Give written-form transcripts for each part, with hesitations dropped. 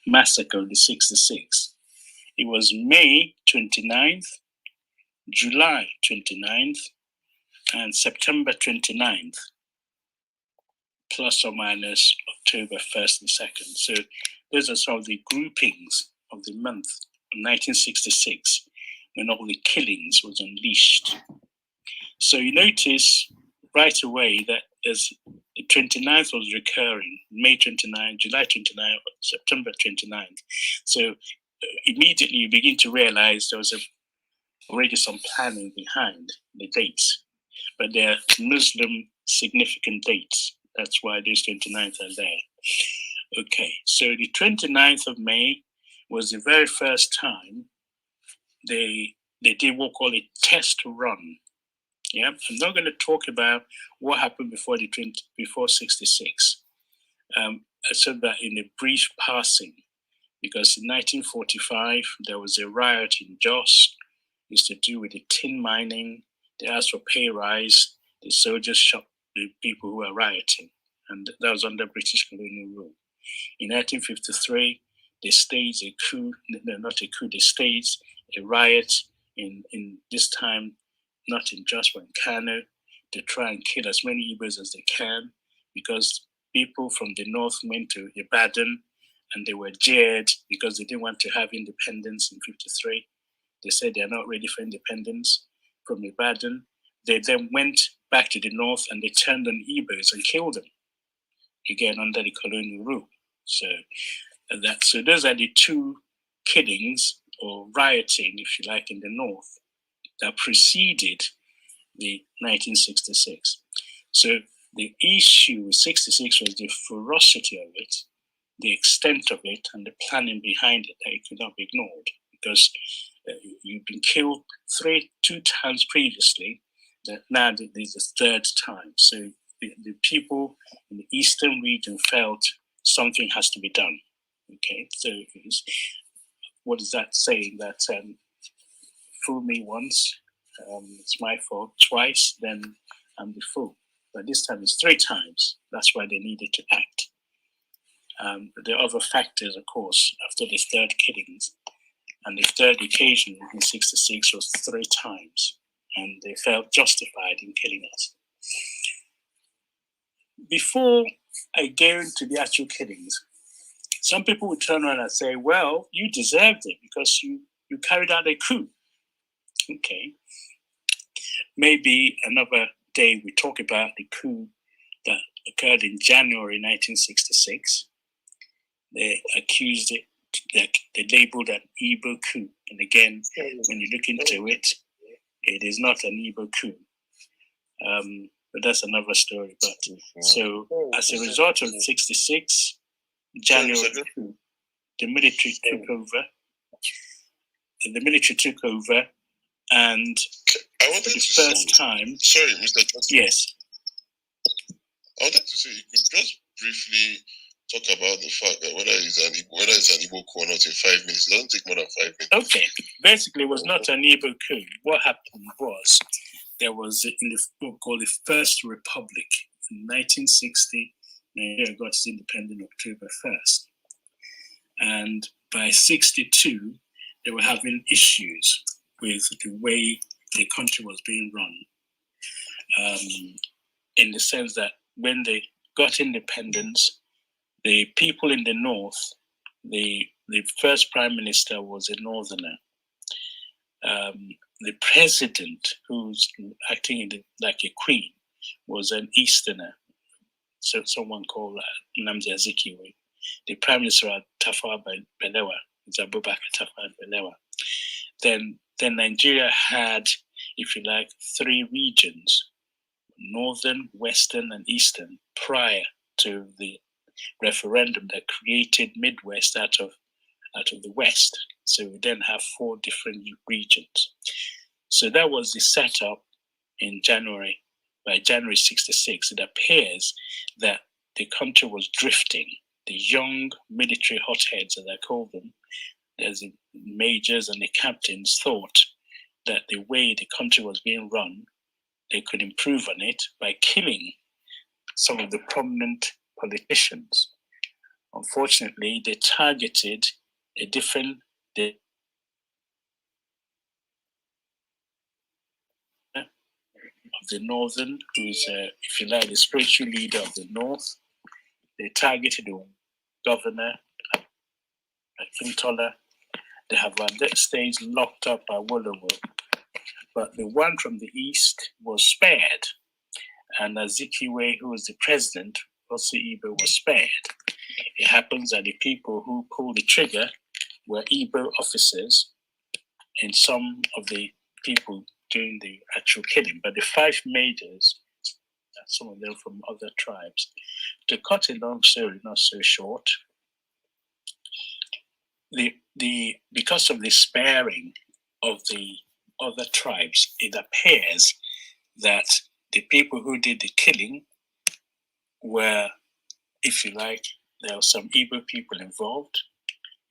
massacre of the 66. It was May 29th, July 29th, and September 29th, plus or minus October 1st and 2nd. So those are some of the groupings of the month of 1966 when all the killings was unleashed. So you notice right away that as the 29th was recurring, May 29th, July 29th, September 29th. So immediately you begin to realize there was already some planning behind the dates, but they're Muslim significant dates. That's why those 29th are there. Okay, so the 29th of May was the very first time they did what we call a test run. Yeah, I'm not going to talk about what happened before 66. I said that in a brief passing, because in 1945 there was a riot in Jos. It's to do with the tin mining. They asked for pay rise. The soldiers shot the people who were rioting, and that was under British colonial rule. In 1953, they staged a coup. No, not a coup. They staged a riot in this time, not in Jos, but in Kano, to try and kill as many Igbos as they can, because people from the north went to Ibadan and they were jeered because they didn't want to have independence in 53. They said they're not ready for independence from Ibadan. They then went back to the north and they turned on Igbos and killed them, again under the colonial rule. So those are the two killings or rioting, if you like, in the north that preceded the 1966. So the issue with 66 was the ferocity of it, the extent of it, and the planning behind it that it could not be ignored, because you've been killed two times previously. That now this is the third time. So the people in the eastern region felt something has to be done. Okay, so what is that saying? That fool me once, it's my fault. Twice, then I'm the fool. But this time it's three times. That's why they needed to act. There are other factors, of course, after the third killings. And the third occasion in 66 was three times. And they felt justified in killing us. Before I go into the actual killings, some people would turn around and say, well, you deserved it because you carried out a coup. Okay. Maybe another day we talk about the coup that occurred in January 1966. They accused it, they labeled an Igbo coup. And again, when you look into it, it is not an Igbo coup. But that's another story. But so as a result of 66, January, the military took over. The military took over, and I wanted for the to first time. Sorry, Mr. Johnson. Yes. I wanted to say you could just briefly talk about the fact that whether it's an Igbo coup or not in 5 minutes. It doesn't take more than 5 minutes. Okay. Basically, it was not an Igbo coup. What happened was there was in the book called the First Republic in 1960. Nigeria got its independence October 1st. And by 62, they were having issues with the way the country was being run. In the sense that when they got independence, the people in the north, the first prime minister was a northerner. The president, who's acting like a queen, was an easterner. So someone called Nnamdi Azikiwe. The prime minister was Tafawa Balewa, it's Abubakar Tafawa Balewa. Then Nigeria had, if you like, three regions: northern, western, and eastern, prior to the referendum that created Midwest out of the West. So we then have four different regions. So that was the setup in January. By January 66, it appears that the country was drifting. The young military hotheads, as I call them, as the majors and the captains, thought that the way the country was being run, they could improve on it by killing some of the prominent politicians. unfortunately, they targeted a different of the northern, who is, if you like, the spiritual leader of the north. They targeted the governor, Akintola. They have at that stage locked up Awolowo. But the one from the east was spared. And Azikiwe, who was the president, also Igbo, was spared. It happens that the people who pulled the trigger were Igbo officers and some of the people doing the actual killing. But the five majors, some of them from other tribes. To cut a long story not so short, because of the sparing of the other tribes, it appears that the people who did the killing were, if you like, there were some Igbo people involved,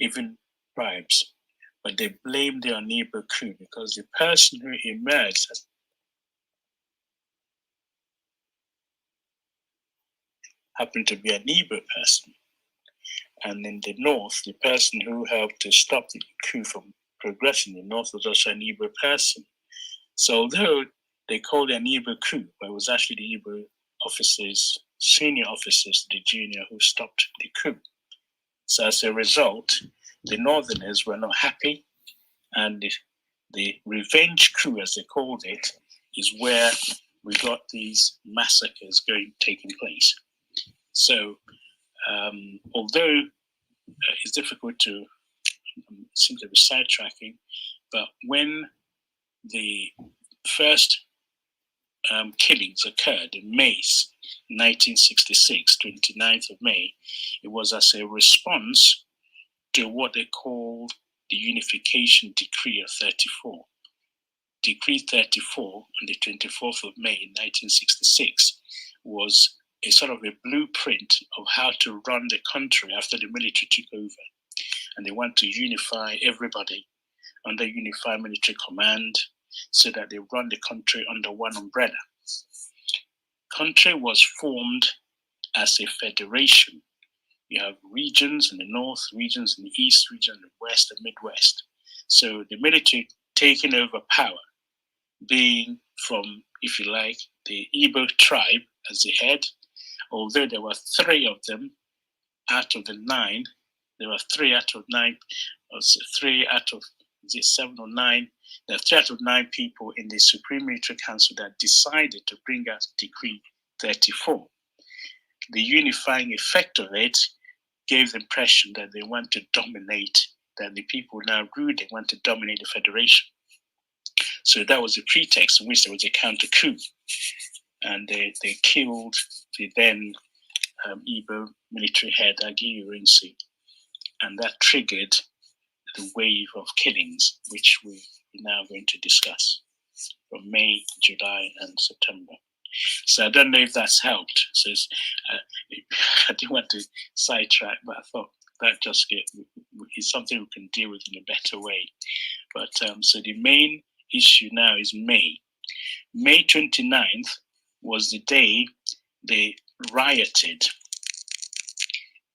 even tribes, but they blamed it on Igbo coup because the person who emerged as happened to be an Igbo person. And in the north, the person who helped to stop the coup from progressing in the north was also an Igbo person. So although they called it an Igbo coup, but it was actually the Igbo officers, senior officers, the junior, who stopped the coup. So as a result, the northerners were not happy, and the revenge coup, as they called it, is where we got these massacres taking place. So although it's difficult to seem to be sidetracking, but when the first killings occurred in May 1966, 29th of May, it was as a response to what they called the Unification Decree of 34. Decree 34 on the 24th of May 1966 was a sort of a blueprint of how to run the country after the military took over. And they want to unify everybody under unified military command so that they run the country under one umbrella. Country was formed as a federation. You have regions in the north, regions in the east, regions in the west, and Midwest. So the military taking over power, being from, if you like, the Igbo tribe as the head, although there were three of them out of the nine. There were 3 out of 9, or 3 out of 7 or 9. There are 3 out of 9 people in the Supreme Military Council that decided to bring out Decree 34. The unifying effect of it gave the impression that they want to dominate, that the people now ruled, they want to dominate the federation. So that was the pretext in which there was a counter coup. And they killed the then Igbo military head, Agi Urinsi. And that triggered the wave of killings, which we're now going to discuss from May, July, and September. So I don't know if that's helped. So I didn't want to sidetrack, but I thought that just is something we can deal with in a better way. But so the main issue now is May. May 29th was the day they rioted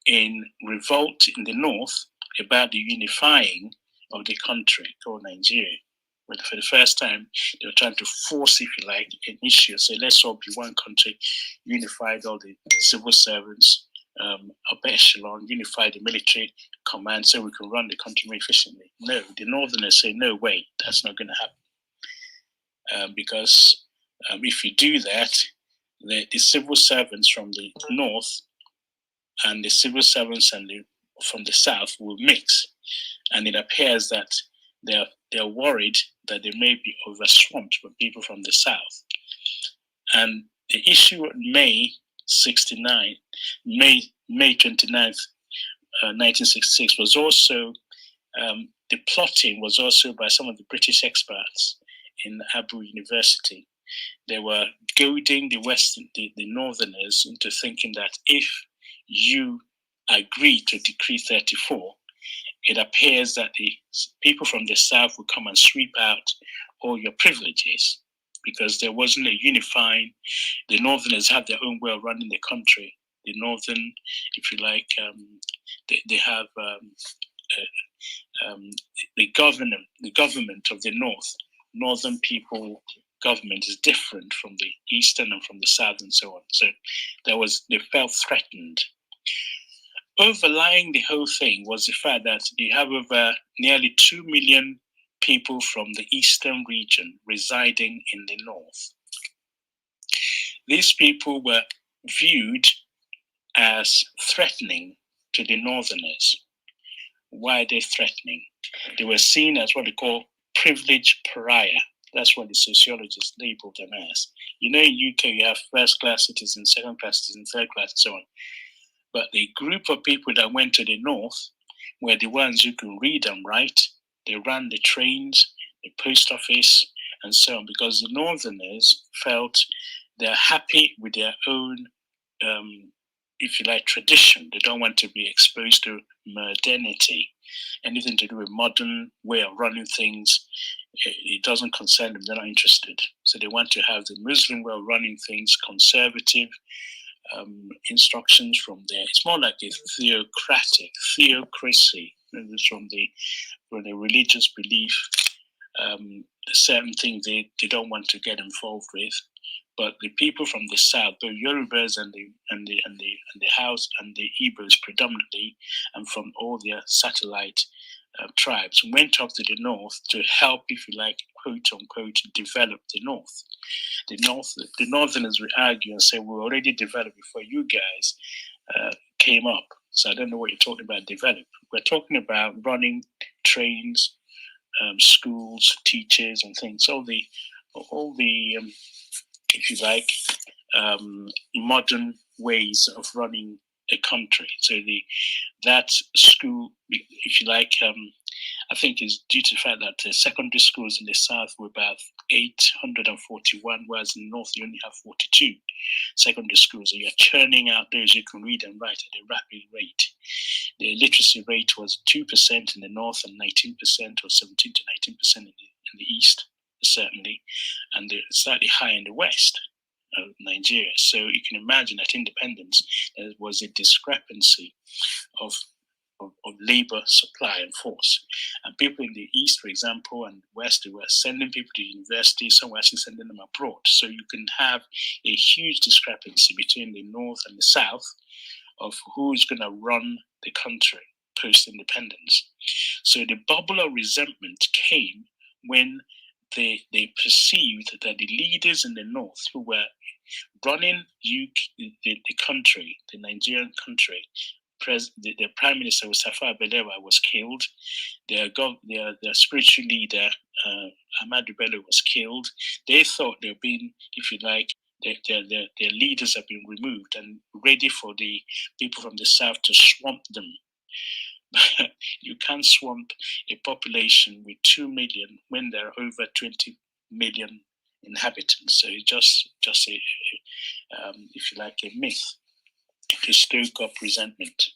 in revolt in the north about the unifying of the country called Nigeria. But for the first time, they were trying to force, if you like, an issue. Say, let's all be one country, unified all the civil servants, upper echelon, unified the military command so we can run the country more efficiently. No, the northerners say, no way, that's not going to happen. Because if you do that, the civil servants from the north and the civil servants from the south will mix. And it appears that they're worried that they may be overswamped by people from the south. And the issue in May 29th, 1966 was also, the plotting was also by some of the British experts in Abu University. They were goading the northerners into thinking that if you agree to Decree 34, it appears that the people from the south will come and sweep out all your privileges because there wasn't a unifying. The northerners had their own way of running the country. The northern, if you like, they have the government of the northern people government is different from the eastern and from the south and so on. So they felt threatened. Overlying the whole thing was the fact that you have over nearly 2 million people from the eastern region residing in the north. These people were viewed as threatening to the northerners. Why are they threatening? They were seen as what they call privileged pariah. That's what the sociologists labeled them as. You know, in UK, you have first-class citizens, second-class citizens, third-class, and so on. But the group of people that went to the north were the ones who could read and write. They ran the trains, the post office, and so on, because the northerners felt they're happy with their own, if you like, tradition. They don't want to be exposed to modernity, anything to do with modern way of running things. It doesn't concern them. They're not interested. So they want to have the Muslim way of running things, conservative instructions from there. It's more like a theocracy from the religious belief. Certain things they don't want to get involved with. But the people from the south, the Yorubas and the House and the Igbos predominantly, and from all their satellite tribes, went up to the north to help, if you like, quote unquote, develop the north. The northerners would argue and say, "We already developed before you guys came up." So I don't know what you're talking about. Develop. We're talking about running trains, schools, teachers, and things. All the if you like, modern ways of running a country. So that school, if you like, I think is due to the fact that the secondary schools in the south were about 841, whereas in the north you only have 42 secondary schools. So you're churning out those who can read and write at a rapid rate. The literacy rate was 2% in the north and 19% or 17 to 19% in the east, certainly, and they're slightly high in the west of Nigeria. So you can imagine at independence there was a discrepancy of labor supply and force. And people in the east, for example, and west, they were sending people to university, some were actually sending them abroad. So you can have a huge discrepancy between the north and the south of who's going to run the country post-independence. So the bubble of resentment came when they perceived that the leaders in the north who were running the country, the Nigerian country, the Prime Minister Tafawa Balewa was killed. Their spiritual leader Ahmadu Bello was killed. They thought they've been, if you like, their leaders have been removed and ready for the people from the south to swamp them. You can't swamp a population with 2 million when there are over 20 million inhabitants. So it's just a if you like, a myth to stoke up resentment.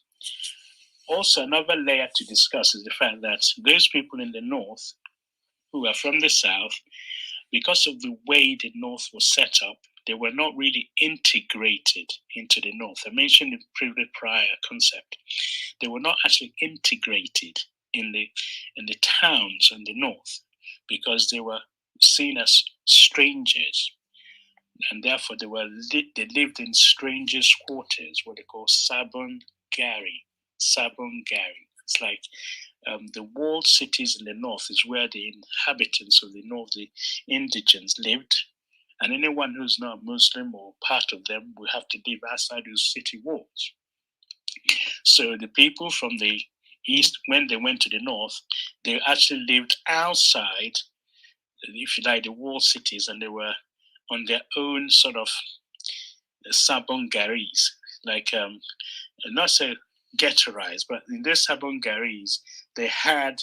Also, another layer to discuss is the fact that those people in the north who are from the south, because of the way the north was set up, they were not really integrated into the north. I mentioned the privileged pariah concept. They were not actually integrated in the towns in the north because they were seen as strangers, and therefore they lived in strangers' quarters, what they call Sabon Gari. Sabon Gari. It's like the walled cities in the north is where the inhabitants of the north, the indigents, lived, and anyone who's not Muslim or part of them will have to live outside those city walls. So the people from the east, when they went to the north, they actually lived outside, if you like, the walled cities, and they were on their own sort of Sabon Garis, like not so ghettoized, but in those Sabon Garis, they had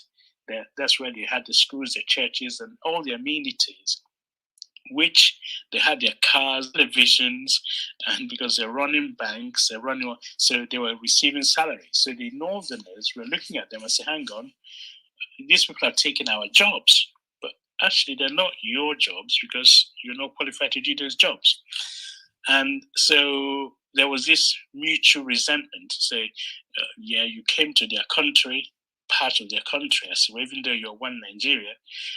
that's where they had the schools, the churches, and all the amenities, which they had their cars, televisions, and because they're running banks, so they were receiving salaries. So the northerners were looking at them and say, hang on, these people are taking our jobs, but actually they're not your jobs because you're not qualified to do those jobs. And so there was this mutual resentment. So, yeah, you came to their country, part of their country. So even though you're one Nigeria,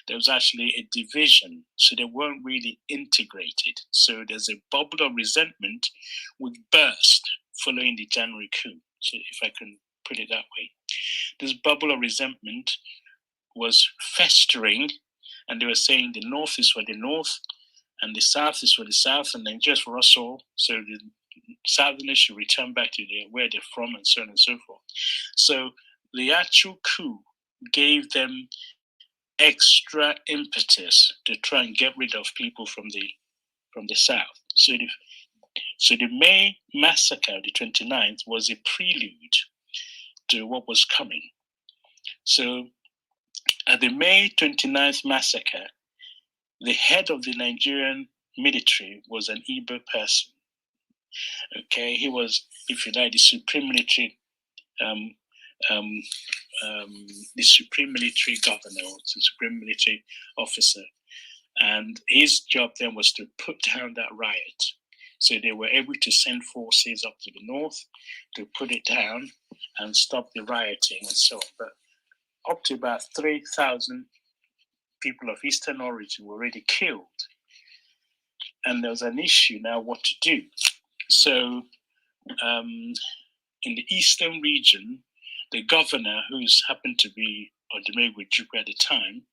there was actually a division. So they weren't really integrated. So there's a bubble of resentment which burst following the January coup. So if I can put it that way, this bubble of resentment was festering, and they were saying the North is for the North, and the South is for the South, and Nigeria is for us all. So the Southerners should return back to where they're from, and so on and so forth. So the actual coup gave them extra impetus to try and get rid of people from the South. So the May massacre, the 29th, was a prelude to what was coming. So at the May 29th massacre, the head of the Nigerian military was an Igbo person. Okay, he was, if you like, the supreme military governor, or the supreme military officer, and his job then was to put down that riot. So they were able to send forces up to the north to put it down and stop the rioting and so on. But up to about 3,000 people of Eastern origin were already killed. And there was an issue now what to do. So in the Eastern region, the governor, who's happened to be Odumegwu Ojukwu at the time,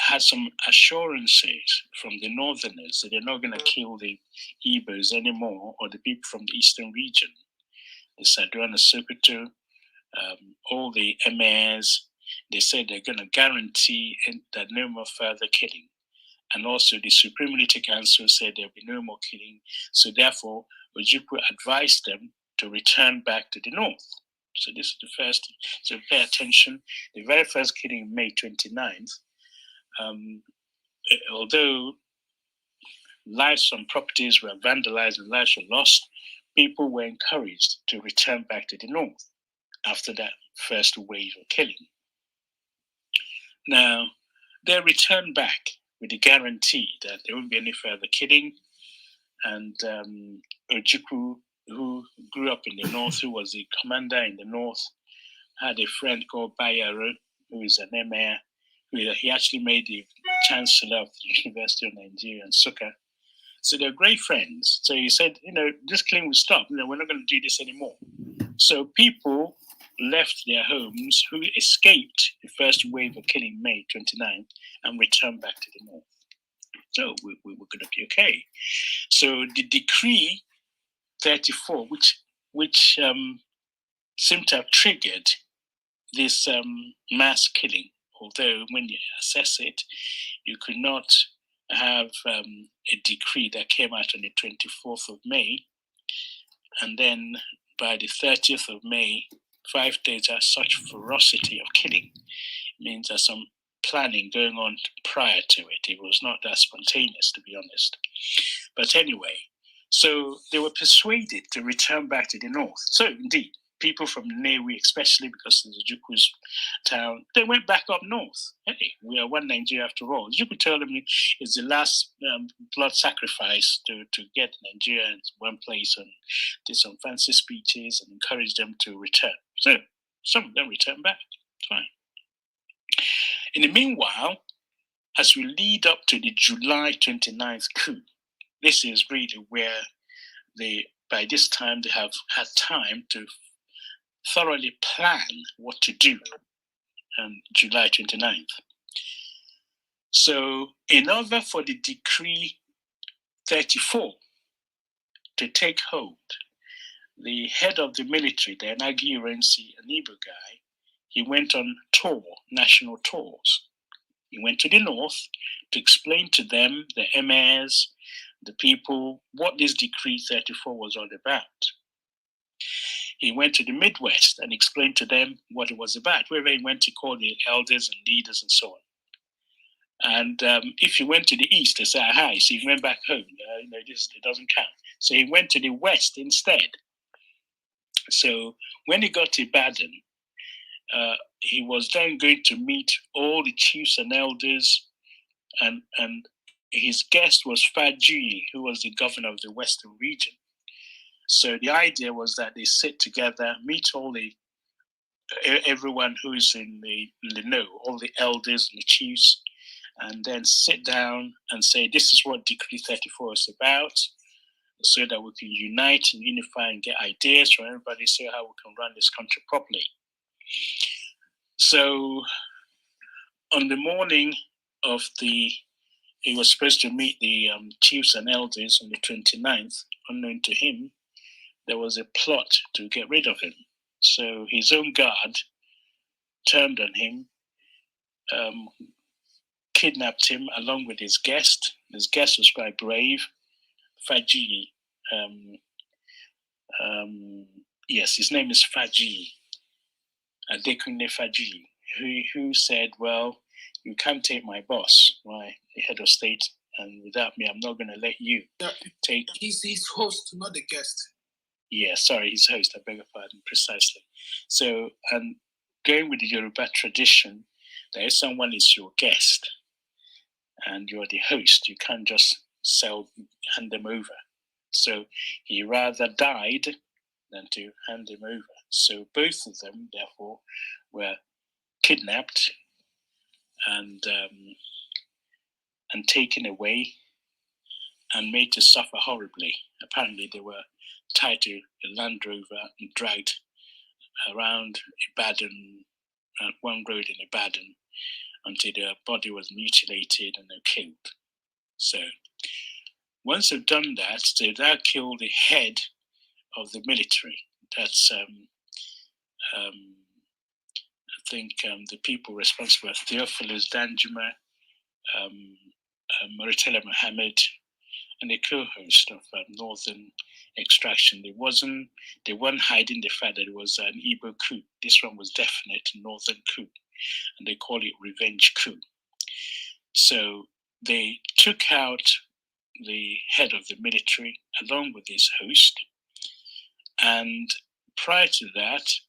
had some assurances from the Northerners that they're not going to kill the Igbos anymore, or the people from the Eastern region, the Saduana Sokoto, all the emirs. They said they're going to guarantee that no more further killing. And also the Supreme Military Council said there'll be no more killing. So therefore, Ojukwu advised them to return back to the north. So this is the first, so pay attention. The very first killing, May 29th, although lives and properties were vandalized and lives were lost, people were encouraged to return back to the north after that first wave of killing. Now, they returned back with the guarantee that there won't be any further killing. And Ojukwu, who grew up in the north, who was the commander in the north, had a friend called Bayero, who is an emir. He actually made the chancellor of the University of Nigeria, Nsukka. So they're great friends. So he said, this killing will stop. We're not going to do this anymore. So people left their homes who escaped the first wave of killing May 29 and returned back to the north. So we were going to be okay. So the decree 34, which seemed to have triggered this mass killing, although when you assess it, you could not have a decree that came out on the 24th of May, and then by the 30th of May, 5 days of such ferocity of killing means there's some planning going on prior to it. It was not that spontaneous, to be honest. But anyway, so they were persuaded to return back to the north. So indeed, people from Nnewi, especially because of the Ojukwu's town, they went back up north. Hey, we are one Nigeria after all. Ojukwu told them it's the last blood sacrifice to get Nigeria in one place, and did some fancy speeches and encouraged them to return. So some of them returned back. Fine. In the meanwhile, as we lead up to the July 29th coup, this is really where by this time they have had time to thoroughly plan what to do on July 29th. So in order for the Decree 34 to take hold, the head of the military, the Enagi Ironsi, an Igbo guy, he went on national tours. He went to the north to explain to them, the emirs, the people, what this Decree 34 was all about. He went to the Midwest and explained to them what it was about. Wherever he went, he called the elders and leaders and so on. And if he went to the East, they said, aha, so he went back home. It doesn't count. So he went to the West instead. So when he got to Ibadan, he was then going to meet all the chiefs and elders and his guest was Faji, who was the governor of the Western region. So the idea was that they sit together, meet everyone who is in the know, all the elders and the chiefs, and then sit down and say, this is what Decree 34 is about, so that we can unite and unify and get ideas from everybody, so how we can run this country properly. So on the morning of he was supposed to meet the chiefs and elders on the 29th, unknown to him, there was a plot to get rid of him. So his own guard turned on him, kidnapped him along with his guest. His guest was quite brave, Faji. Yes, his name is Faji, Adekunle Faji, who said, well, you can't take my boss, my head of state, and without me, I'm not going to let you take... He's his host, not the guest. Yeah, sorry, his host, I beg your pardon, precisely. So, and going with the Yoruba tradition, that if someone is your guest and you're the host, you can't just hand them over. So he rather died than to hand him over. So both of them, therefore, were kidnapped and taken away and made to suffer horribly. Apparently, they were tied to a Land Rover and dragged around Ibadan, one road in Ibadan, until their body was mutilated and they were killed. So once they've done that, they now kill the head of the military. That's I think the people responsible are Theophilus Danjuma, Maritella Mohammed, and a co-host of Northern Extraction. They weren't hiding the fact that it was an Igbo coup. This one was definite Northern coup, and they call it revenge coup. So they took out the head of the military along with his host, and prior to that,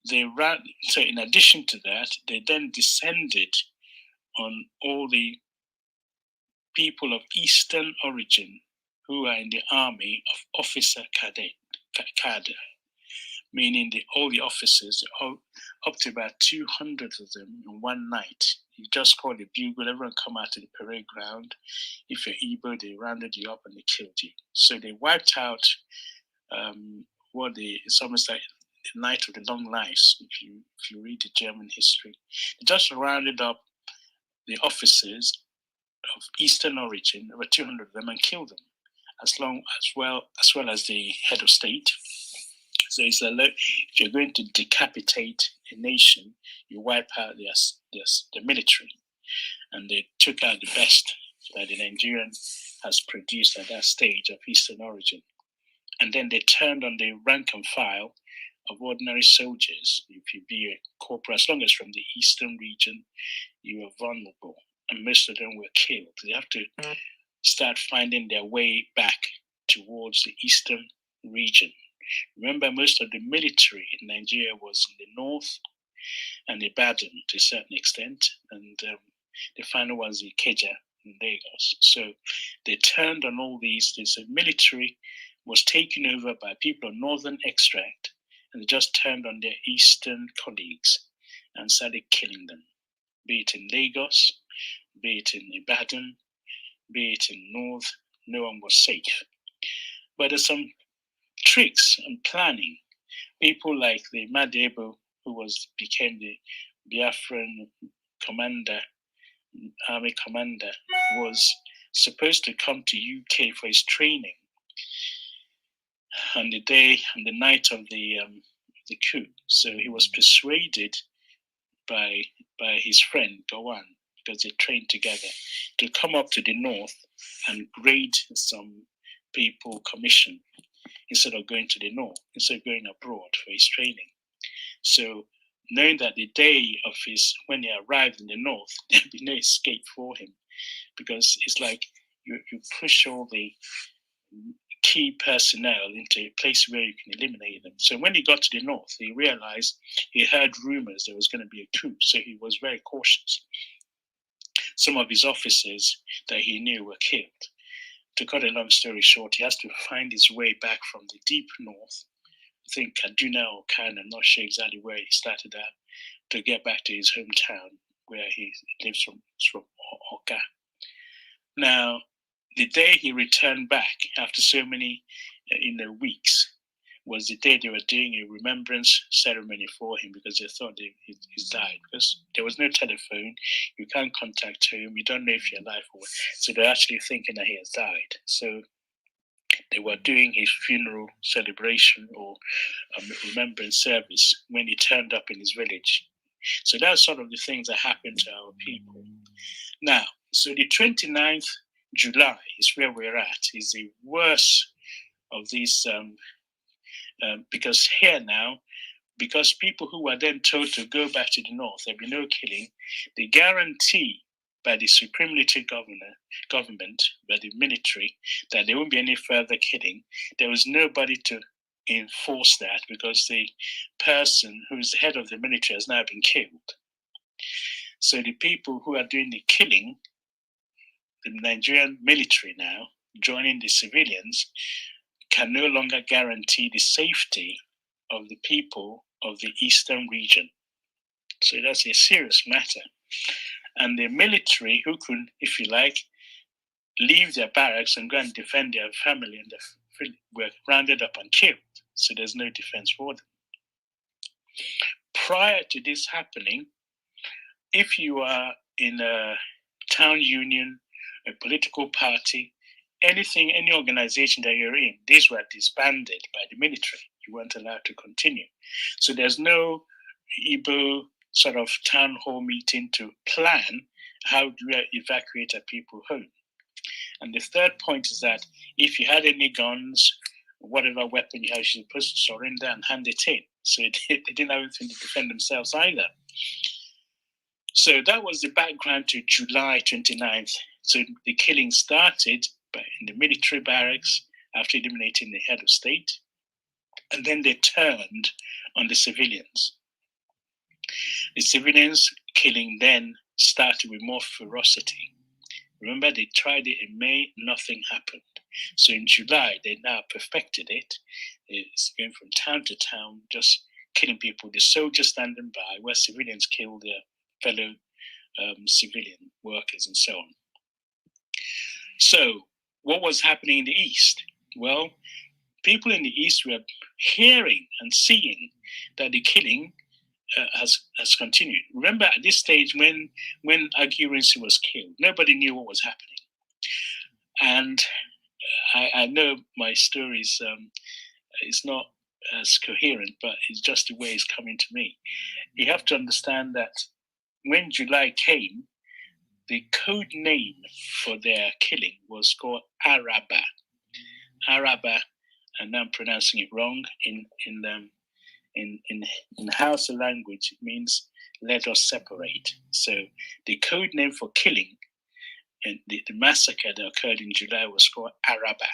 so in addition to that, they then descended on all the people of Eastern origin who are in the army of officer cadre, meaning all the officers, up to about 200 of them in one night. You just call the bugle, everyone come out to the parade ground. If you're Igbo, they rounded you up and they killed you. So they wiped out it's almost like the Night of the Long Knives, if you read the German history. They just rounded up the officers of Eastern origin, over 200 of them, and killed them, as well as the head of state. So it's if you're going to decapitate a nation, you wipe out the military, and they took out the best that the Nigerian has produced at that stage of Eastern origin, and then they turned on the rank and file of ordinary soldiers. If you be a corporal, as long as from the Eastern region, you are vulnerable, and most of them were killed. They have to start finding their way back towards the Eastern region. Remember, most of the military in Nigeria was in the north and Ibadan to a certain extent, and the final was Ikeja in Lagos. So they turned on all these. The military was taken over by people of northern extract, and they just turned on their eastern colleagues and started killing them, be it in Lagos, be it in Ibadan, be it in north. No one was safe. But there's some tricks and planning. People like the Madebo, who became the Biafran army commander, was supposed to come to UK for his training on the night of the coup. So he was persuaded by his friend Gawan, because they trained together, to come up to the north and grade some people commission instead of going to the north, instead of going abroad for his training. So knowing that the day of when he arrived in the north, there'd be no escape for him, because it's like you push all the key personnel into a place where you can eliminate them. So when he got to the north, he realized he heard rumors there was going to be a coup, so he was very cautious. some of his officers that he knew were killed. To cut a long story short, he has to find his way back from the deep north, I think Kaduna or Kano, I'm not sure exactly where he started out, to get back to his hometown where he lives from Oka. Now, the day he returned back after so many weeks was the day they were doing a remembrance ceremony for him because they thought he's died. Because there was no telephone, you can't contact him, you don't know if you're alive or what. So they're actually thinking that he has died. So they were doing his funeral celebration or remembrance service when he turned up in his village. So that's sort of the things that happened to our people. Now, so the 29th July is where we're at, is the worst of these, because here now, because people who were then told to go back to the north, there'll be no killing, the guarantee by the supreme military government, by the military, that there won't be any further killing, there was nobody to enforce that because the person who's the head of the military has now been killed. So the people who are doing the killing, the Nigerian military now, joining the civilians, can no longer guarantee the safety of the people of the eastern region. So that's a serious matter. And the military, who could, if you like, leave their barracks and go and defend their family, and were rounded up and killed. So there's no defense for them. Prior to this happening, if you are in a town union, a political party, anything, any organization that you're in, these were disbanded by the military. You weren't allowed to continue. So there's no Igbo sort of town hall meeting to plan how do we evacuate our people home. And the third point is that if you had any guns, whatever weapon you had, you're supposed to surrender and hand it in. So they didn't have anything to defend themselves either. So that was the background to July 29th. So the killing started in the military barracks after eliminating the head of state, and then they turned on the civilians. The civilians killing then started with more ferocity. Remember, they tried it in May, nothing happened. So in July, they now perfected it. It's going from town to town, just killing people, the soldiers standing by, where civilians kill their fellow civilian workers and so on. So what was happening in the East? Well, people in the East were hearing and seeing that the killing has continued. Remember, at this stage, when Aguiyi was killed, nobody knew what was happening. And I know my story is not as coherent, but it's just the way it's coming to me. You have to understand that when July came, the code name for their killing was called Araba. Araba, and I'm pronouncing it wrong, in Hausa language, it means let us separate. So the code name for killing and the massacre that occurred in July was called Araba.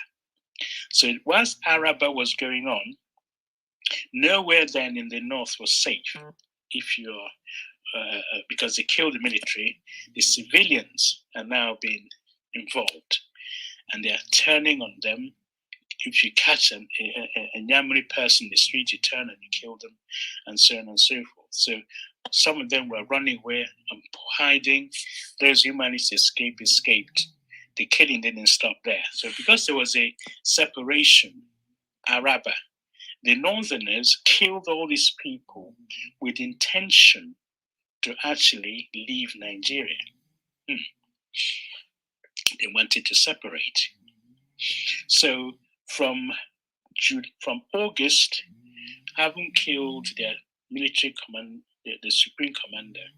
So whilst Araba was going on, nowhere then in the north was safe. If you're because they killed the military, the civilians are now being involved, and they are turning on them. If you catch a Nyamuri person in the street, you turn and you kill them, and so on and so forth. So some of them were running away and hiding. Those who managed to escape escaped. The killing didn't stop there. So because there was a separation, Araba, the Northerners killed all these people with intention to actually leave Nigeria. They wanted to separate. So from August, having killed their military command, the supreme commander,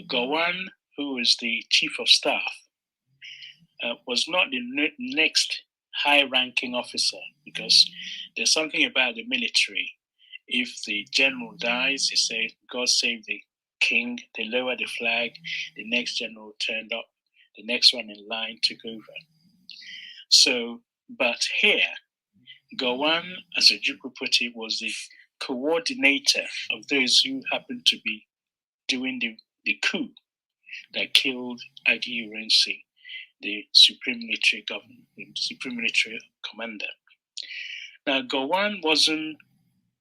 Gowon, who was the chief of staff, was not the next high-ranking officer, because there's something about the military. If the general dies, they say, God save the king, they lower the flag, the next general turned up, the next one in line took over. So, but here, Gowon, as Ojukwu put it, was the coordinator of those who happened to be doing the coup. that killed Agi Ironsi, the supreme military commander. Now, Gowon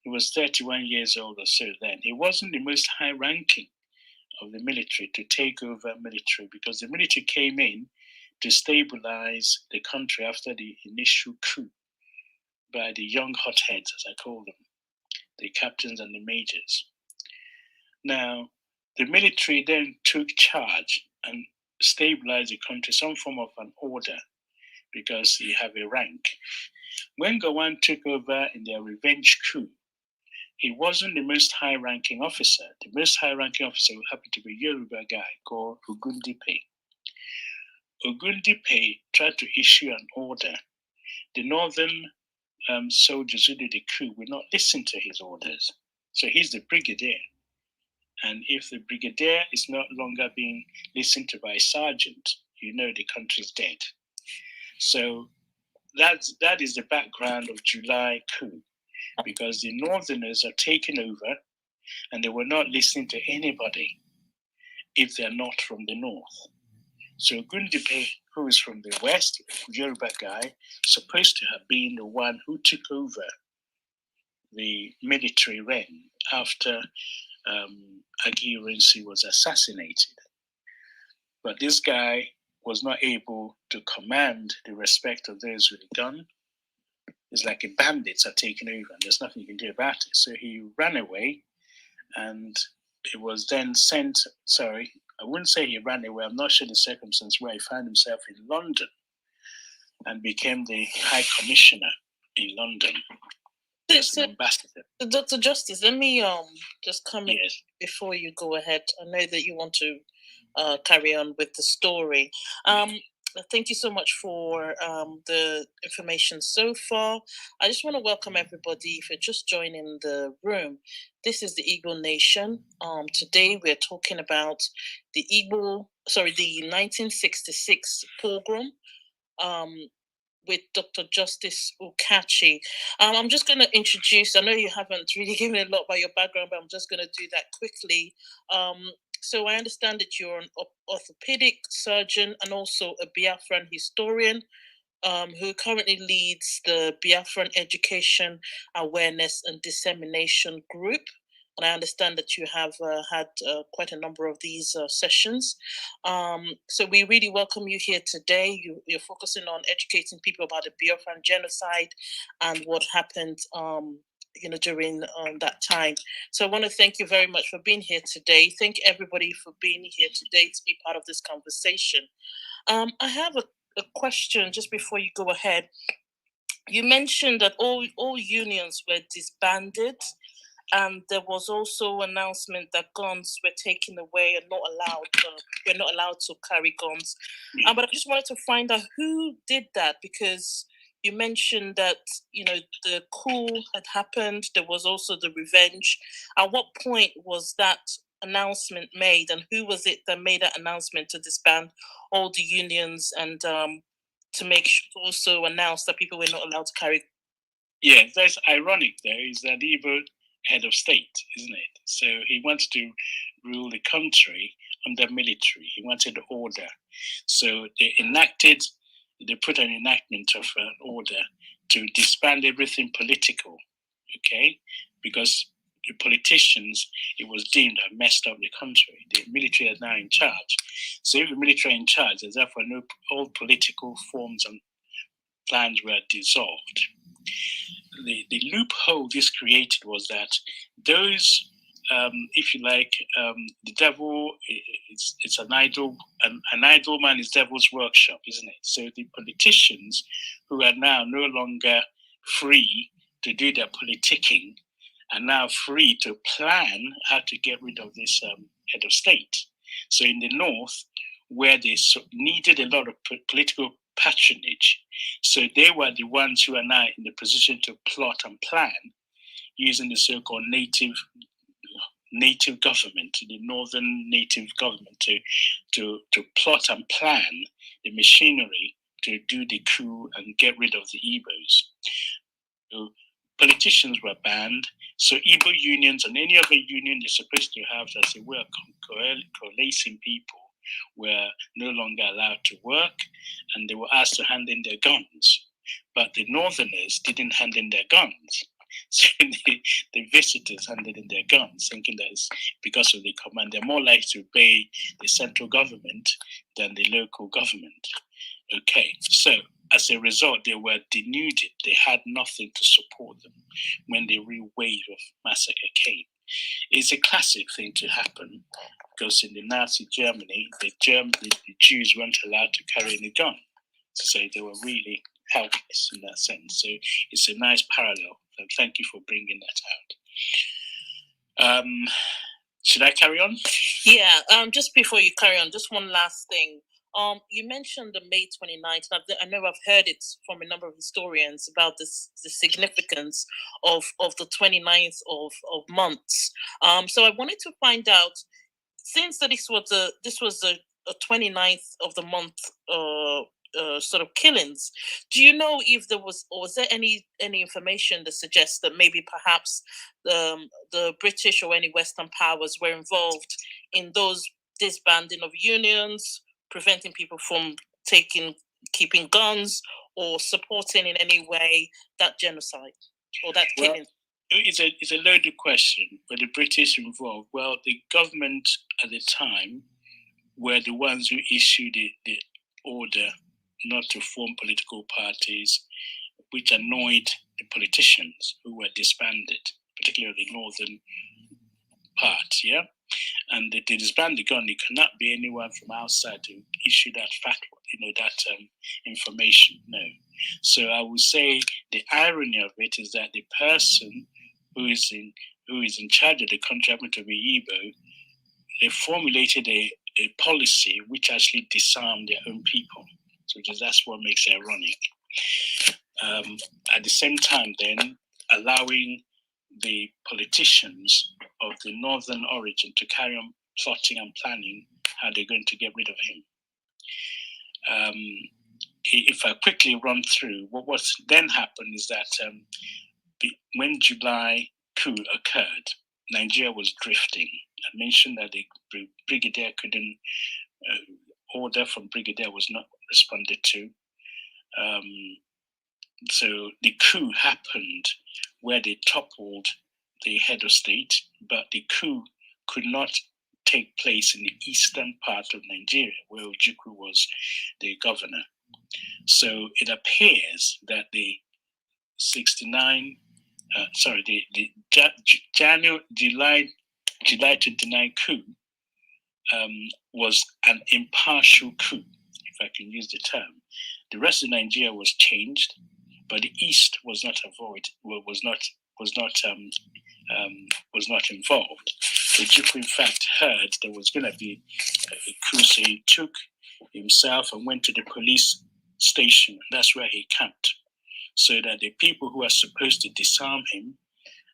he was 31 years old or so then. He wasn't the most high ranking of the military to take over military, because the military came in to stabilize the country after the initial coup by the young hotheads, as I call them, the captains and the majors. Now, the military then took charge and stabilized the country, some form of an order, because you have a rank. When Gowon took over in their revenge coup, he wasn't the most high-ranking officer. The most high-ranking officer happened to be a Yoruba guy called Ogundipe. Ogundipe tried to issue an order. The northern soldiers who did the coup would not listen to his orders. So he's the brigadier. And if the brigadier is no longer being listened to by a sergeant, you know the country's dead. So that is the background of July coup, because the northerners are taking over and they were not listening to anybody if they're not from the north. So Ogundipe, who is from the west, Yoruba guy, supposed to have been the one who took over the military reign after Agi Ironsi was assassinated. But this guy was not able to command the respect of those with a gun. It's like the bandits are taking over and there's nothing you can do about it. So he ran away, and it was then sent, I wouldn't say he ran away, I'm not sure the circumstance, where he found himself in London and became the High Commissioner in London. As an ambassador. Dr. Justice, let me just come in Yes. before you go ahead. I know that you want to carry on with the story. Thank you so much for the information so far. I just want to welcome everybody. If you're just joining the room, this is the Igbo Nation. Today we're talking about the 1966 pogrom with Dr. Justice Okachi. I'm just going to introduce, I know you haven't really given a lot about your background, but I'm just going to do that quickly. So I understand that you're an orthopedic surgeon and also a Biafran historian who currently leads the Biafran Education, Awareness and Dissemination Group. And I understand that you have had quite a number of these sessions. So we really welcome you here today. You're focusing on educating people about the Biafran genocide and what happened during that time. So I want to thank you very much for being here today. Thank everybody for being here today to be part of this conversation. I have a question just before you go ahead. You mentioned that all unions were disbanded, and there was also an announcement that guns were taken away and we're not allowed to carry guns. But I just wanted to find out who did that, because you mentioned that the coup had happened. There was also the revenge. At what point was that announcement made, and who was it that made that announcement to disband all the unions and to make sure to also announce that people were not allowed to carry? Yeah, that's ironic there, is that Igbo head of state, isn't it? So he wanted to rule the country under military. He wanted order. So they put an enactment of an order to disband everything political, okay? Because the politicians, it was deemed have messed up the country. The military is now in charge. So if the military are in charge, there's therefore all political forms and plans were dissolved. The loophole this created was that those, if you like, the devil, it's an idol man is devil's workshop, isn't it? So the politicians who are now no longer free to do their politicking are now free to plan how to get rid of this head of state. So in the north, where they needed a lot of political patronage, so they were the ones who are now in the position to plot and plan using the so-called native government, the northern native government, to plot and plan the machinery to do the coup and get rid of the Igbos. So politicians were banned. So Igbo unions and any other union you're supposed to have as a way of coalescing people were no longer allowed to work, and they were asked to hand in their guns. But the Northerners didn't hand in their guns. So the visitors handed in their guns, thinking that it's because of the command. They're more likely to obey the central government than the local government. Okay, so as a result, they were denuded. They had nothing to support them when the real wave of massacre came. It's a classic thing to happen because in the Nazi Germany, the Jews weren't allowed to carry any gun. So they were really helpless in that sense. So it's a nice parallel. And thank you for bringing that out. Should I carry on? Yeah, just before you carry on, just one last thing. You mentioned the May 29th. I know I've heard it from a number of historians about the significance of the 29th of months. So I wanted to find out, since that this was the 29th of the month sort of killings, do you know if there was, or was there any information that suggests that maybe perhaps the British or any Western powers were involved in those disbanding of unions, preventing people from keeping guns, or supporting in any way that genocide or that killing? It's a loaded question. Were the British involved? Well, the government at the time were the ones who issued the order not to form political parties, which annoyed the politicians who were disbanded, particularly the northern part, yeah? And they disband the gun. It cannot be anyone from outside to issue that fatwa, that information, no. So I would say the irony of it is that the person who is in charge of the country happened to be Igbo. They formulated a policy which actually disarmed their own people. So that's what makes it ironic. At the same time, then, allowing the politicians of the northern origin to carry on plotting and planning how they're going to get rid of him. If I quickly run through, what then happened is that when July coup occurred, Nigeria was drifting. I mentioned that the brigadier couldn't, order from brigadier was not responded to. So the coup happened where they toppled the head of state, but the coup could not take place in the eastern part of Nigeria, where Ojukwu was the governor. So it appears that the July 29 coup was an impartial coup, if I can use the term. The rest of Nigeria was changed, but the East was not involved. The Ojukwu, in fact, heard there was going to be a coup, so he took himself and went to the police station. That's where he camped, so that the people who are supposed to disarm him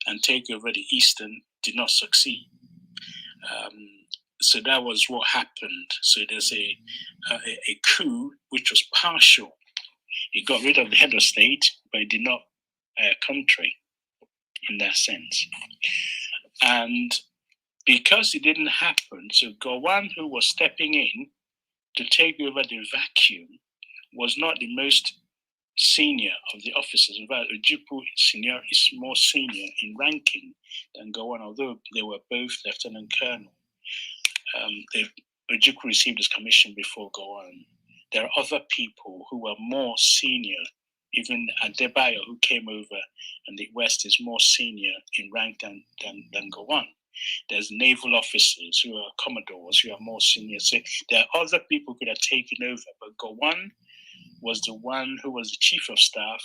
and take over the Eastern did not succeed. So that was what happened. So there's a coup which was partial. He got rid of the head of state, but he did not country in that sense. And because it didn't happen, so Gowon, who was stepping in to take over the vacuum, was not the most senior of the officers. In fact, Ojukwu is more senior in ranking than Gowon, although they were both lieutenant colonel. Ojukwu received his commission before Gowon. There are other people who are more senior. Even Adebayo, who came over in the West, is more senior in rank than Gowon. There's naval officers who are commodores who are more senior. So there are other people who could have taken over, but Gowon was the one who was the chief of staff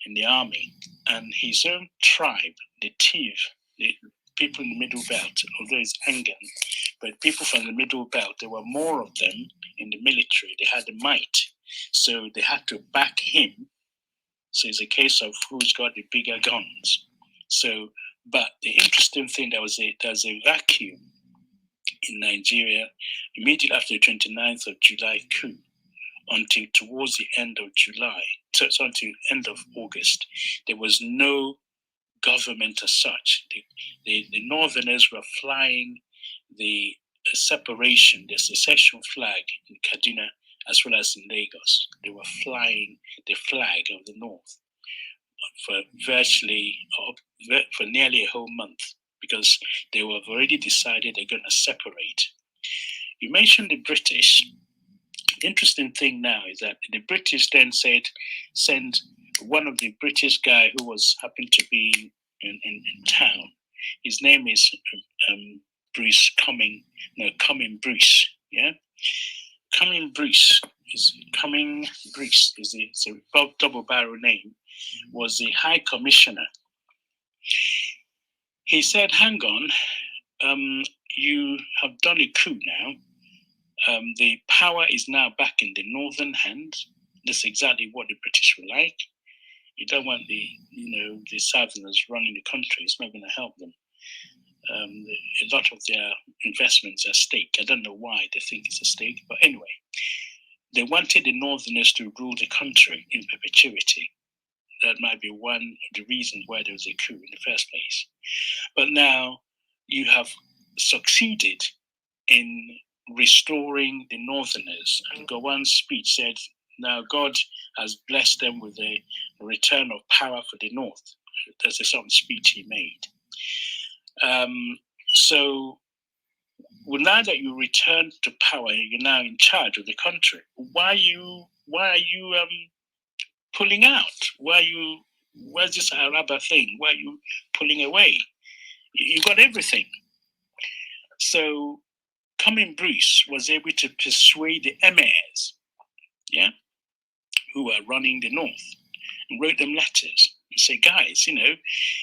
in the army, and his own tribe, the Tiv, the people in the Middle Belt, although it's Angan, but people from the Middle Belt, there were more of them in the military. They had the might, so they had to back him. So it's a case of who's got the bigger guns. So, but the interesting thing, there's a vacuum in Nigeria immediately after the 29th of July coup until towards the end of July, so until end of August. There was no government as such. The Northerners were flying the a separation, the secession flag in Kaduna as well as in Lagos. They were flying the flag of the North for for nearly a whole month because they were already decided they're going to separate. You mentioned the British. The interesting thing now is that the British then send one of the British guy who was happened to be in town. His name is Bruce Cumming Bruce. Yeah, Cumming Bruce is a double barrel name. Was the High Commissioner. He said, "Hang on, you have done a coup now. The power is now back in the northern hands. That's exactly what the British were like. You don't want the Southerners running the country. It's not going to help them. A lot of their investments are at stake. I don't know why they think it's a stake, but anyway, they wanted the Northerners to rule the country in perpetuity. That might be one of the reasons why there was a coup in the first place. But now you have succeeded in restoring the Northerners. And Gowon's speech said, now God has blessed them with a return of power for the North. That's a sort of speech he made. So now that you return to power, you're now in charge of the country. Why are you pulling out? Where's this Araba thing? Why are you pulling away? You got everything. So Cumming Bruce was able to persuade the emirs, who were running the North, and wrote them letters and say, guys,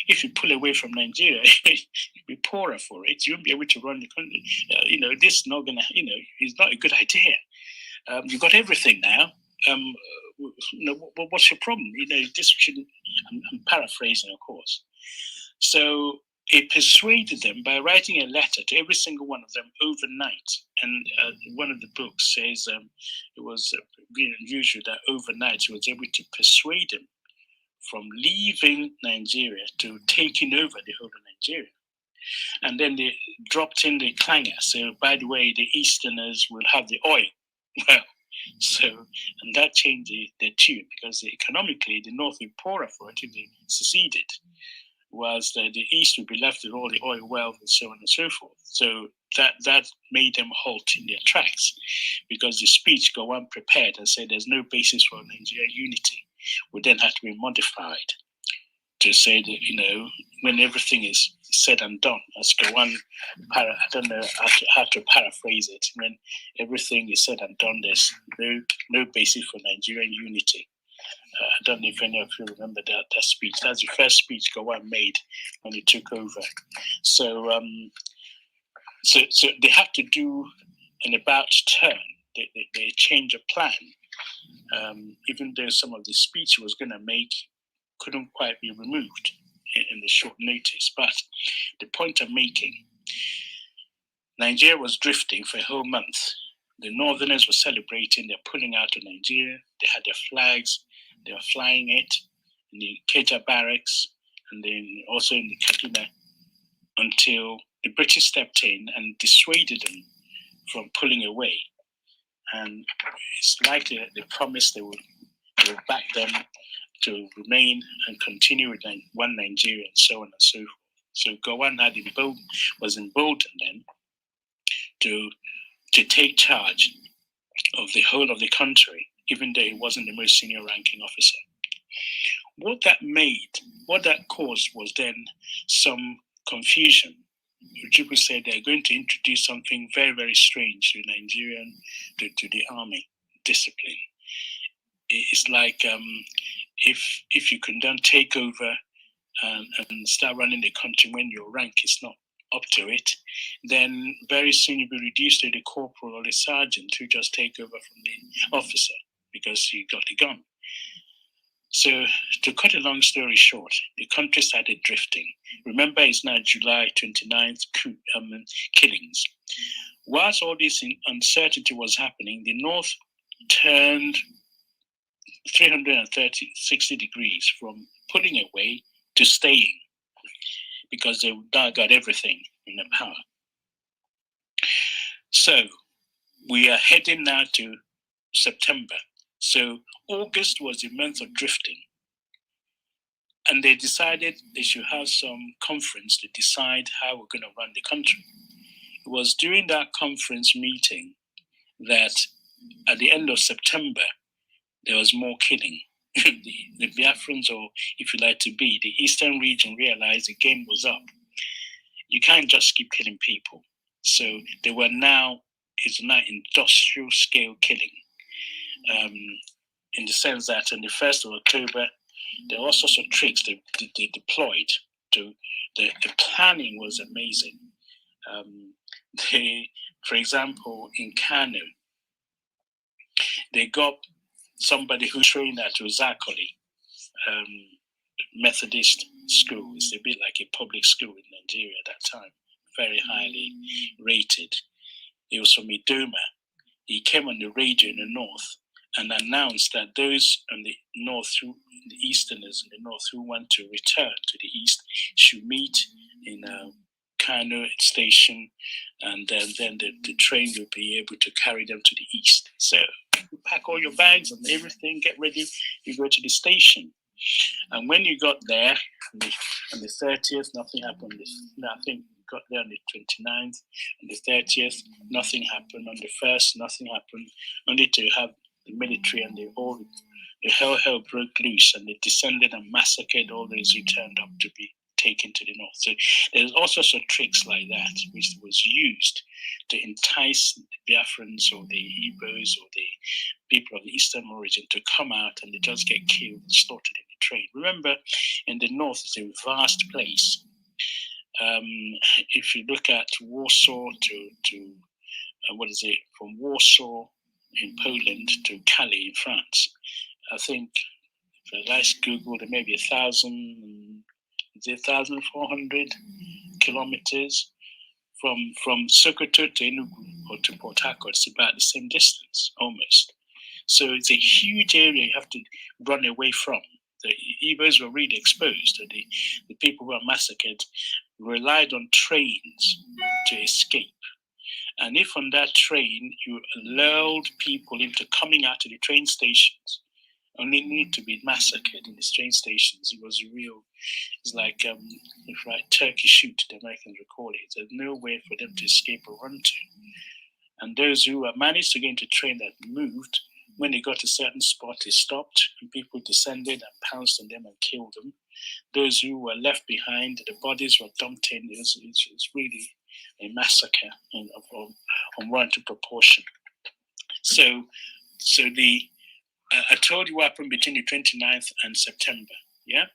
if you pull away from Nigeria, you'll be poorer for it. You won't be able to run the country. This is not gonna, it's not a good idea. You got everything now. What's your problem? This shouldn't. I'm paraphrasing, of course. So he persuaded them by writing a letter to every single one of them overnight. And one of the books says it was unusual that overnight he was able to persuade them from leaving Nigeria to taking over the whole of Nigeria. And then they dropped in the clanger. So, by the way, the Easterners will have the oil. Well, and that changed the tune because economically the North would be poorer for it if they seceded, whilst the East would be left with all the oil wealth and so on and so forth. So that made them halt in their tracks because the speech Gowon prepared and said there's no basis for Nigerian unity would then have to be modified to say that, when everything is said and done, as Gowon, I don't know how to paraphrase it, when everything is said and done, there's no basis for Nigerian unity. I don't know if any of you remember that speech. That's the first speech Gowon made when he took over. So they had to do an about turn. They change a plan, even though some of the speech he was going to make couldn't quite be removed in the short notice. But the point I'm making, Nigeria was drifting for a whole month. The Northerners were celebrating. They're pulling out of Nigeria. They had their flags. They were flying it in the Keja barracks and then also in the Kaduna until the British stepped in and dissuaded them from pulling away. And it's likely that they promised they would back them to remain and continue with one Nigeria and so on and so forth. So Gowon was emboldened then to take charge of the whole of the country, even though he wasn't the most senior ranking officer. What that caused was then some confusion. Ojukwu said they're going to introduce something very, very strange to Nigerian, to the army discipline. It's like if you can then take over and start running the country when your rank is not up to it, then very soon you'll be reduced to the corporal or the sergeant who just take over from the officer because you got the gun. So to cut a long story short, the country started drifting. Remember, it's now July 29th, killings. Whilst all this uncertainty was happening, the North turned 360 degrees from pulling away to staying because they now got everything in the power. So we are heading now to September. So August was the month of drifting. And they decided they should have some conference to decide how we're going to run the country. It was during that conference meeting that at the end of September, there was more killing. the Biafrans, or if you like to be, the Eastern region realized the game was up. You can't just keep killing people. So they were it's now industrial scale killing. In the sense that on the 1st of October, there were all sorts of tricks they deployed. The planning was amazing. For example, in Kano, they got somebody who trained at Uzakoli Methodist school. It's a bit like a public school in Nigeria at that time, very highly rated. He was from Idoma. He came on the radio in the north and announced that those on the north, the Easterners in the north who want to return to the east should meet in Kano station, and then the train will be able to carry them to the east. So you pack all your bags and everything, get ready, you go to the station. And when you got there on the 30th, nothing happened. Nothing got there on the 29th, on the 30th, nothing happened. On the 1st, nothing happened. Only to have the military and the hell broke loose, and they descended and massacred all those who turned up to be taken to the north. So there's all sorts of tricks like that which was used to entice the Biafrans or the Igbos or the people of the Eastern origin to come out, and they just get killed and slaughtered in the train. Remember, in the north, it's a vast place. If you look at Warsaw to from Warsaw in Poland to Calais in France, I think if I Google, there may be 1,400 kilometers from Sokoto to Enugu or to Port Harcourt. It's about the same distance, almost. So it's a huge area you have to run away from. The Igbos were really exposed. The people who were massacred relied on trains to escape. And if on that train you lulled people into coming out of the train stations, only need to be massacred in the train stations, it's like, Turkey shoot, the Americans would call it. There's no way for them to escape or run to. And those who managed to get into a train that moved, when they got to a certain spot, they stopped, and people descended and pounced on them and killed them. Those who were left behind, the bodies were dumped in. It was really a massacre of unwarranted proportion. So I told you what happened between the 29th and September. Yeah,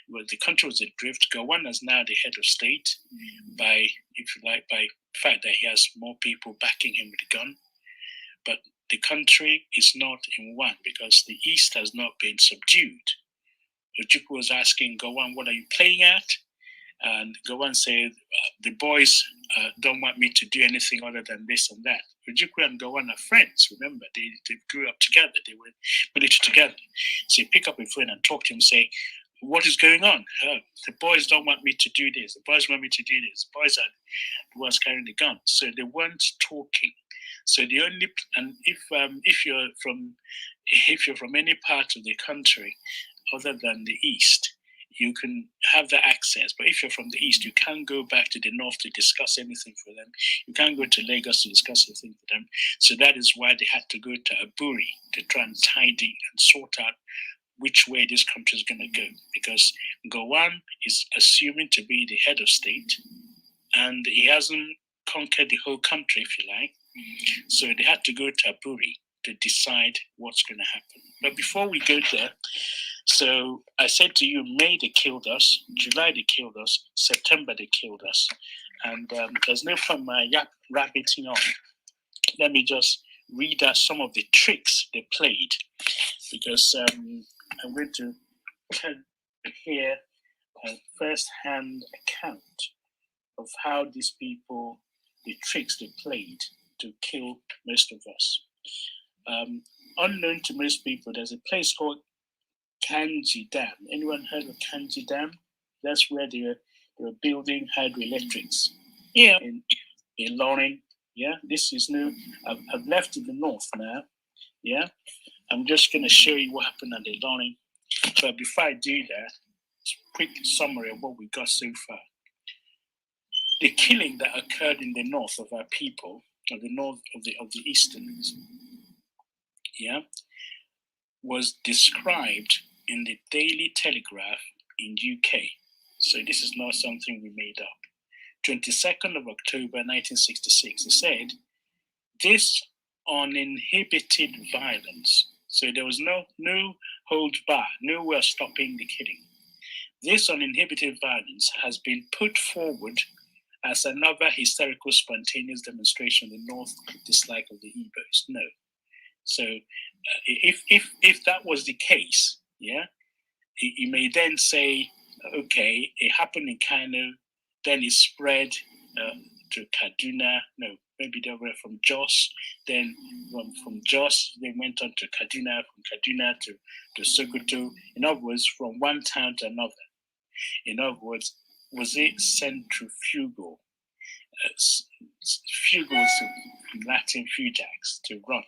well, the country was adrift. Gowon is now the head of state by the fact that he has more people backing him with a gun. But the country is not in one because the East has not been subdued. Ojukwu was asking Gowon, "What are you playing at?" And Gowon said, "The boys don't want me to do anything other than this and that." Ojukwu and Gowon are friends. Remember, they grew up together. They were military together. So you pick up a phone and talk to him, say, "What is going on? The boys don't want me to do this. The boys want me to do this. The boys are the ones carrying the gun." So they weren't talking. So if you're from any part of the country other than the East, you can have the access. But if you're from the East, you can't go back to the North to discuss anything for them. You can't go to Lagos to discuss anything for them. So that is why they had to go to Aburi to try and tidy and sort out which way this country is going to go. Because Gowon is assuming to be the head of state, and he hasn't conquered the whole country, if you like. So they had to go to Aburi to decide what's going to happen. But before we go there, so I said to you, May they killed us, July they killed us, September they killed us. And there's no fun my rabbiting on. Let me just read out some of the tricks they played, because I'm going to hear a first-hand account of how these people, the tricks they played to kill most of us. Unknown to most people, there's a place called Kanji Dam. Anyone heard of Kanji Dam? That's where they were building hydroelectrics. Yeah. In Ilorin, Yeah, this is new. I've left to the north now. Yeah, I'm just going to show you what happened at the Ilorin. But before I do that, quick summary of what we got so far. The killing that occurred in the north of our people, of the north of the Easterners, yeah, was described in the Daily Telegraph in UK. So this is not something we made up. 22nd of October 1966, it said, this uninhibited violence. So there was no hold bar, no way of stopping the killing. This uninhibited violence has been put forward as another hysterical, spontaneous demonstration of the North dislike of the Igbos. No. So if that was the case, yeah, you may then say, okay, it happened in Kano, then it spread to Kaduna. No, maybe they were from Jos. Then from Jos, they went on to Kaduna. From Kaduna to Sokoto. In other words, from one town to another. In other words, was it centrifugal? Fugal is Latin fugax, to run.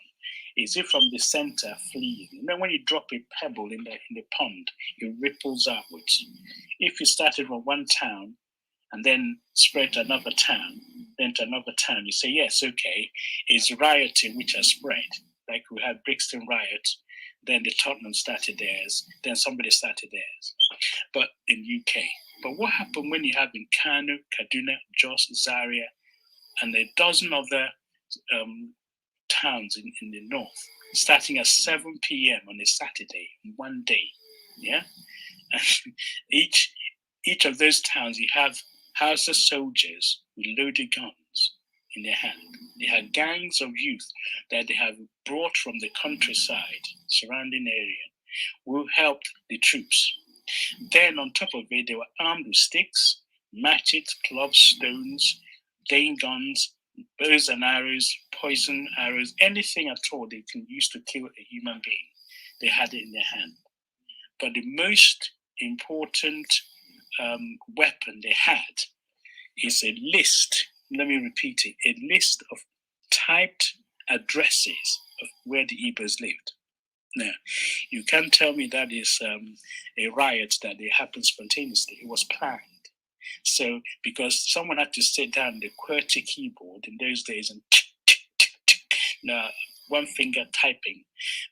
Is it from the center fleeing? You know, when you drop a pebble in the pond, it ripples outwards. If you started from one town and then spread to another town, then to another town, you say, yes, okay, it's rioting which has spread. Like we had Brixton riot, then the Tottenham started theirs, then somebody started theirs. But in UK. But what happened when you have in Kano, Kaduna, Jos, Zaria, and a dozen other towns in the north, starting at 7 p.m. on a Saturday, one day, yeah? And each of those towns, you have Hausa soldiers with loaded guns in their hand. They had gangs of youth that they have brought from the countryside, surrounding area, who helped the troops. Then on top of it, they were armed with sticks, machetes, clubs, stones, Dane guns, bows and arrows, poison arrows, anything at all they can use to kill a human being. They had it in their hand. But the most important weapon they had is a list, let me repeat it, a list of typed addresses of where the Igbos lived. Now, you can't tell me that is a riot that it happened spontaneously. It was planned. So, because someone had to sit down the QWERTY keyboard in those days and now one finger typing,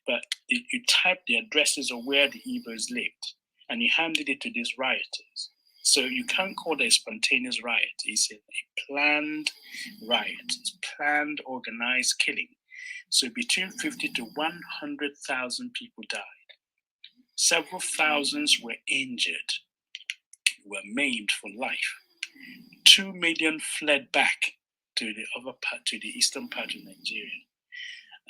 but you typed the addresses of where the Igbos lived and you handed it to these rioters. So you can't call it a spontaneous riot. It's a planned riot. It's planned, organized killing. So between 50 to 100,000 people died. Several thousands were injured, were maimed for life. 2 million fled back to the other part, to the eastern part of Nigeria.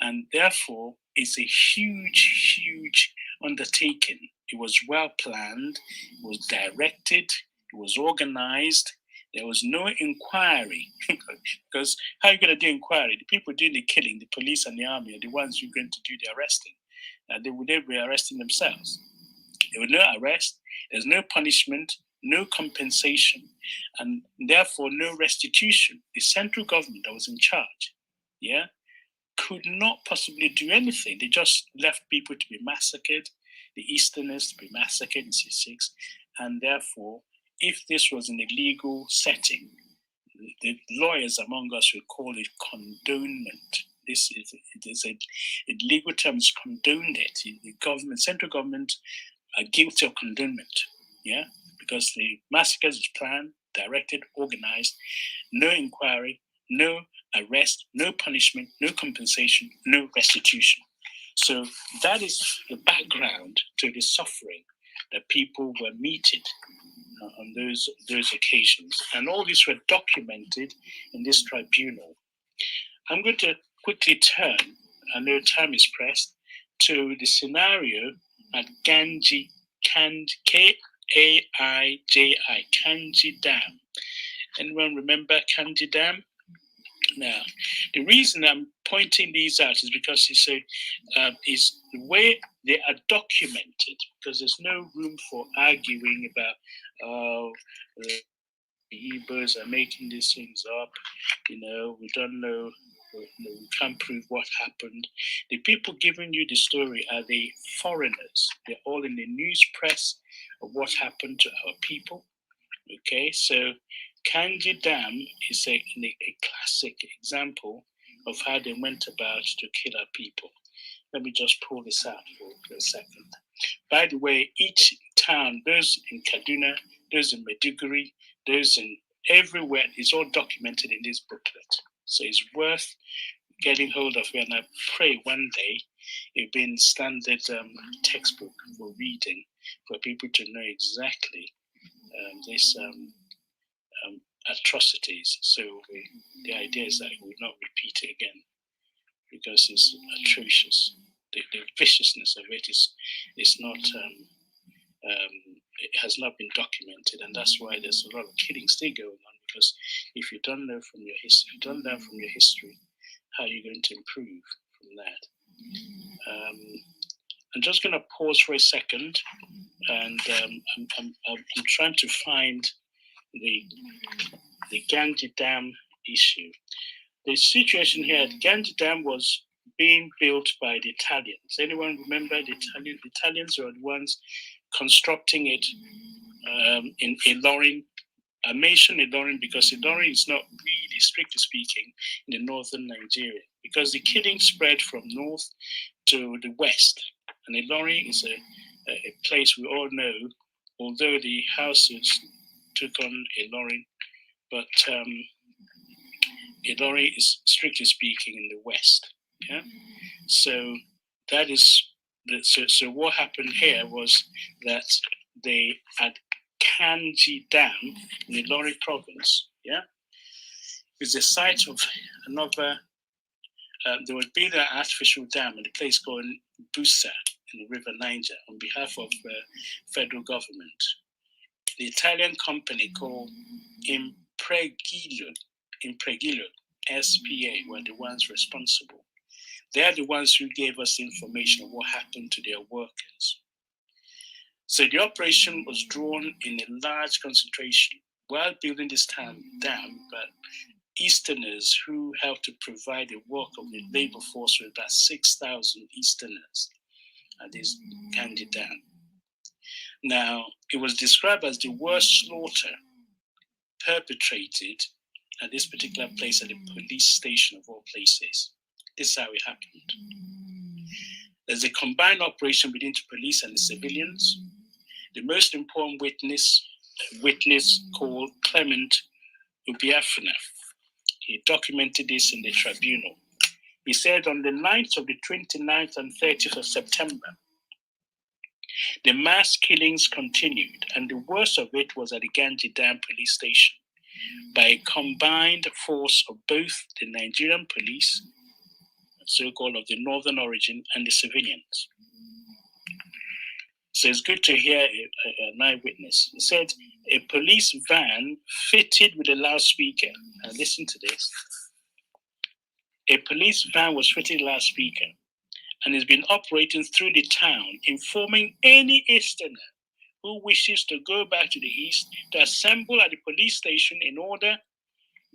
And therefore, it's a huge, huge undertaking. It was well planned, it was directed, it was organized. There was no inquiry, because how are you going to do inquiry? The people doing the killing, the police and the army, are the ones who are going to do the arresting. They would be arresting themselves. There was no arrest, there's no punishment, no compensation, and therefore no restitution. The central government that was in charge, yeah, could not possibly do anything. They just left people to be massacred, the Easterners to be massacred in 1966, and therefore, if this was in a legal setting, the lawyers among us would call it condonement. This is a legal term, is condoned it. The government, central government, are guilty of condonement, yeah, because the massacres is planned, directed, organized, no inquiry, no arrest, no punishment, no compensation, no restitution. So that is the background to the suffering that people were meted on those occasions. And all these were documented in this tribunal. I'm going to quickly turn, I know time is pressed, to the scenario at Kainji, K-A-I-J-I, Kainji Dam. Anyone remember Kainji Dam? Now, the reason I'm pointing these out is because is the way they are documented, because there's no room for arguing about the Igbos are making these things up. We don't know. We can't prove what happened. The people giving you the story are the foreigners. They're all in the news press of what happened to our people. Okay, so Kanji Dam is a classic example of how they went about to kill our people. Let me just pull this out for a second. By the way, each town, those in Kaduna, those in Maiduguri, those in everywhere, is all documented in this booklet. So it's worth getting hold of it, and I pray one day it'll be in standard textbook for reading for people to know exactly these atrocities. So the idea is that we will not repeat it again because it's atrocious. The viciousness of it is not. It has not been documented, and that's why there's a lot of killing still going on. Because if you don't know from your history, you don't learn from your history, how are you going to improve from that? I'm just going to pause for a second, and I'm trying to find the Ganji Dam issue. The situation here at Ganji Dam was being built by the Italians. Anyone remember the Italians? The Italians were the ones constructing it in Ilorin. I mention Ilorin because Ilorin is not really, strictly speaking, in the northern Nigeria, because the killing spread from north to the west. And Ilorin is a place we all know, although the houses took on Ilorin, but Ilorin is, strictly speaking, in the west. Yeah, so that is so what happened here was that they had Kanji Dam in the Ilorin province. Yeah, is the site of another. There would be an artificial dam in a place called Busa in the River Niger on behalf of the federal government. The Italian company called Impregilo SPA were the ones responsible. They are the ones who gave us information of what happened to their workers. So the operation was drawn in a large concentration while building this dam, but Easterners who helped to provide the work of the labor force were about 6,000 Easterners at this Kanji Dam. Now, it was described as the worst slaughter perpetrated at this particular place at the police station of all places. This is how it happened. There's a combined operation between the police and the civilians. The most important witness called Clement Ubiafuna, he documented this in the tribunal. He said on the nights of the 29th and 30th of September, the mass killings continued, and the worst of it was at the Ganji Dam police station by a combined force of both the Nigerian police, so-called of the northern origin, and the civilians. So it's good to hear an eyewitness. He said a police van fitted with a loudspeaker, and listen to this. A police van was fitted with a loudspeaker and has been operating through the town, informing any Easterner who wishes to go back to the east to assemble at the police station in order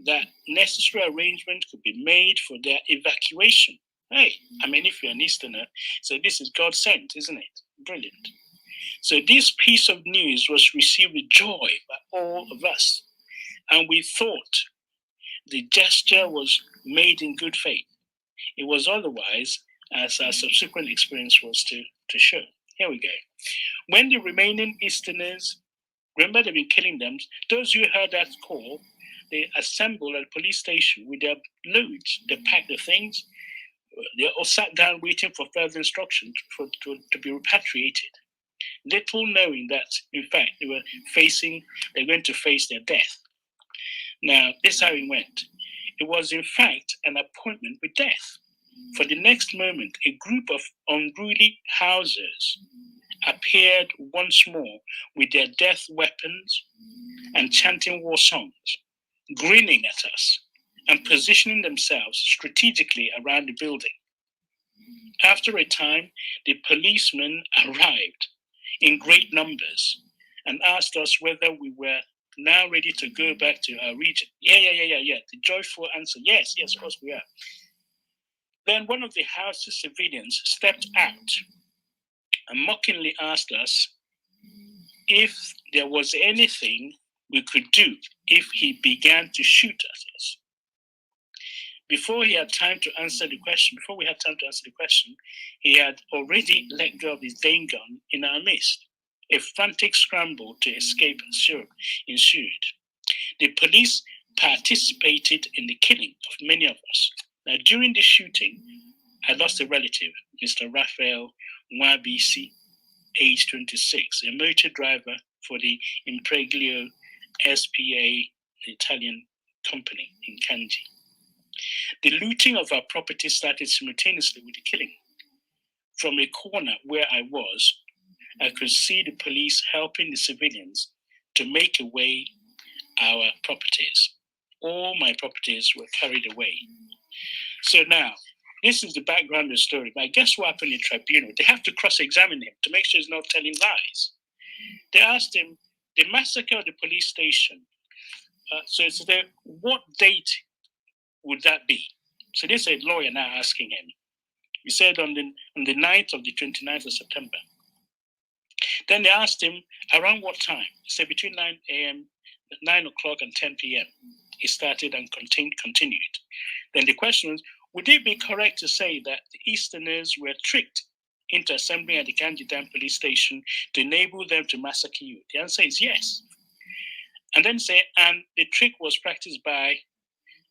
that necessary arrangements could be made for their evacuation. Hey, I mean, if you're an Easterner, so this is God sent, isn't it? Brilliant. So this piece of news was received with joy by all of us. And we thought the gesture was made in good faith. It was otherwise, as our subsequent experience was to show. Here we go. When the remaining Easterners, remember they've been killing them, those who heard that call, they assembled at the police station with their loads. They packed the things. They all sat down waiting for further instructions to be repatriated. Little knowing that, in fact, they're going to face their death. Now, this is how it went. It was, in fact, an appointment with death. For the next moment, a group of unruly Hausers appeared once more with their death weapons and chanting war songs, grinning at us and positioning themselves strategically around the building. After a time, the policemen arrived in great numbers and asked us whether we were now ready to go back to our region? Yeah. The joyful answer, yes, of course we are. Then one of the house's civilians stepped out and mockingly asked us if there was anything we could do if he began to shoot at us. Before we had time to answer the question, he had already let go of his Dane gun in our midst. A frantic scramble to escape ensued. The police participated in the killing of many of us. Now, during the shooting, I lost a relative, Mr. Raphael Nwabisi, age 26, a motor driver for the Impreglio SPA, the Italian company in Kanji. The looting of our property started simultaneously with the killing. From a corner where I was, I could see the police helping the civilians to make away our properties. All my properties were carried away. So now, this is the background of the story. But guess what happened in the tribunal? They have to cross-examine him to make sure he's not telling lies. They asked him, the massacre of the police station. What date would that be? So this is a lawyer now asking him. He said on the night of the 29th of September. Then they asked him around what time? He said between 9 o'clock and 10 p.m. He started and continued. Then the question was, would it be correct to say that the Easterners were tricked into assembling at the Kanji Dam police station to enable them to massacre you? The answer is yes. And then say, and the trick was practiced by,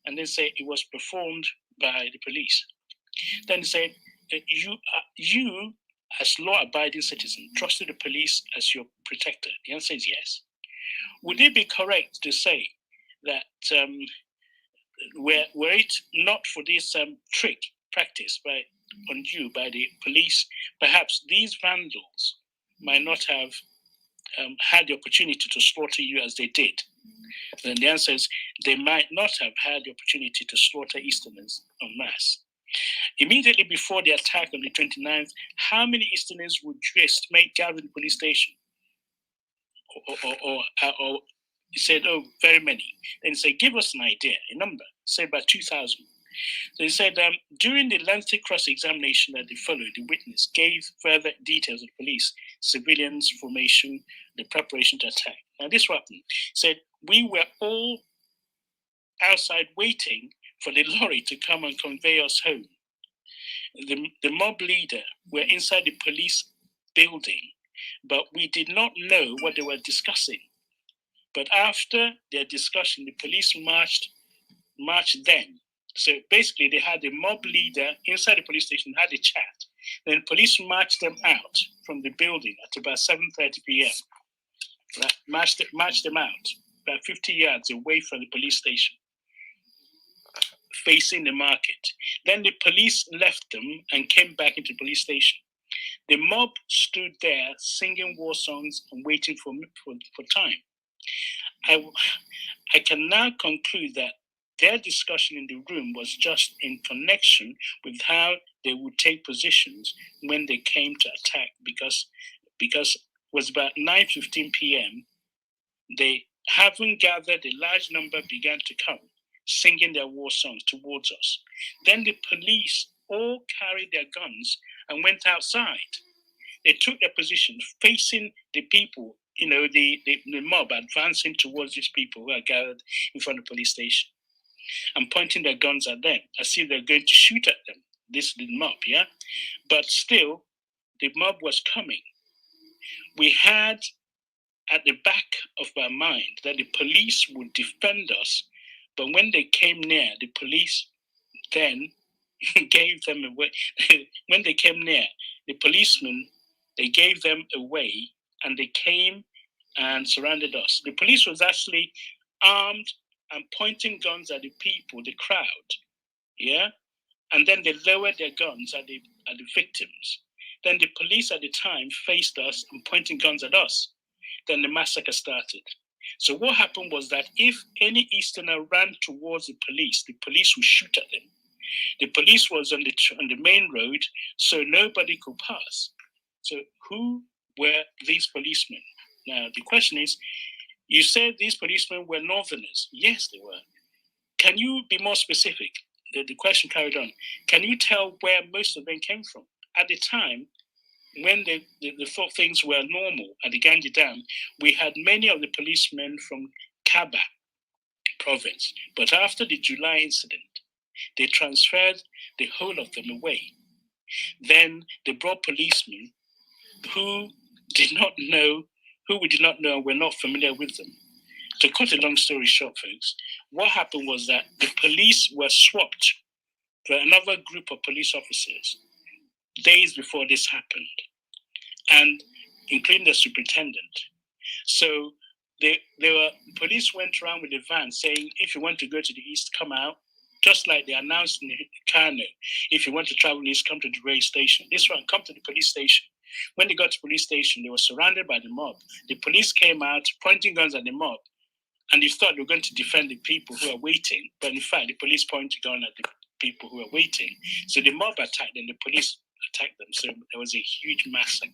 and then say it was performed by the police. Then say, you as law-abiding citizen trusted the police as your protector. The answer is yes. Would it be correct to say that were it not for this trick practiced on you by the police, perhaps these vandals might not have had the opportunity to slaughter you as they did? Then the answer is they might not have had the opportunity to slaughter Easterners en masse. Immediately before the attack on the 29th, how many Easterners would you estimate gathered in the police station? Or he said, oh, very many. Then he said, give us an idea, a number. Say about 2,000. So he said, during the lengthy cross-examination that followed, the witness gave further details of police, civilians, formation, the preparation to attack. Now this happened. He said, we were all outside waiting for the lorry to come and convey us home. The mob leader were inside the police building, but we did not know what they were discussing. But after their discussion, the police marched them. So basically, they had the mob leader inside the police station, had a chat. Then police marched them out from the building at about 7:30 p.m. Right? Marched them out about 50 yards away from the police station, facing the market. Then the police left them and came back into the police station. The mob stood there singing war songs and waiting for time. I can now conclude that their discussion in the room was just in connection with how they would take positions when they came to attack, because it was about 9:15 p.m. They, having gathered a large number, began to come, singing their war songs towards us. Then the police all carried their guns and went outside. They took their positions facing the people, the mob advancing towards these people who are gathered in front of the police station and pointing their guns at them as if they're going to shoot at them. This is the mob, yeah? But still, the mob was coming. We had at the back of our mind that the police would defend us, but when they came near, the police then gave them away. When they came near, the policemen, they gave them away and they came and surrounded us. The police was actually armed and pointing guns at the people, the crowd, yeah? And then they lowered their guns at the victims. Then the police at the time faced us and pointing guns at us. Then the massacre started. So what happened was that if any Easterner ran towards the police would shoot at them. The police was on the main road, so nobody could pass. So who were these policemen? Now the question is, You said these policemen were Northerners. Yes, they were. Can you be more specific? The question carried on. Can you tell where most of them came from? At the time, when they thought things were normal at the Ganji Dam, we had many of the policemen from Kaba province. But after the July incident, they transferred the whole of them away. Then they brought policemen who we did not know and were not familiar with them. To cut a long story short, folks, what happened was that the police were swapped for another group of police officers days before this happened, and including the superintendent. So police went around with a van saying, if you want to go to the east, come out. Just like they announced in Kano, if you want to travel east, come to the rail station. This one, come to the police station. When they got to the police station, they were surrounded by the mob. The police came out pointing guns at the mob, and they thought they were going to defend the people who are waiting. But in fact, the police pointed a gun at the people who are waiting. So the mob attacked them, the police attacked them. So there was a huge massacre.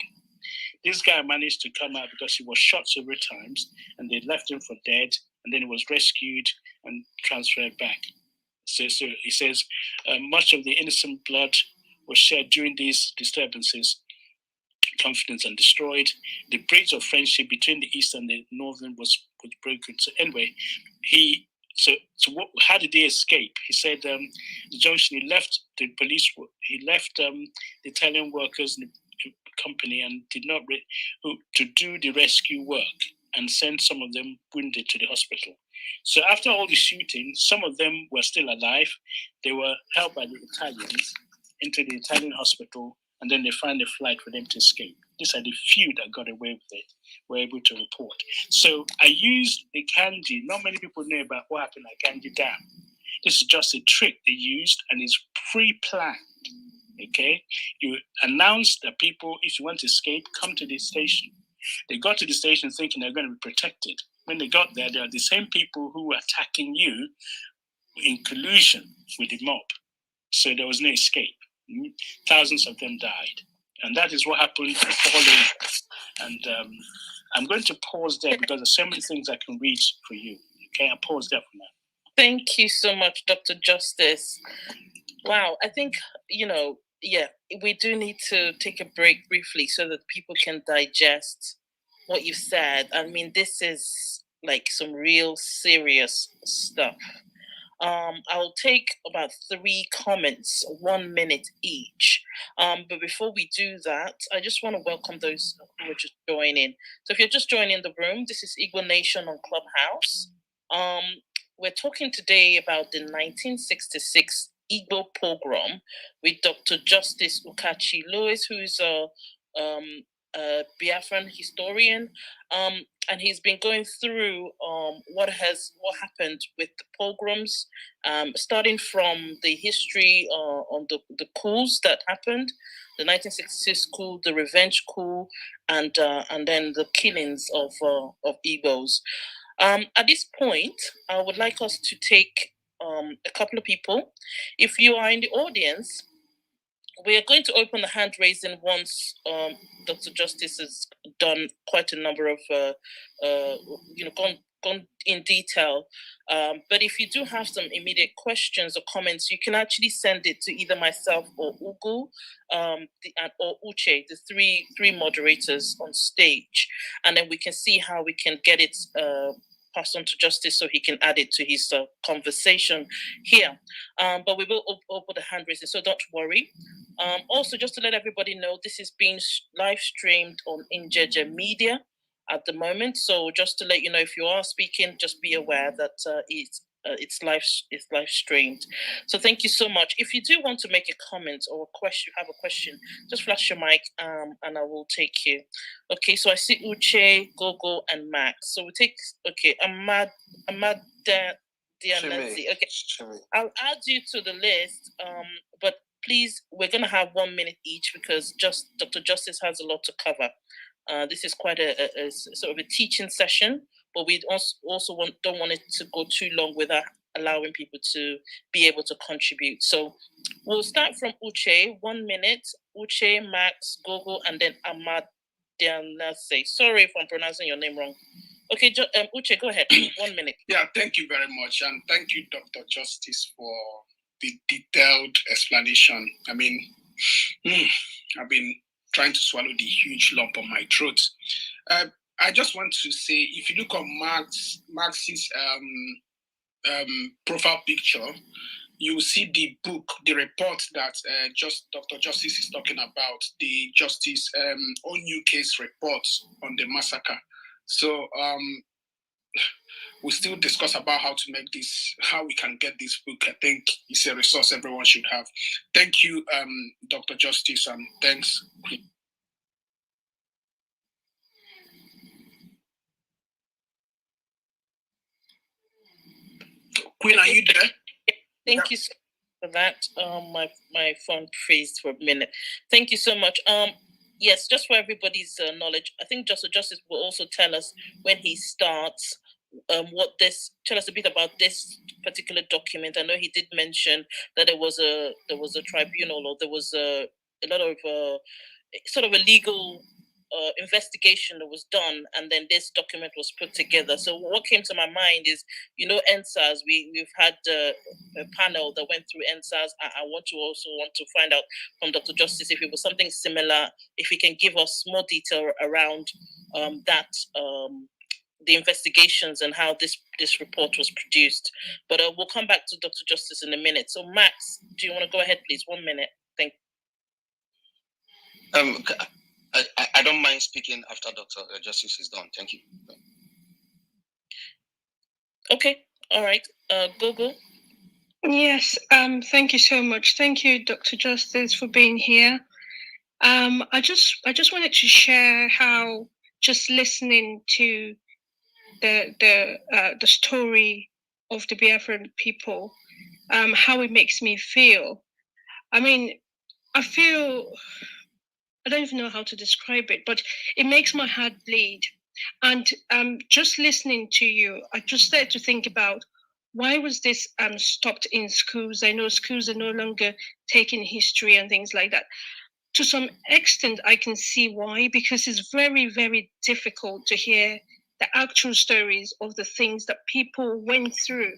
This guy managed to come out because he was shot several times, and they left him for dead, and then he was rescued and transferred back. So he says, much of the innocent blood was shed during these disturbances, confidence and destroyed. The bridge of friendship between the East and the Northern was broken. So anyway, how did he escape? He said the junction, he left the police, he left the Italian workers in the company and did not to do the rescue work, and sent some of them wounded to the hospital. So after all the shooting, some of them were still alive. They were held by the Italians into the Italian hospital, and then they found a flight for them to escape. These are the few that got away with it, were able to report. So I used the Kanji. Not many people know about what happened at Ganji Dam. This is just a trick they used, and it's pre-planned. Okay? You announce that people, if you want to escape, come to the station. They got to the station thinking they're going to be protected. When they got there, they are the same people who were attacking you in collusion with the mob. So there was no escape. Thousands of them died. And that is what happened all over. And I'm going to pause there because there's so many things I can read for you. Okay, I'll pause there for now. Thank you so much, Dr. Justice. Wow, I think, we do need to take a break briefly so that people can digest what you've said. I mean, this is like some real serious stuff. I'll take about 3 comments, 1 minute each. But before we do that, I just want to welcome those who are just joining. So if you're just joining the room, this is Igbo Nation on Clubhouse. We're talking today about the 1966 Igbo pogrom with Dr. Justice Ukachi Lewis, who's a Biafran historian, and he's been going through what happened with the pogroms, starting from the history on the coups that happened, the 1966 coup, the revenge coup, and then the killings of Igbos. At this point, I would like us to take a couple of people. If you are in the audience, we are going to open the hand raising once Dr. Justice has done quite a number of, gone in detail. But if you do have some immediate questions or comments, you can actually send it to either myself or Ugu or Uche, the three moderators on stage, and then we can see how we can get it passed on to Justice so he can add it to his conversation here. But we will open the hand raising, so don't worry. Also, just to let everybody know, this is being live streamed on Injeje Media at the moment. So just to let you know, if you are speaking, just be aware that it's live streamed. So thank you so much. If you do want to make a comment or a question, have a question, just flash your mic and I will take you. Okay, so I see Uche, Gogo, and Max. So we take Ahmad Dianazi. Okay, I'll add you to the list. But please, we're gonna have 1 minute each because Dr. Justice has a lot to cover. This is quite a sort of a teaching session, but we also don't want it to go too long without allowing people to be able to contribute. So we'll start from Uche, 1 minute. Uche, Max, Gogo, and then Ahmad Dianase. Sorry if I'm pronouncing your name wrong. Okay, Uche, go ahead. 1 minute. Yeah, thank you very much. And thank you, Dr. Justice, for the detailed explanation. I mean, I've been trying to swallow the huge lump on my throat. I just want to say, if you look on Marx's profile picture, you see the book, the report that Dr. Justice is talking about, the Justice own new case report on the massacre. So we still discuss about how to make this, how we can get this book. I think it's a resource everyone should have. Thank you, Dr. Justice, and thanks. Queen, are you there? Thank you so much for that. My phone freezed for a minute. Thank you so much. Yes, just for everybody's knowledge, I think Justice will also tell us when he starts tell us a bit about this particular document. I know he did mention that there was a tribunal, or there was a lot of sort of a legal investigation that was done, and then this document was put together. So what came to my mind is, NSAS, we've had a panel that went through NSAS. I want to find out from Dr. Justice if it was something similar, if he can give us more detail around that, the investigations and how this report was produced. But we'll come back to Dr. Justice in a minute. So Max, do you want to go ahead, please? 1 minute. Thank you. I don't mind speaking after Dr. Justice is done. Thank you. Okay. All right. Gogo. Yes. Thank you so much. Thank you, Dr. Justice, for being here. I just wanted to share how just listening to the story of the Biafran people, how it makes me feel. I mean, I don't even know how to describe it, but it makes my heart bleed. And just listening to you, I just started to think about, why was this stopped in schools? I know schools are no longer taking history and things like that. To some extent, I can see why, because it's very, very difficult to hear the actual stories of the things that people went through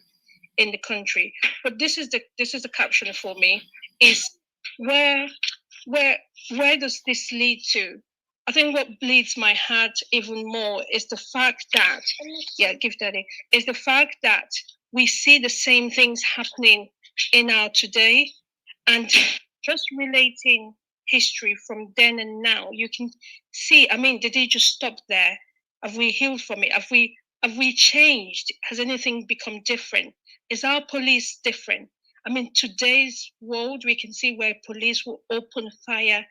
in the country. But this is the caption for me, is where does this lead to? I think what bleeds my heart even more is the fact that, is the fact that we see the same things happening in our today, and just relating history from then and now, you can see, I mean, did it just stop there? Have we healed from it? Have we changed? Has anything become different? Is our police different? I mean, today's world, we can see where police will open fire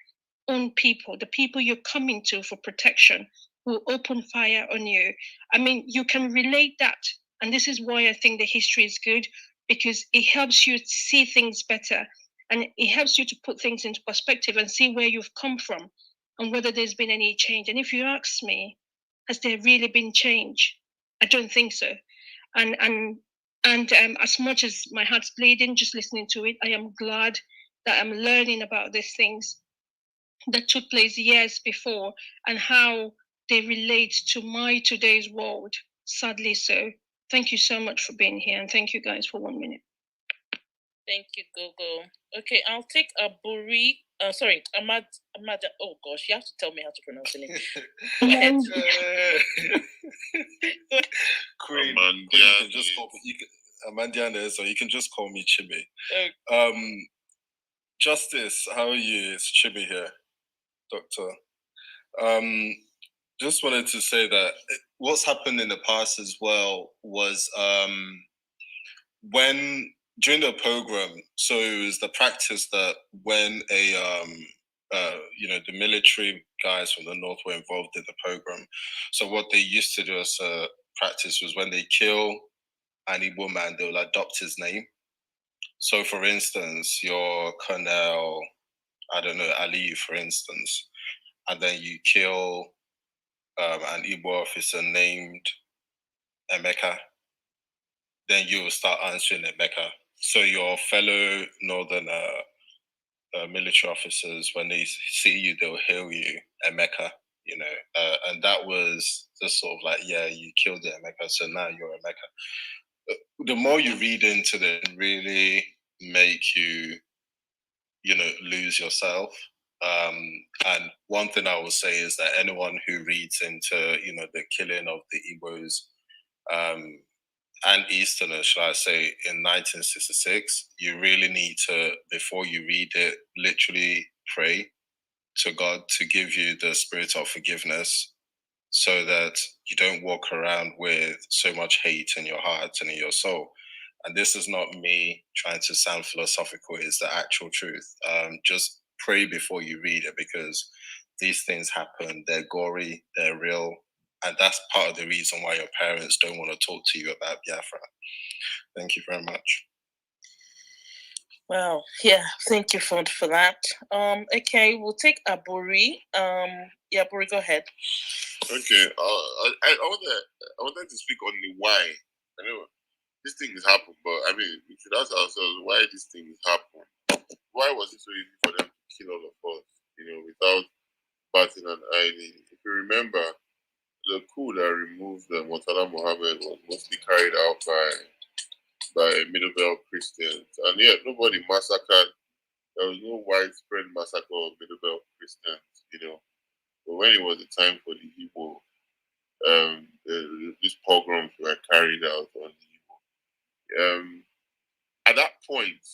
on people, the people you're coming to for protection will open fire on you. I mean, you can relate that. And this is why I think the history is good, because it helps you see things better, and it helps you to put things into perspective and see where you've come from and whether there's been any change. And if you ask me, has there really been change? I don't think so. And as much as my heart's bleeding just listening to it, I am glad that I'm learning about these things that took place years before and how they relate to my today's world, sadly so. Thank you so much for being here, and thank you guys for 1 minute. Thank you, Gogo. Okay, I'll take Ahmad. Oh gosh, you have to tell me how to pronounce the name. Go ahead. Queen, you can just call me. Amandiana, so you can just call me Chibi. Justice, how are you? It's Chibi here, Doctor. Just wanted to say that what's happened in the past as well was when during the program, so it was the practice that when the military guys from the north were involved in the program. So what they used to do as a practice was when they kill an Igbo man, they will adopt his name. So for instance, your Colonel, I don't know, Ali, for instance, and then you kill an Igbo officer named Emeka, then you will start answering Emeka. So your fellow northern military officers, when they see you, they'll hail you Emeka. you know, and that was just sort of like, yeah, you killed the Emeka, so now you're Emeka. The more you read into it, really make you, you know, lose yourself. And one thing I will say is that anyone who reads into, you know, the killing of the Igbos and Easterners, shall I say, in 1966, you really need to, before you read it, literally pray to God to give you the spirit of forgiveness so that you don't walk around with so much hate in your heart and in your soul. And this is not me trying to sound philosophical, it's the actual truth. Just pray before you read it, because these things happen, they're gory, they're real. And that's part of the reason why your parents don't want to talk to you about Biafra. Thank you very much. Well, yeah, thank you for that. Okay, we'll take Aburi. Yeah, Aburi, go ahead. Okay. I wanted to speak on the why. I know this thing has happened, but I mean, we should ask ourselves why this thing has happened. Why was it so easy for them to kill all of us, you know, without batting an eyelid? If you remember, the coup that removed Murtala Mohammed was mostly carried out by Middle Belt Christians, and yet nobody massacred. There was no widespread massacre of Middle Belt Christians, you know. But when it was the time for the Igbo, these pogroms were carried out on the Igbo. At that point,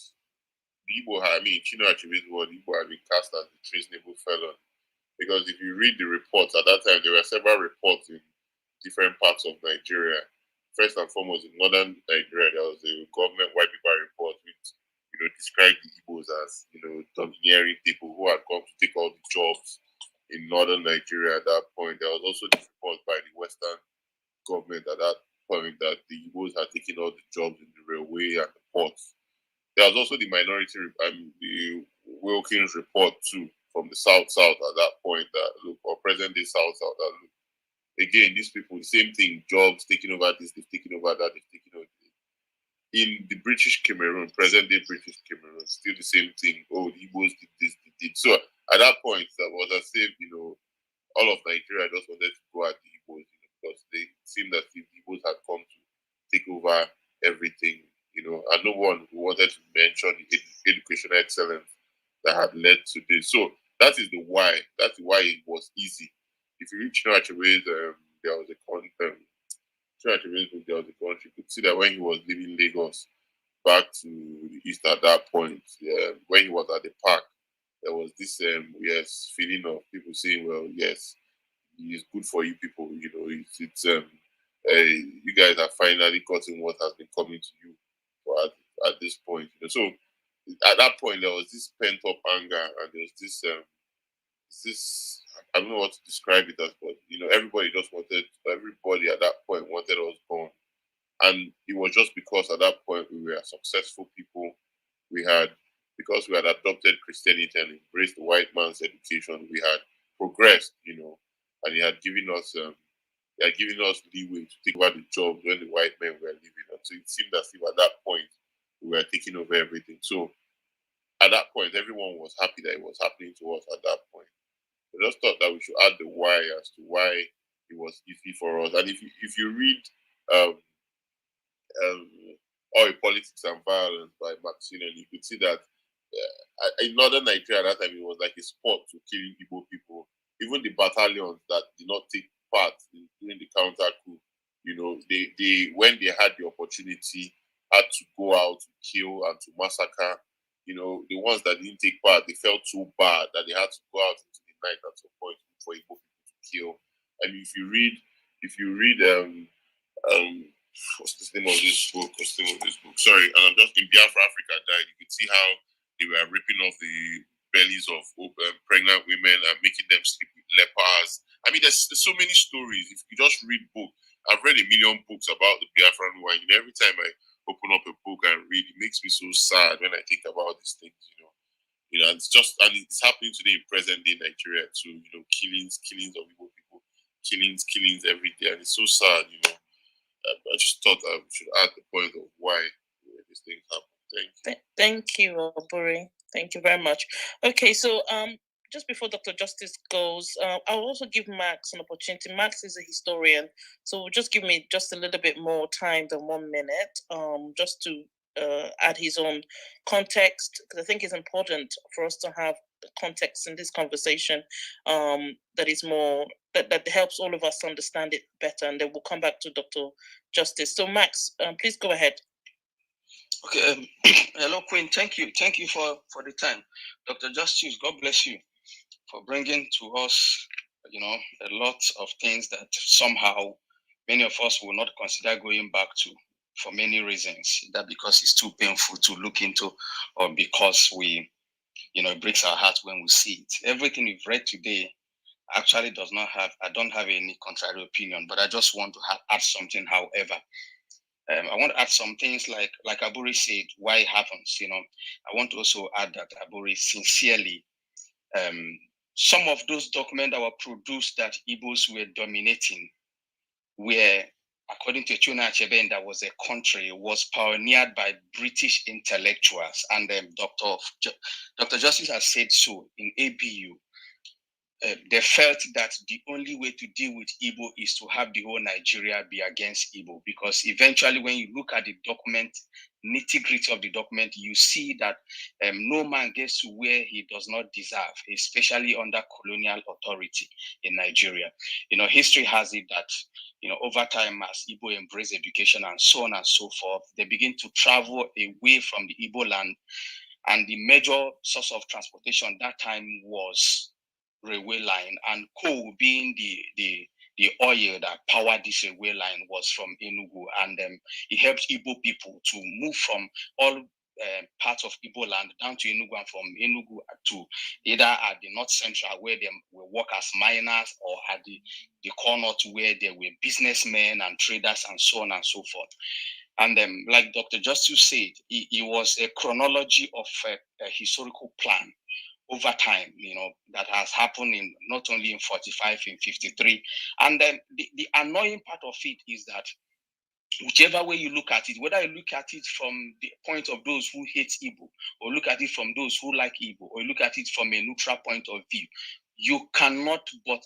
the Igbo had, I mean, Chino Achebe's word, the Igbo had been cast as a treasonable felon. Because if you read the reports, at that time, there were several reports in different parts of Nigeria. First and foremost, in northern Nigeria, there was a government white paper report which, you know, described the Igbos as, you know, domineering people who had come to take all the jobs in northern Nigeria at that point. There was also this report by the Western government at that point that the Igbos had taken all the jobs in the railway and the ports. There was also the minority, the Wilkins report too, from the South at that point, that look, or present day South, that look, again, these people, the same thing, jobs taking over this, they've taken over that, they've taken over this. In the British Cameroon, present day British Cameroon, still the same thing. Oh, the Igbos did this, they did. So at that point, that was as if, you know, all of Nigeria just wanted to go at the Igbos, you know, because they seemed that the Igbos had come to take over everything, you know, and no one wanted to mention the educational excellence that had led to this. So that is the why. That's why it was easy. If you reach Chinua Achebe's, there was a content. Chinua Achebe's book, there was a country. You could see that when he was leaving Lagos back to the east at that point, when he was at the park, there was this feeling of people saying, well, yes, it's good for you people, you know, it's you guys have finally gotten what has been coming to you at this point. You know? So at that point there was this pent up anger, and there was this I don't know what to describe it as, but you know, everybody at that point wanted us gone. And it was just because at that point we were successful people. Because we had adopted Christianity and embraced the white man's education, we had progressed, you know, and he had given us leeway to take over the jobs when the white men were leaving. And so it seemed as if at that point we were taking over everything. So at that point, everyone was happy that it was happening to us at that point. I just thought that we should add the why as to why it was easy for us. And if you read Oil, Politics and Violence by Maxine, and you could see that in northern Nigeria at that time, it was like a sport to kill Igbo people. Even the battalions that did not take part during the counter coup, you know, they when they had the opportunity, had to go out to kill and to massacre. You know, the ones that didn't take part, they felt so bad that they had to go out into the night at some point for Igbo people to kill. And if you read what's the name of this book? Sorry, just in Biafra Africa Died, you could see how they were ripping off the bellies of pregnant women and making them sleep with lepers. I mean, there's so many stories. If you just read books, I've read a million books about the Biafran War. You know, every time I open up a book and read, it makes me so sad when I think about these things. You know, it's happening today in present day Nigeria too. You know, killings of Igbo people, killings every day, and it's so sad. You know. I just thought I should add the point of why this thing happened. Thank you. Thank you, Aburi. Thank you very much. Okay, so just before Dr. Justice goes, I'll also give Max an opportunity. Max is a historian, so just give me just a little bit more time than 1 minute, just to add his own context, because I think it's important for us to have context in this conversation that is more that helps all of us understand it better, and then we'll come back to Dr. Justice. So Max, please go ahead. Okay. Hello, Queen. Thank you for the time. Dr. Justice, God bless you for bringing to us, a lot of things that somehow many of us will not consider going back to for many reasons. That because it's too painful to look into, or because it breaks our heart when we see it. Everything we've read today actually does not have, I don't have any contrary opinion, but I just want to add something, however. I want to add some things like Aburi said, why it happens, I want to also add that Aburi sincerely, some of those documents that were produced that Igbos were dominating were, according to Chuna Achebe, that was a country, was pioneered by British intellectuals. And Dr. Justice has said so in ABU. They felt that the only way to deal with Igbo is to have the whole Nigeria be against Igbo, because eventually when you look at the document, nitty-gritty of the document, you see that no man gets to where he does not deserve, especially under colonial authority in Nigeria. History has it that, over time as Igbo embrace education and so on and so forth, they begin to travel away from the Igbo land, and the major source of transportation that time was railway line, and coal being the oil that powered this railway line was from Enugu, and it helped Igbo people to move from all parts of Igbo land down to Enugu, and from Enugu to either at the north central where they will work as miners, or at the core north where they were businessmen and traders and so on and so forth. And like Dr. Justice said, it was a chronology of a historical plan over time, that has happened in not only in 45, in 53. And then the annoying part of it is that whichever way you look at it, whether you look at it from the point of those who hate Igbo, or look at it from those who like Igbo, or look at it from a neutral point of view, you cannot but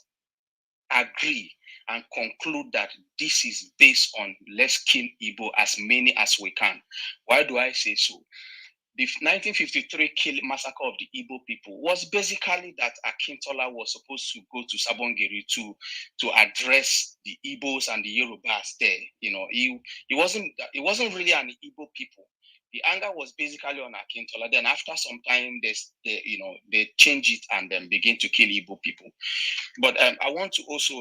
agree and conclude that this is based on let's kill Igbo as many as we can. Why do I say so? The 1953 massacre of the Igbo people was basically that Akintola was supposed to go to Sabongeri to address the Igbos and the Yorubas there. It wasn't really an Igbo people. The anger was basically on Akintola. Then after some time, they change it and then begin to kill Igbo people. But I want to also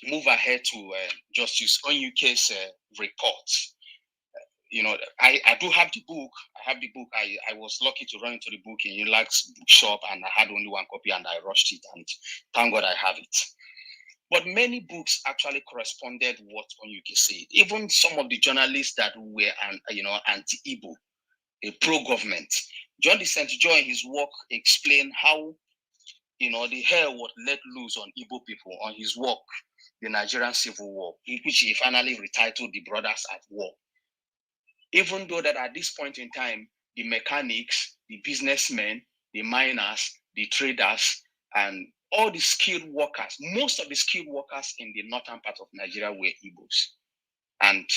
move ahead to Justice Onyuke's report. I do have the book. I was lucky to run into the book in Ulag's bookshop, and I had only one copy, and I rushed it, and thank God I have it. But many books actually corresponded what Onyuke said. Even some of the journalists that were anti-Igbo, pro-government. John de St. John in his work explained how the hell was let loose on Igbo people on his work, The Nigerian Civil War, in which he finally retitled The Brothers at War. Even though that at this point in time, the mechanics, the businessmen, the miners, the traders, and all the skilled workers, most of the skilled workers in the northern part of Nigeria were Igbos. And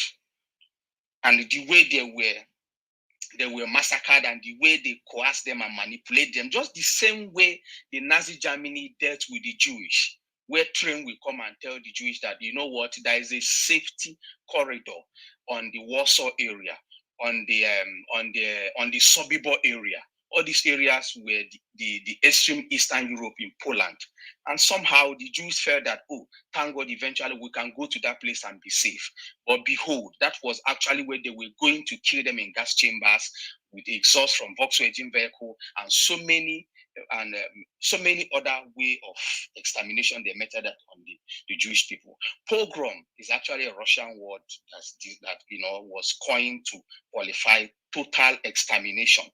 the way they were massacred, and the way they coerced them and manipulate them, just the same way the Nazi Germany dealt with the Jewish, where train will come and tell the Jewish that, you know what, there is a safety corridor on the Warsaw area, on the Sobibor area. All these areas were the extreme Eastern Europe in Poland. And somehow the Jews felt that, oh, thank God, eventually we can go to that place and be safe. But behold, that was actually where they were going to kill them in gas chambers with exhaust from Volkswagen vehicle, and so many other way of extermination they meted on the Jewish people. Pogrom is actually a Russian word that was coined to qualify total extermination.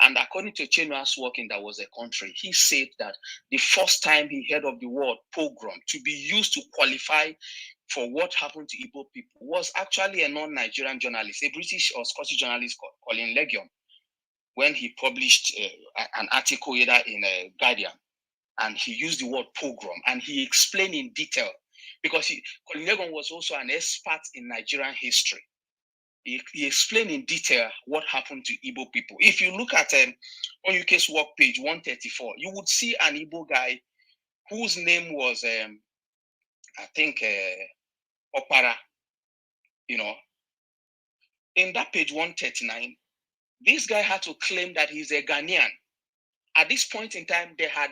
And according to Chenua's work in That Was a Country, he said that the first time he heard of the word pogrom to be used to qualify for what happened to Igbo people was actually a non-Nigerian journalist, a British or Scottish journalist called Colin Legion, when he published an article either in Guardian and he used the word pogrom, and he explained in detail, because Colin Legon was also an expert in Nigerian history. He explained in detail what happened to Igbo people. If you look at on UK's work page 134, you would see an Igbo guy whose name was, I think, Opara. You know, in that page 139, this guy had to claim that he's a Ghanaian. At this point in time, they had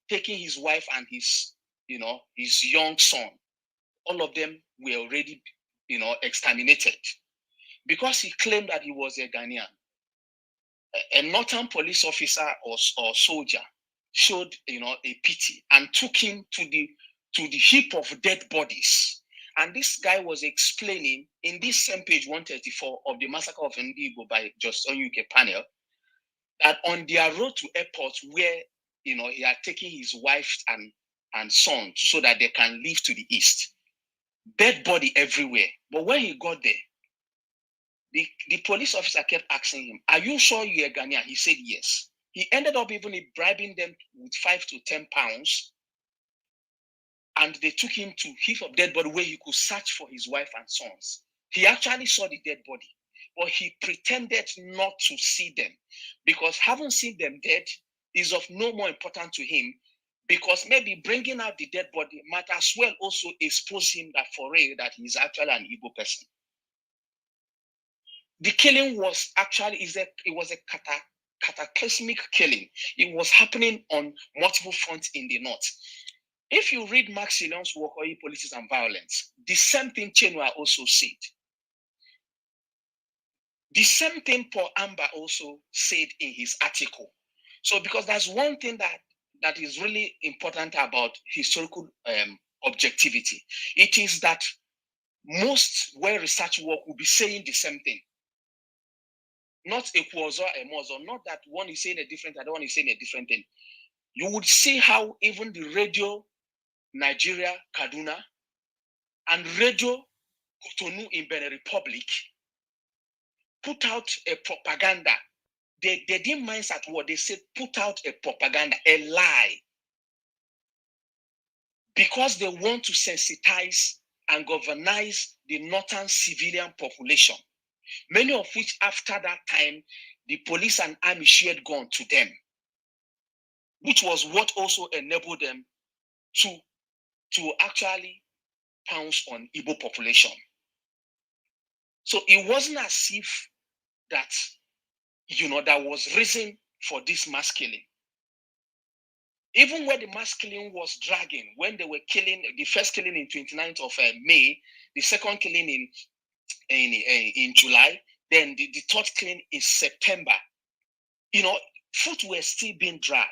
taken his wife and his young son. All of them were already, exterminated. Because he claimed that he was a Ghanaian, a northern police officer or soldier showed, a pity and took him to the heap of dead bodies. And this guy was explaining in this same page 134 of the massacre of Ndigbo by Just on UK panel, that on their road to airport where, he had taken his wife and son so that they can leave to the east, dead body everywhere. But when he got there, the police officer kept asking him, "Are you sure you're a Ghanaian?" He said yes. He ended up even bribing them with 5 to 10 pounds. And they took him to heap of dead body where he could search for his wife and sons. He actually saw the dead body, but he pretended not to see them, because having seen them dead is of no more importance to him, because maybe bringing out the dead body might as well also expose him that for real that he's actually an Igbo person. The killing was actually it was a cataclysmic killing. It was happening on multiple fronts in the north. If you read Max Sillon's work, Oil, Politics and Violence, the same thing Chenua also said. The same thing Paul Amber also said in his article. So because that's one thing that is really important about historical objectivity. It is that most well-researched work will be saying the same thing. Not a quozo, a mozo, not that one is saying a different, other one is saying a different thing. You would see how even the Radio Nigeria, Kaduna, and Radio Cotonou in Benin Republic put out a propaganda. They didn't mind at what they said, put out a propaganda, a lie, because they want to sensitize and governize the northern civilian population, many of which after that time, the police and army shared gun to them, which was what also enabled them to actually pounce on Igbo population. So it wasn't as if that, there was reason for this mass killing. Even when the mass killing was dragging, when they were killing, the first killing in 29th of May, the second killing in July, then the third killing in September, foot were still being dragged.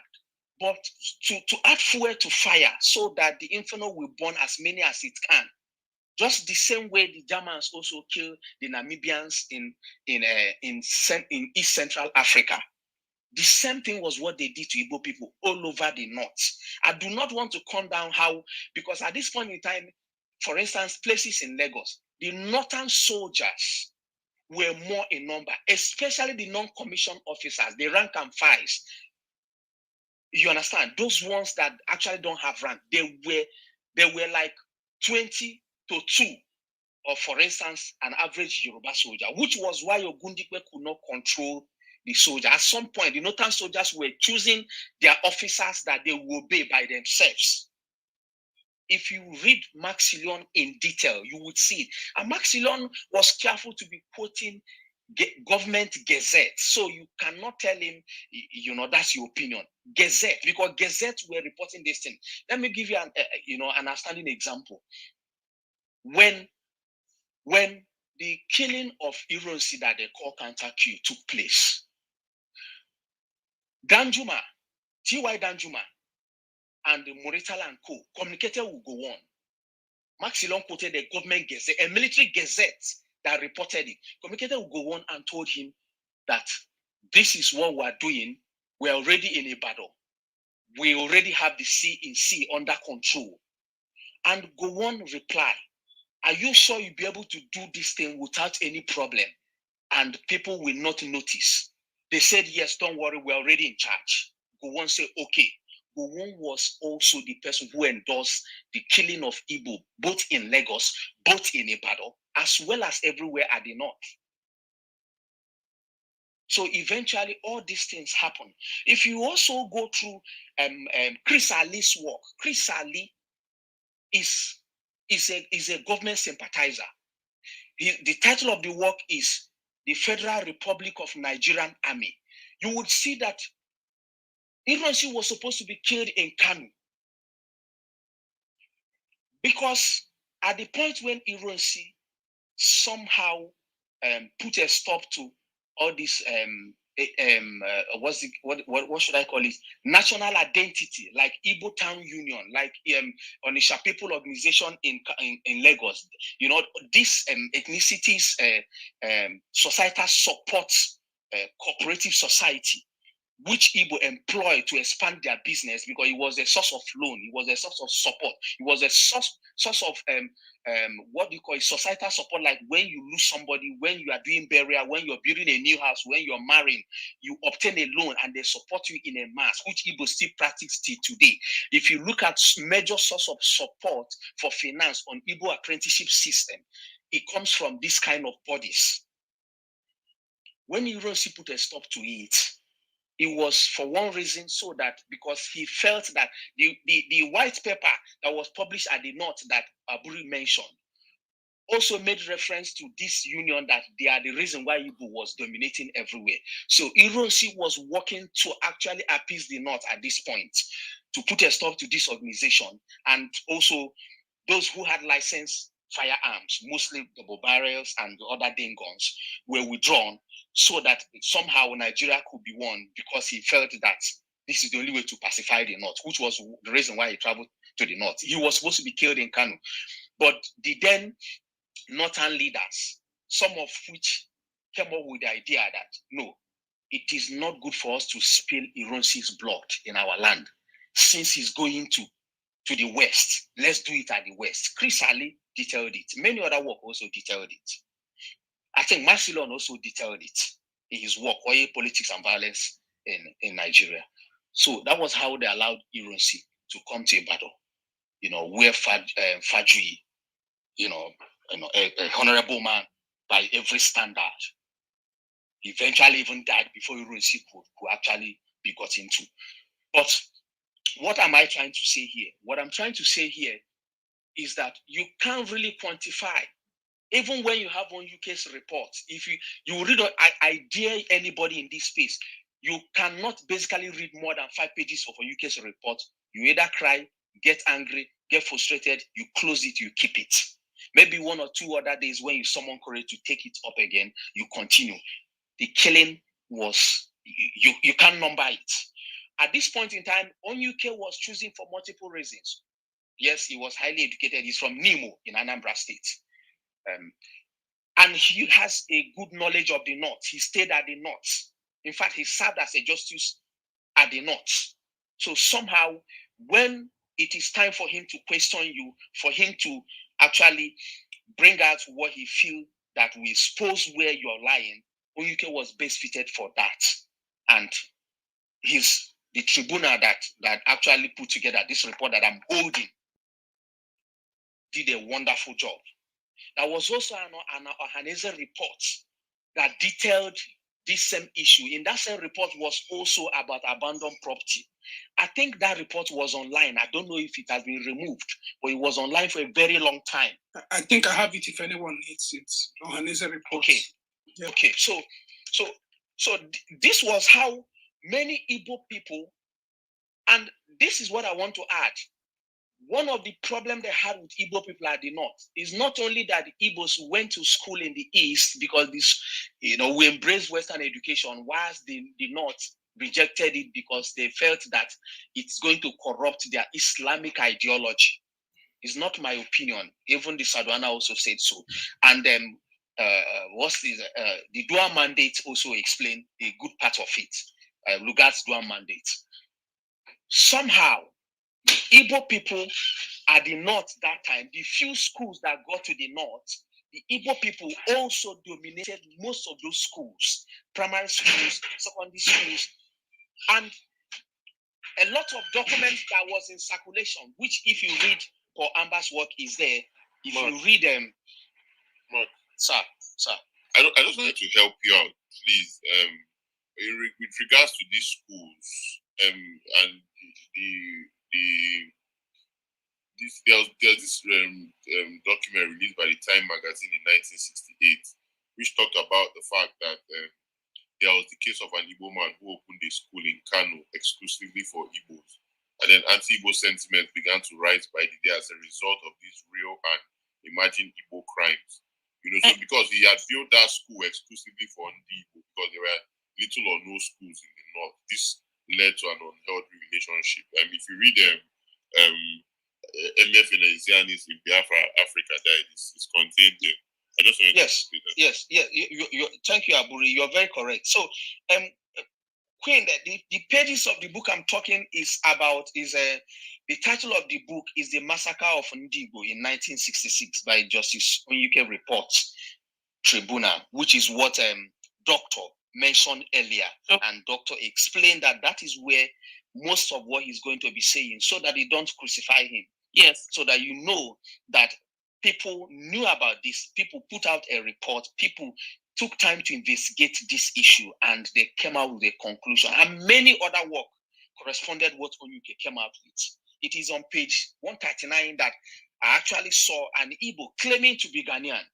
But to add fuel to fire so that the inferno will burn as many as it can. Just the same way the Germans also killed the Namibians in East Central Africa. The same thing was what they did to Igbo people all over the north. I do not want to come down how, because at this point in time, for instance, places in Lagos, the northern soldiers were more in number, especially the non-commissioned officers, the rank and files. You understand? Those ones that actually don't have rank, they were like 20 to 2, or for instance, an average Yoruba soldier, which was why Ogundikwe could not control the soldier. At some point, the northern soldiers were choosing their officers that they will obey by themselves. If you read Max Sillon in detail, you would see it. And Max Sillon was careful to be quoting government gazette. So you cannot tell him, that's your opinion. Gazette, because Gazette were reporting this thing. Let me give you an outstanding example. When the killing of Ironsi that they call counter coup took place, Danjuma, T.Y. Danjuma, and the Muritala and Co. communicated with Gowon. Max Sillon quoted the government gazette, a military gazette that reported it, communicated with Gowon and told him that this is what we're doing. We're already in a battle. We already have the sea under control. And Gowon replied, "Are you sure you'll be able to do this thing without any problem? And people will not notice." They said, "Yes, don't worry, we're already in charge." Gowon said, "Okay, Gowon was also the person who endorsed the killing of Igbo, both in Lagos, both in Ibadan, as well as everywhere at the north. So eventually, all these things happen. If you also go through Chris Ali's work, Chris Ali is a government sympathizer. The title of the work is The Federal Republic of Nigerian Army. You would see that Ironsi was supposed to be killed in Kanu, because at the point when Ironsi somehow put a stop to all this what should I call it? National identity, like Igbo Town Union, like Onisha People Organization in Lagos. You know, this ethnicities societal supports cooperative society, which Igbo employed to expand their business, because it was a source of loan, it was a source of support, it was a source of what do you call it, societal support. Like when you lose somebody, when you are doing burial, when you're building a new house, when you're marrying, you obtain a loan and they support you in a mass, which Igbo still practice till today. If you look at major source of support for finance on Igbo apprenticeship system, it comes from this kind of bodies. When Ironsi put a stop to it, it was for one reason, so that because he felt that the white paper that was published at the north that Aburi mentioned also made reference to this union, that they are the reason why Igbo was dominating everywhere. So Ironsi was working to actually appease the north at this point, to put a stop to this organization, and also those who had licensed firearms, mostly double barrels and the other Dane guns, were withdrawn, so that somehow Nigeria could be won, because he felt that this is the only way to pacify the north, which was the reason why he traveled to the north. He was supposed to be killed in Kanu, but the then northern leaders, some of which came up with the idea that no, it is not good for us to spill Ironsi's blood in our land, since he's going to the west. Let's do it at the west. Chris Ali detailed it. Many other work also detailed it. I think Marcelon also detailed it in his work, Oil, Politics and Violence in Nigeria. So that was how they allowed Ironsi to come to Ibadan, you know, where Fajui, a honorable man by every standard, eventually even died before Ironsi could actually be got into. But what am I trying to say here? What I'm trying to say here is that you can't really quantify. Even when you have one UK's report, if you read, I dare anybody in this space, you cannot basically read more than 5 pages of a UK's report. You either cry, get angry, get frustrated, you close it, you keep it. Maybe 1 or 2 other days when you summon courage to take it up again, you continue. The killing was, you can't number it. At this point in time, Onyuke was choosing for multiple reasons. Yes, he was highly educated. He's from Nimo in Anambra State. And he has a good knowledge of the north. He stayed at the north. In fact, he served as a justice at the north. So somehow, when it is time for him to question you, for him to actually bring out what he feels that will expose where you're lying, Onyuke was best fitted for that. And the tribunal that actually put together this report that I'm holding did a wonderful job. There was also an Ohanese report that detailed this same issue. In that same report was also about abandoned property. I think that report was online. I don't know if it has been removed, but it was online for a very long time. I think I have it. If anyone needs it, Ohanese report. Okay. Yeah. Okay. So this was how many Igbo people, and this is what I want to add. One of the problems they had with Igbo people at the north is not only that the Igbos went to school in the east because we embraced Western education, whilst the north rejected it because they felt that it's going to corrupt their Islamic ideology. It's not my opinion. Even the Sadwana also said so. And then the Dua mandate also explained a good part of it. Lugard's Dua mandate. Somehow, the Igbo people at the north that time, the few schools that got to the north, the Igbo people also dominated most of those schools, primary schools, secondary schools. And a lot of documents that was in circulation, which if you read Paul Amber's work is there. If Mark. you read them, Mark. sir. I just wanted to help you out, please. With regards to these schools, and there's this document released by the Time magazine in 1968, which talked about the fact that there was the case of an Igbo man who opened a school in Kano exclusively for Igbos, and then anti-Igbo sentiments began to rise by the day as a result of these real and imagined Igbo crimes. So because he had built that school exclusively for Igbo, because there were little or no schools in the north, this led to an unhealthy relationship. If you read MF Eneziani's in Biafra, Africa, that is contained there. I just wanted to say that. Yes. Thank you, Aburi. You're very correct. So, Queen, the pages of the book I'm talking the title of the book is The Massacre of Ndigbo in 1966 by Justice Onyuke Reports Tribunal, which is what Doctor mentioned earlier. Okay. And Doctor explained that is where most of what he's going to be saying, so that they don't crucify him. Yes. So that you know that people knew about this, people put out a report, people took time to investigate this issue, and they came out with a conclusion. And many other work corresponded what Onyuke came out with. It is on page 139 that I actually saw an Igbo claiming to be Ghanaian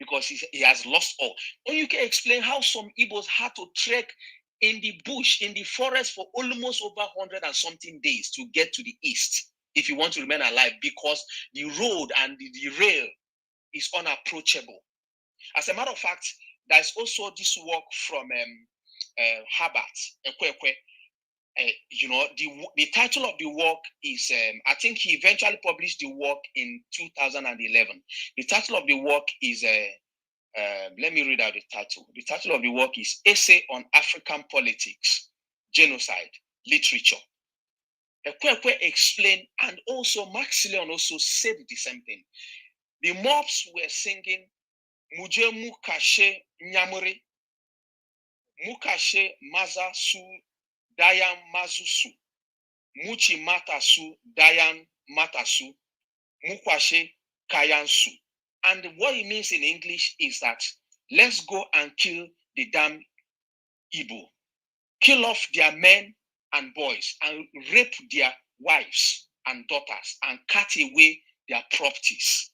because he has lost all. Onyuke explained how some Igbos had to trek in the bush, in the forest for almost over 100 and something days to get to the east if you want to remain alive, because the road and the rail is unapproachable. As a matter of fact, there's also this work from Herbert Ekwekwe. The title of the work is, I think he eventually published the work in 2011. The title of the work is, let me read out the title. The title of the work is Essay on African Politics, Genocide, Literature. Ekwekwe explained, and also Max Leon also said the same thing. The mobs were singing Muje Mukashe Nyamuri, Mukashe Mazasu Dayan Mazusu, Muchi Matasu Dayan Matasu, Mukwashe Kayansu. And what it means in English is that let's go and kill the damn Igbo, kill off their men and boys, and rape their wives and daughters, and cut away their properties.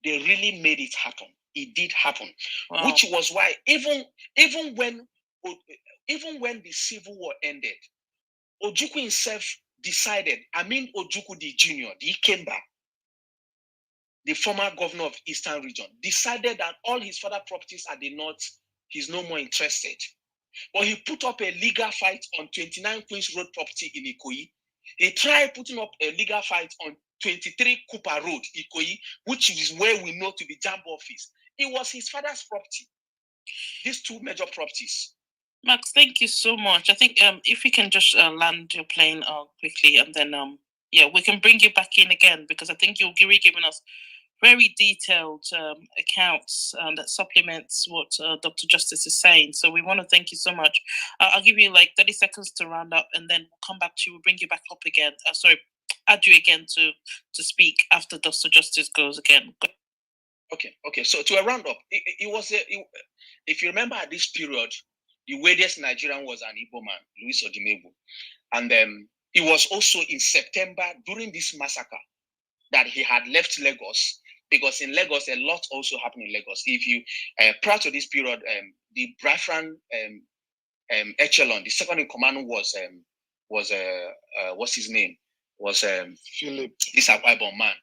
They really made it happen. It did happen. Wow. Which was why even when the Civil War ended, Ojukwu himself decided, Ojukwu the Jr., the Ikemba, the former governor of Eastern Region, decided that all his father properties at the north, he's no more interested. But he put up a legal fight on 29 Queens Road property in Ikoyi. He tried putting up a legal fight on 23 Cooper Road, Ikoyi, which is where we know to be Jambo office. It was his father's property. These two major properties. Max, thank you so much. I think if we can just land your plane quickly, and then we can bring you back in again, because I think you'll be giving us very detailed accounts that supplements what Dr. Justice is saying. So we want to thank you so much. I'll give you like 30 seconds to round up, and then we'll come back to you. We'll bring you back up again. Add you again to speak after Dr. Justice goes again. Okay. So to a round up, if you remember at this period, the weirdest Nigerian was an Igbo man, Louis Odimegwu. And it was also in September during this massacre that he had left Lagos, because in Lagos, a lot also happened in Lagos. If you, prior to this period, the Biafran echelon, the second in command was what's his name? Was Philip. This Akwa man.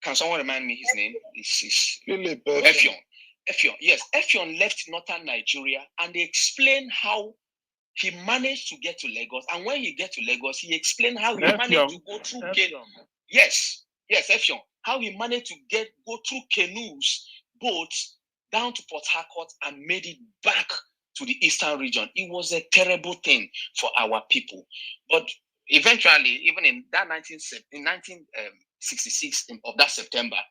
Can someone remind me his name? It's Philip. Effiong. Yes, Effiong left northern Nigeria, and they explained how he managed to get to Lagos. And when he get to Lagos, he explained how he managed to go through Yes, Effiong. How he managed to go through canoes, boats, down to Port Harcourt, and made it back to the eastern region. It was a terrible thing for our people. But eventually, even in that 1966 of that September,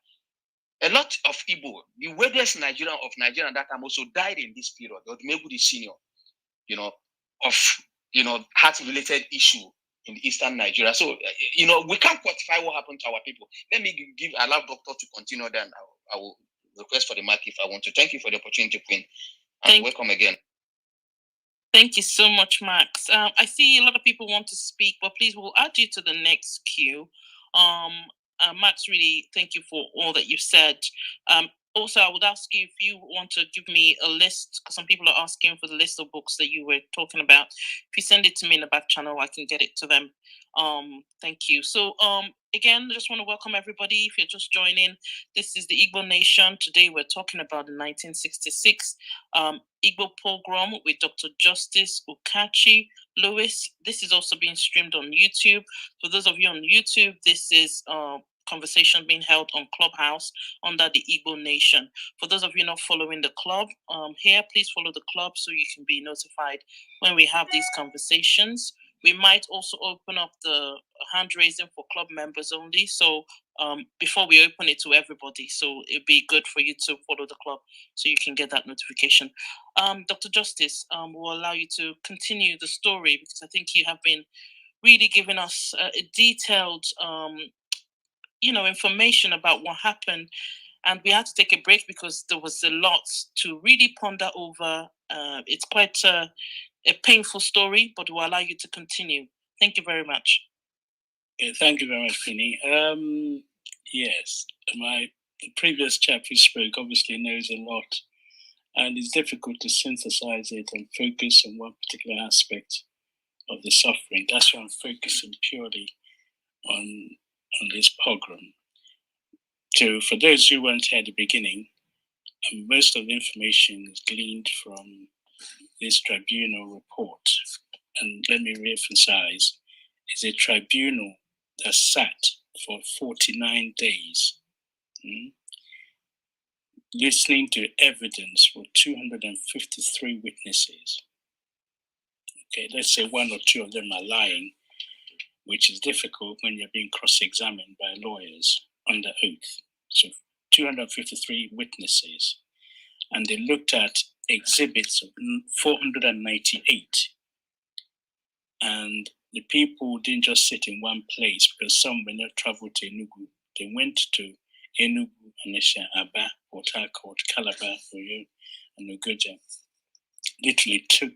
a lot of Igbo, the weirdest Nigerian of Nigeria at that time, also died in this period. Odumegwu the Senior, of heart-related issue in eastern Nigeria. So we can't quantify what happened to our people. Let me allow doctor to continue. Then I will request for the mic if I want to. Thank you for the opportunity, Queen, and welcome again. Thank you so much, Max. I see a lot of people want to speak, but please, we'll add you to the next queue. Max, really, thank you for all that you've said. Also, I would ask you if you want to give me a list, because some people are asking for the list of books that you were talking about. If you send it to me in the back channel, I can get it to them. Thank you. So, again, I just want to welcome everybody. If you're just joining, this is the Igbo Nation. Today, we're talking about the 1966 Igbo pogrom with Dr. Justice Okachi Lewis. This is also being streamed on YouTube. For those of you on YouTube, this is conversation being held on Clubhouse under the Igbo Nation. For those of you not following the club here, please follow the club so you can be notified when we have these conversations. We might also open up the hand raising for club members only. So before we open it to everybody, so it'd be good for you to follow the club so you can get that notification. Dr. Justice will allow you to continue the story, because I think you have been really giving us a detailed information about what happened, and we had to take a break because there was a lot to really ponder over. It's quite a painful story, but we'll allow you to continue. Thank you very much. Thank you very much, Penny. Yes, the previous chap who spoke obviously knows a lot, and it's difficult to synthesize it and focus on one particular aspect of the suffering. That's why I'm focusing purely on this pogrom. So for those who weren't here at the beginning, most of the information is gleaned from this tribunal report. And let me reemphasize, it's a tribunal that sat for 49 days, listening to evidence for 253 witnesses. Okay, let's say one or two of them are lying, which is difficult when you're being cross-examined by lawyers under oath. So 253 witnesses. And they looked at exhibits of 498. And the people didn't just sit in one place, because some were not traveled to Enugu. They went to Enugu, Anisha, Aba, Port Harcourt, Calabar, Oyo, and Ogoja. Literally took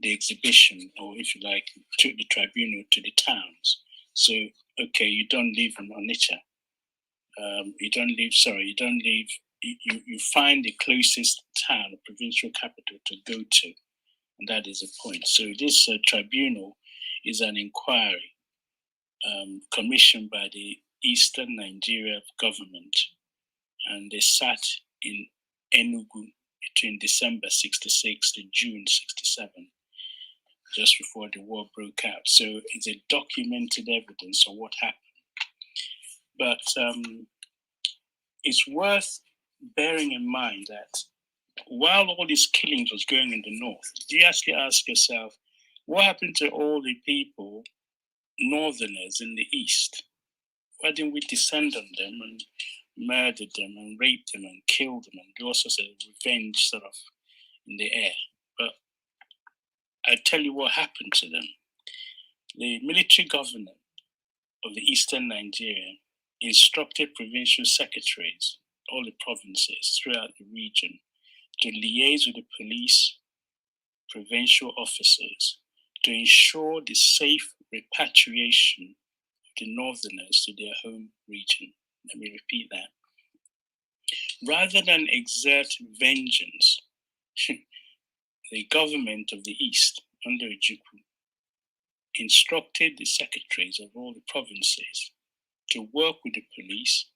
the exhibition, or if you like, took the tribunal to the towns. So, okay, you don't live in Onitsha. You find the closest town, provincial capital to go to. And that is the point. So this tribunal is an inquiry commissioned by the Eastern Nigeria government. And they sat in Enugu between December 66 to June 67, just before the war broke out. So it's a documented evidence of what happened. But it's worth bearing in mind that while all these killings was going in the north, you actually ask yourself, what happened to all the people, northerners in the east? Why didn't we descend on them and murder them and rape them and kill them and do all sorts of revenge sort of in the air? But I tell you what happened to them. The military governor of the eastern Nigeria instructed provincial secretaries, all the provinces throughout the region, to liaise with the police, provincial officers, to ensure the safe repatriation of the northerners to their home region. Let me repeat that. Rather than exert vengeance, the government of the East, under Ojukwu, instructed the secretaries of all the provinces to work with the police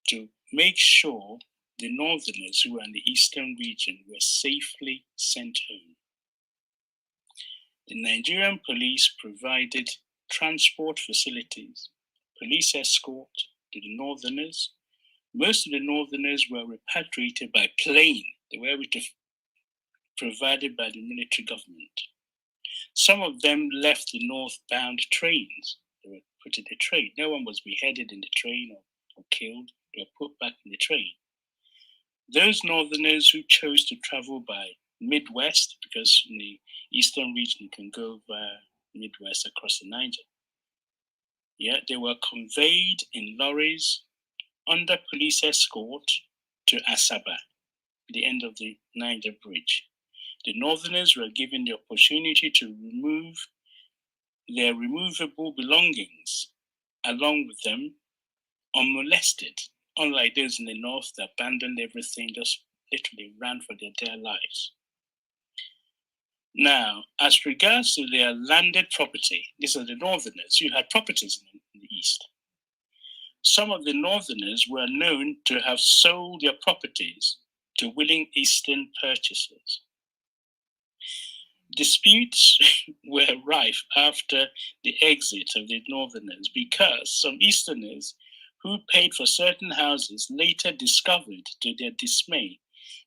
to make sure the northerners who were in the eastern region were safely sent home. The Nigerian police provided transport facilities, police escort to the northerners. Most of the northerners were repatriated by plane. They were provided by the military government. Some of them left the northbound trains. They were put in the train. No one was beheaded in the train or killed. They were put back in the train. Those northerners who chose to travel by Midwest, because in the eastern region you can go via Midwest across the Niger. Yeah, they were conveyed in lorries under police escort to Asaba, the end of the Niger Bridge. The Northerners were given the opportunity to remove their removable belongings along with them unmolested, unlike those in the north that abandoned everything, just literally ran for their dear lives. Now, as regards to their landed property, these are the Northerners. You had properties in the east. Some of the Northerners were known to have sold their properties to willing Eastern purchasers. Disputes were rife after the exit of the Northerners because some Easterners who paid for certain houses later discovered, to their dismay,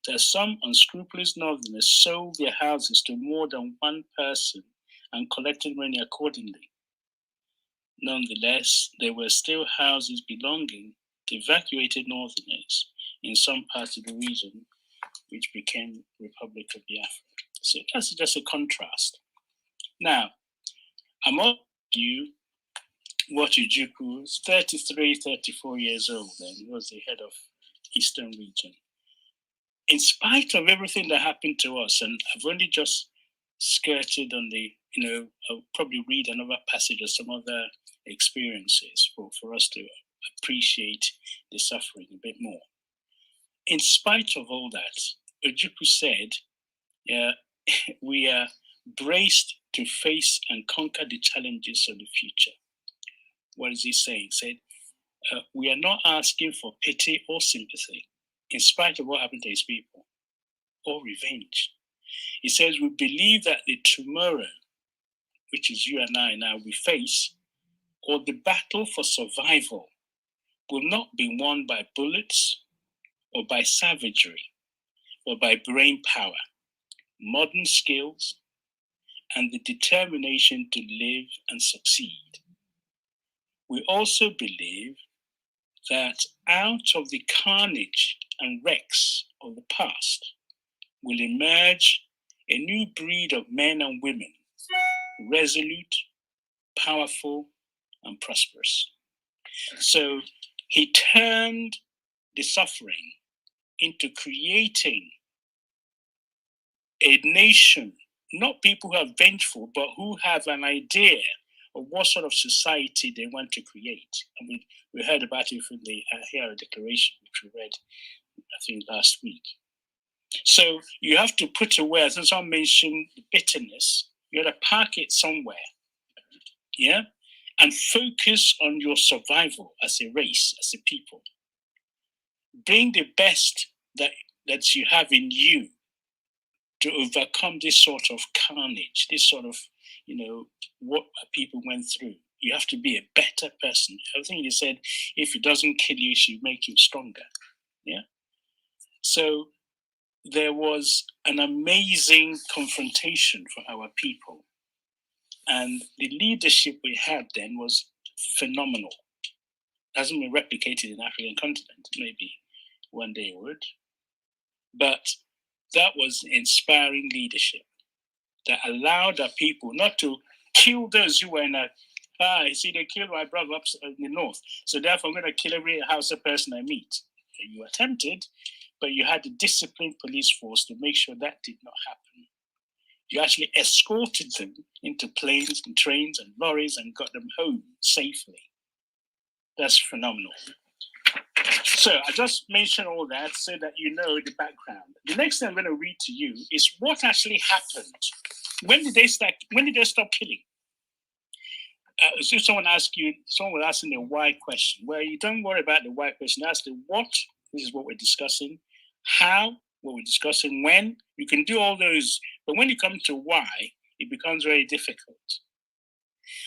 that some unscrupulous Northerners sold their houses to more than one person and collected money accordingly. Nonetheless, there were still houses belonging to evacuated Northerners in some parts of the region, which became Republic of Biafra. So that's just a contrast. Now, among you, Ojukwu was 33, 34 years old then. He was the head of Eastern region. In spite of everything that happened to us, and I've only just skirted on the, I'll probably read another passage of some other experiences for us to appreciate the suffering a bit more. In spite of all that, Ojukwu said, we are braced to face and conquer the challenges of the future. What is he saying? He said, we are not asking for pity or sympathy, in spite of what happened to his people, or revenge. He says, we believe that the tomorrow, which is you and I now, we face, or the battle for survival, will not be won by bullets or by savagery, or by brain power, modern skills, and the determination to live and succeed. We also believe that out of the carnage and wrecks of the past will emerge a new breed of men and women, resolute, powerful, and prosperous. So he turned the suffering into creating a nation, not people who are vengeful, but who have an idea of what sort of society they want to create. And we heard about it from the Ahira Declaration, which we read, I think, last week. So you have to put away, as someone mentioned, the bitterness. You got to park it somewhere, yeah, and focus on your survival as a race, as a people. Bring the best that you have in you to overcome this sort of carnage, this sort of, what people went through. You have to be a better person. I think he said, if it doesn't kill you, it should make you stronger. Yeah. So there was an amazing confrontation for our people. And the leadership we had then was phenomenal. Hasn't been replicated in the African continent. Maybe one day it would. But that was inspiring leadership that allowed our people not to kill those who were in they killed my brother up in the north, so therefore I'm going to kill every Hausa person I meet. You attempted, but you had a disciplined police force to make sure that did not happen. You actually escorted them into planes and trains and lorries and got them home safely. That's phenomenal. So I just mentioned all that so that you know the background. The next thing I'm going to read to you is what actually happened. When did they stop killing? So someone was asking the why question. Well, you don't worry about the why question. Ask the what. This is what we're discussing. How, what we're discussing. When, you can do all those. But when you come to why, it becomes very difficult.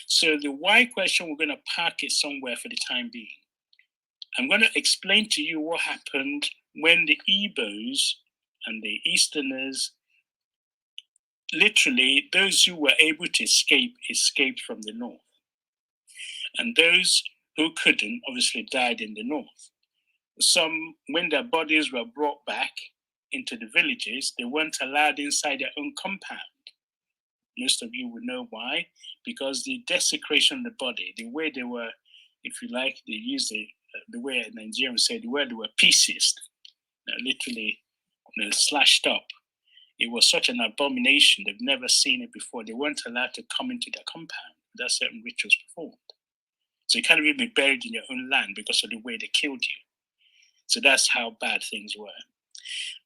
So the why question, we're going to park it somewhere for the time being. I'm going to explain to you what happened when the Igbos and the Easterners, literally those who were able to escaped from the north. And those who couldn't obviously died in the north. Some, when their bodies were brought back, into the villages, they weren't allowed inside their own compound. Most of you would know why, because the desecration of the body, the way they were, if you like, they used the way Nigerians say, the way they were pieces, literally slashed up. It was such an abomination. They've never seen it before. They weren't allowed to come into their compound. That's certain rituals performed. So you can't even be buried in your own land because of the way they killed you. So that's how bad things were.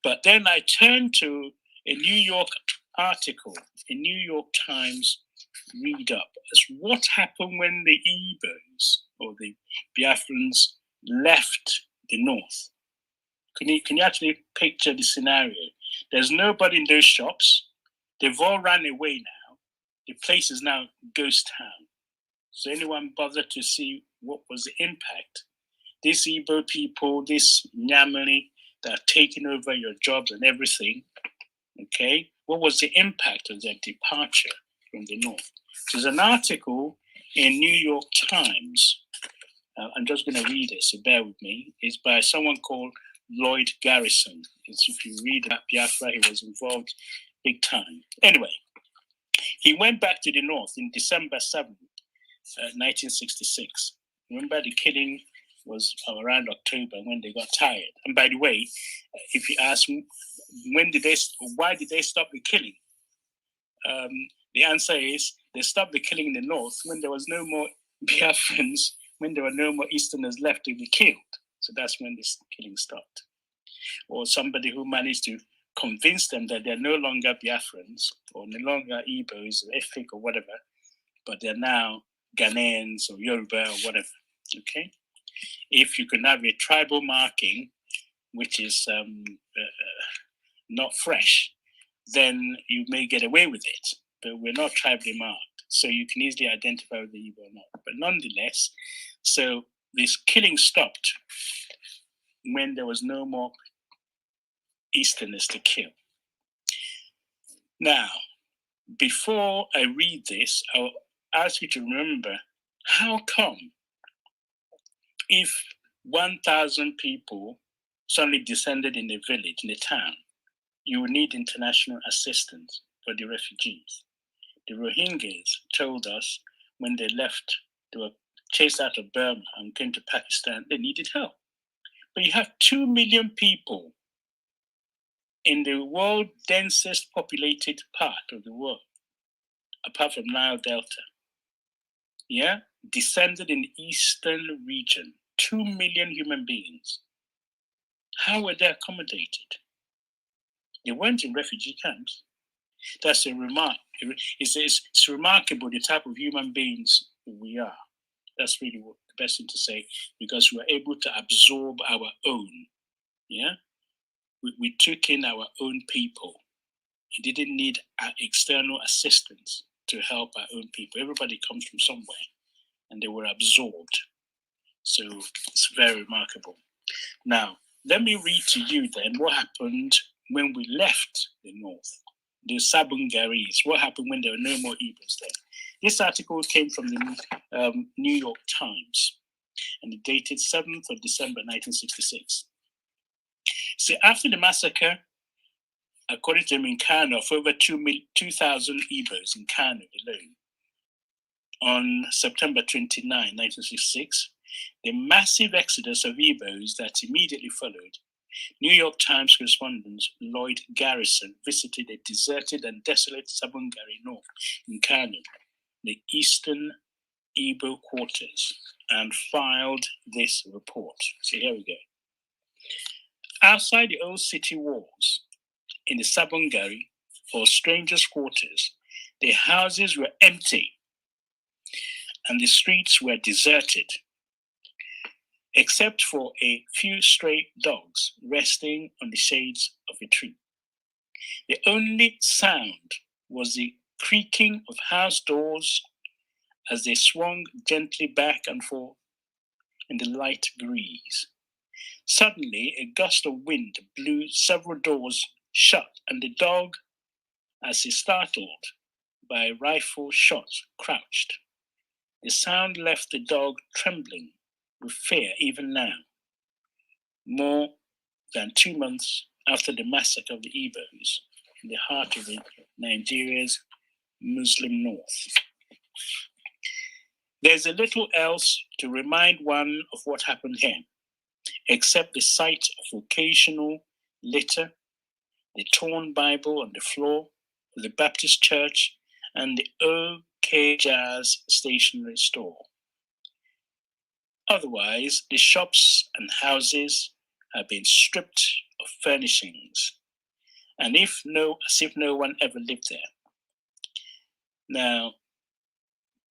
But then I turned to a New York article, a New York Times read up, as what happened when the Igbos or the Biafrans left the north. Can you actually picture the scenario? There's nobody in those shops. They've all ran away now. The place is now ghost town. So anyone bother to see what was the impact? These Igbo people, this Nyamani that are taking over your jobs and everything, okay? What was the impact of their departure from the north? There's an article in New York Times. I'm just going to read it, so bear with me. It's by someone called Lloyd Garrison. If you read about Biafra, he was involved big time. Anyway, he went back to the north in December 7th, 1966. Remember, the killing was around October when they got tired. And by the way, if you ask why did they stop the killing? The answer is they stopped the killing in the north when there was no more Biafrans, when there were no more Easterners left to be killed. So that's when this killing stopped. Or somebody who managed to convince them that they're no longer Biafrans or no longer Igbos or Efik or whatever, but they're now Ghanaians or Yoruba or whatever, okay? If you can have a tribal marking, which is not fresh, then you may get away with it, but we're not tribally marked, so you can easily identify whether Igbo or not. But nonetheless, so this killing stopped when there was no more Easterners to kill. Now, before I read this, I'll ask you to remember, how come if 1,000 people suddenly descended in a village, in a town, you would need international assistance for the refugees? The Rohingyas told us when they left, they were chased out of Burma and came to Pakistan, they needed help. But you have 2 million people in the world densest populated part of the world, apart from Nile Delta, descended in the eastern region, 2 million human beings. How were they accommodated? They weren't in refugee camps. That's a remark. It's remarkable the type of human beings we are. That's really the best thing to say, because we're able to absorb our own. We took in our own people. We didn't need external assistance to help our own people. Everybody comes from somewhere, and they were absorbed. So it's very remarkable. Now, let me read to you then what happened when we left the north. The Sabungaris, what happened when there were no more Igbos there? This article came from the New York Times, and it dated 7th of December, 1966. So after the massacre, according to them in Kano, of over 2,000 Igbos in Kano alone, on September 29, 1966, the massive exodus of Igbos that immediately followed, New York Times correspondent Lloyd Garrison visited a deserted and desolate Sabungari North in Kano, the eastern Igbo quarters, and filed this report. So here we go. Outside the old city walls, in the Sabungari, or strangers' quarters, the houses were empty and the streets were deserted, except for a few stray dogs resting on the shades of a tree. The only sound was the creaking of house doors as they swung gently back and forth in the light breeze. Suddenly, a gust of wind blew several doors shut, and the dog, as if startled by a rifle shot, crouched. The sound left the dog trembling with fear even now, more than 2 months after the massacre of the Igbos in the heart of Nigeria's Muslim north. There's a little else to remind one of what happened here, except the sight of occasional litter, the torn Bible on the floor of the Baptist church, and the OK Jazz stationery store. Otherwise, the shops and houses have been stripped of furnishings, and as if no one ever lived there. Now,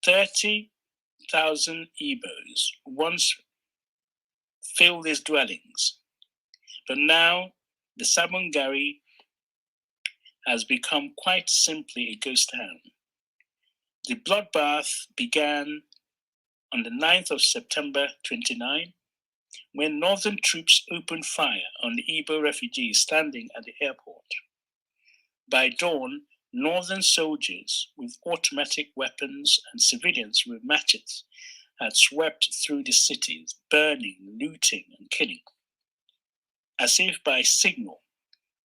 30,000 Igbos once filled these dwellings, but now the Sabongari has become quite simply a ghost town. The bloodbath began on the 9th of September 29, when Northern troops opened fire on the Igbo refugees standing at the airport. By dawn, Northern soldiers with automatic weapons and civilians with machetes had swept through the cities, burning, looting, and killing. As if by signal,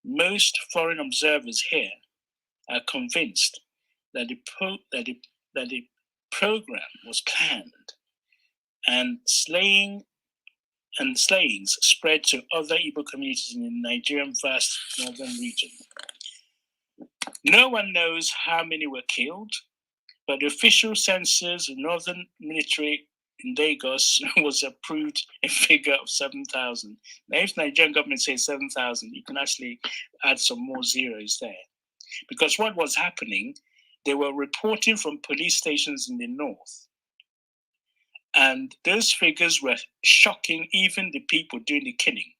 most foreign observers here are convinced that the program was planned, and slayings spread to other Igbo communities in the Nigerian vast northern region. No one knows how many were killed, but the official census of northern military in Lagos was approved a figure of 7,000. Now, if the Nigerian government says 7,000, you can actually add some more zeros there. Because what was happening, they were reporting from police stations in the north. And those figures were shocking even the people doing the killing.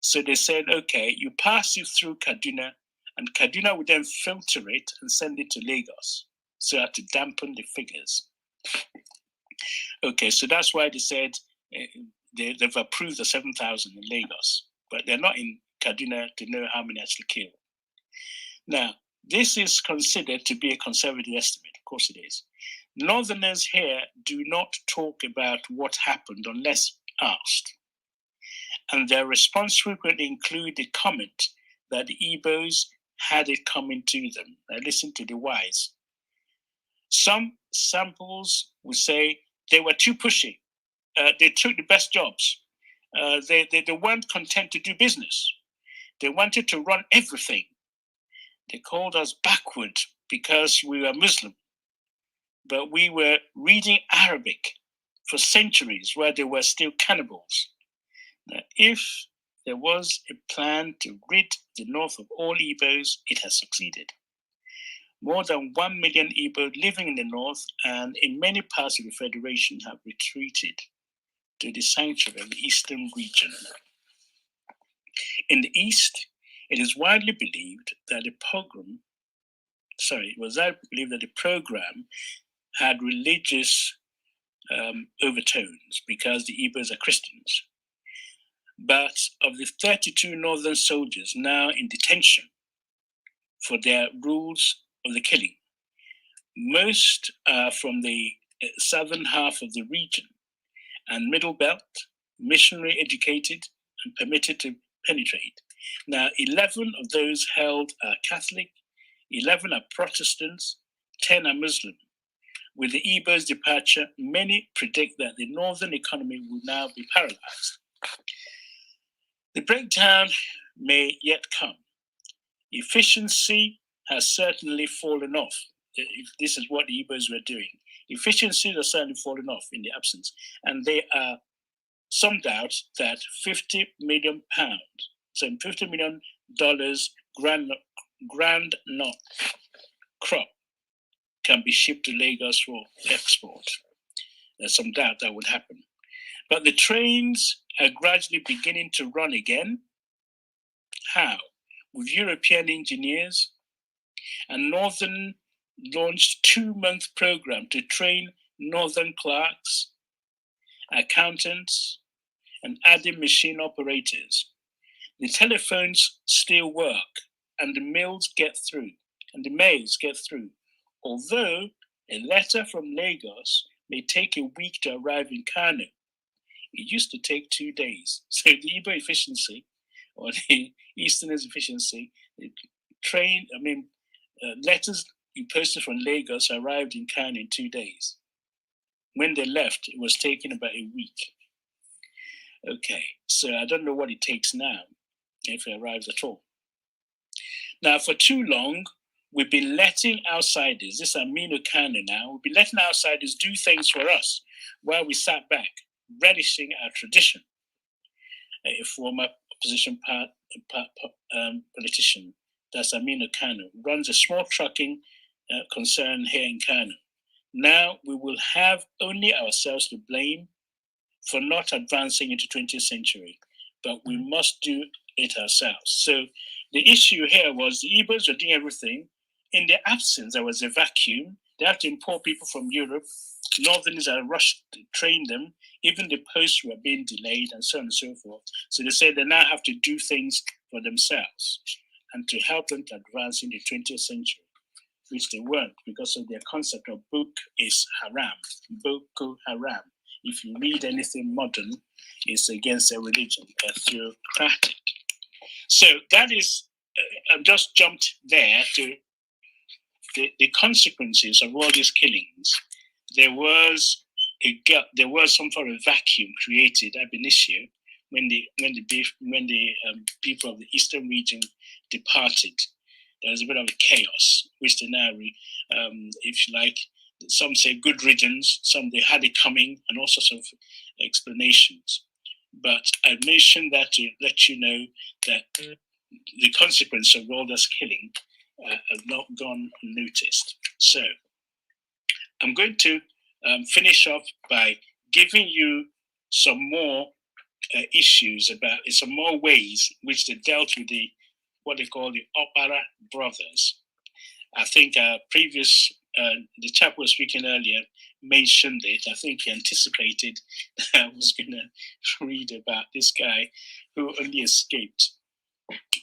So they said, okay, you pass it through Kaduna, and Kaduna would then filter it and send it to Lagos, so to dampen the figures. Okay, so that's why they said they've approved the 7,000 in Lagos, but they're not in Kaduna to know how many actually killed. Now, this is considered to be a conservative estimate. Of course it is. Northerners here do not talk about what happened unless asked. And their response frequently include the comment that the Igbos had it coming to them. Now listen to the whys. Some samples will say they were too pushy. They took the best jobs. They weren't content to do business. They wanted to run everything. They called us backward because we were Muslim. But we were reading Arabic for centuries where they were still cannibals. Now, if there was a plan to rid the north of all Igbos, it has succeeded. More than 1 million Igbo living in the north and in many parts of the Federation have retreated to the sanctuary of the eastern region. In the east, it is widely believed that the program had religious overtones because the Igbos are Christians. But of the 32 northern soldiers now in detention for their rules of the killing, most are from the southern half of the region and middle belt, missionary educated and permitted to penetrate. Now, 11 of those held are Catholic, 11 are Protestants, 10 are Muslim. With the Igbo's departure, many predict that the northern economy will now be paralyzed. The breakdown may yet come. Efficiency has certainly fallen off. If this is what the Igbos were doing. Efficiency has certainly fallen off in the absence. And there are some doubts that £50 million, so $50 million grand nut crop can be shipped to Lagos for export. There's some doubt that would happen. But the trains are gradually beginning to run again. How? With European engineers, and Northern launched 2-month program to train Northern clerks, accountants, and adding machine operators. The telephones still work, and the mails get through, Although a letter from Lagos may take a week to arrive in Kano, it used to take 2 days. So the Igbo efficiency or the Easterners efficiency, letters you posted from Lagos arrived in Kano in 2 days. When they left, it was taking about a week. Okay, so I don't know what it takes now, if it arrives at all. Now, for too long, we've been letting outsiders, this is Aminu Kano now, we've been letting outsiders do things for us while we sat back, relishing our tradition. A former opposition politician, that's Aminu Kano, runs a small trucking concern here in Kano. Now we will have only ourselves to blame for not advancing into 20th century, but we must do it ourselves. So the issue here was the Igbos were doing everything. In their absence, there was a vacuum. They had to import people from Europe. Northerners had rushed to train them. Even the posts were being delayed and so on and so forth. So they said they now have to do things for themselves and to help them to advance in the 20th century, which they weren't because of their concept of book is haram, Boko Haram. If you read anything modern, it's against their religion, a theocratic. So that is, I've just jumped there to the consequences of all these killings. There was some sort of vacuum created ab initio when the people of the eastern region departed. There was a bit of a chaos, which they now, if you like, some say good riddance, some they had it coming, and all sorts of explanations. But I mentioned that to let you know that the consequence of all this killing have not gone unnoticed. So I'm going to finish off by giving you some more issues about some more ways which they dealt with what they call the Opara brothers. I think the chap who was speaking earlier mentioned it. I think he anticipated that I was going to read about this guy who only escaped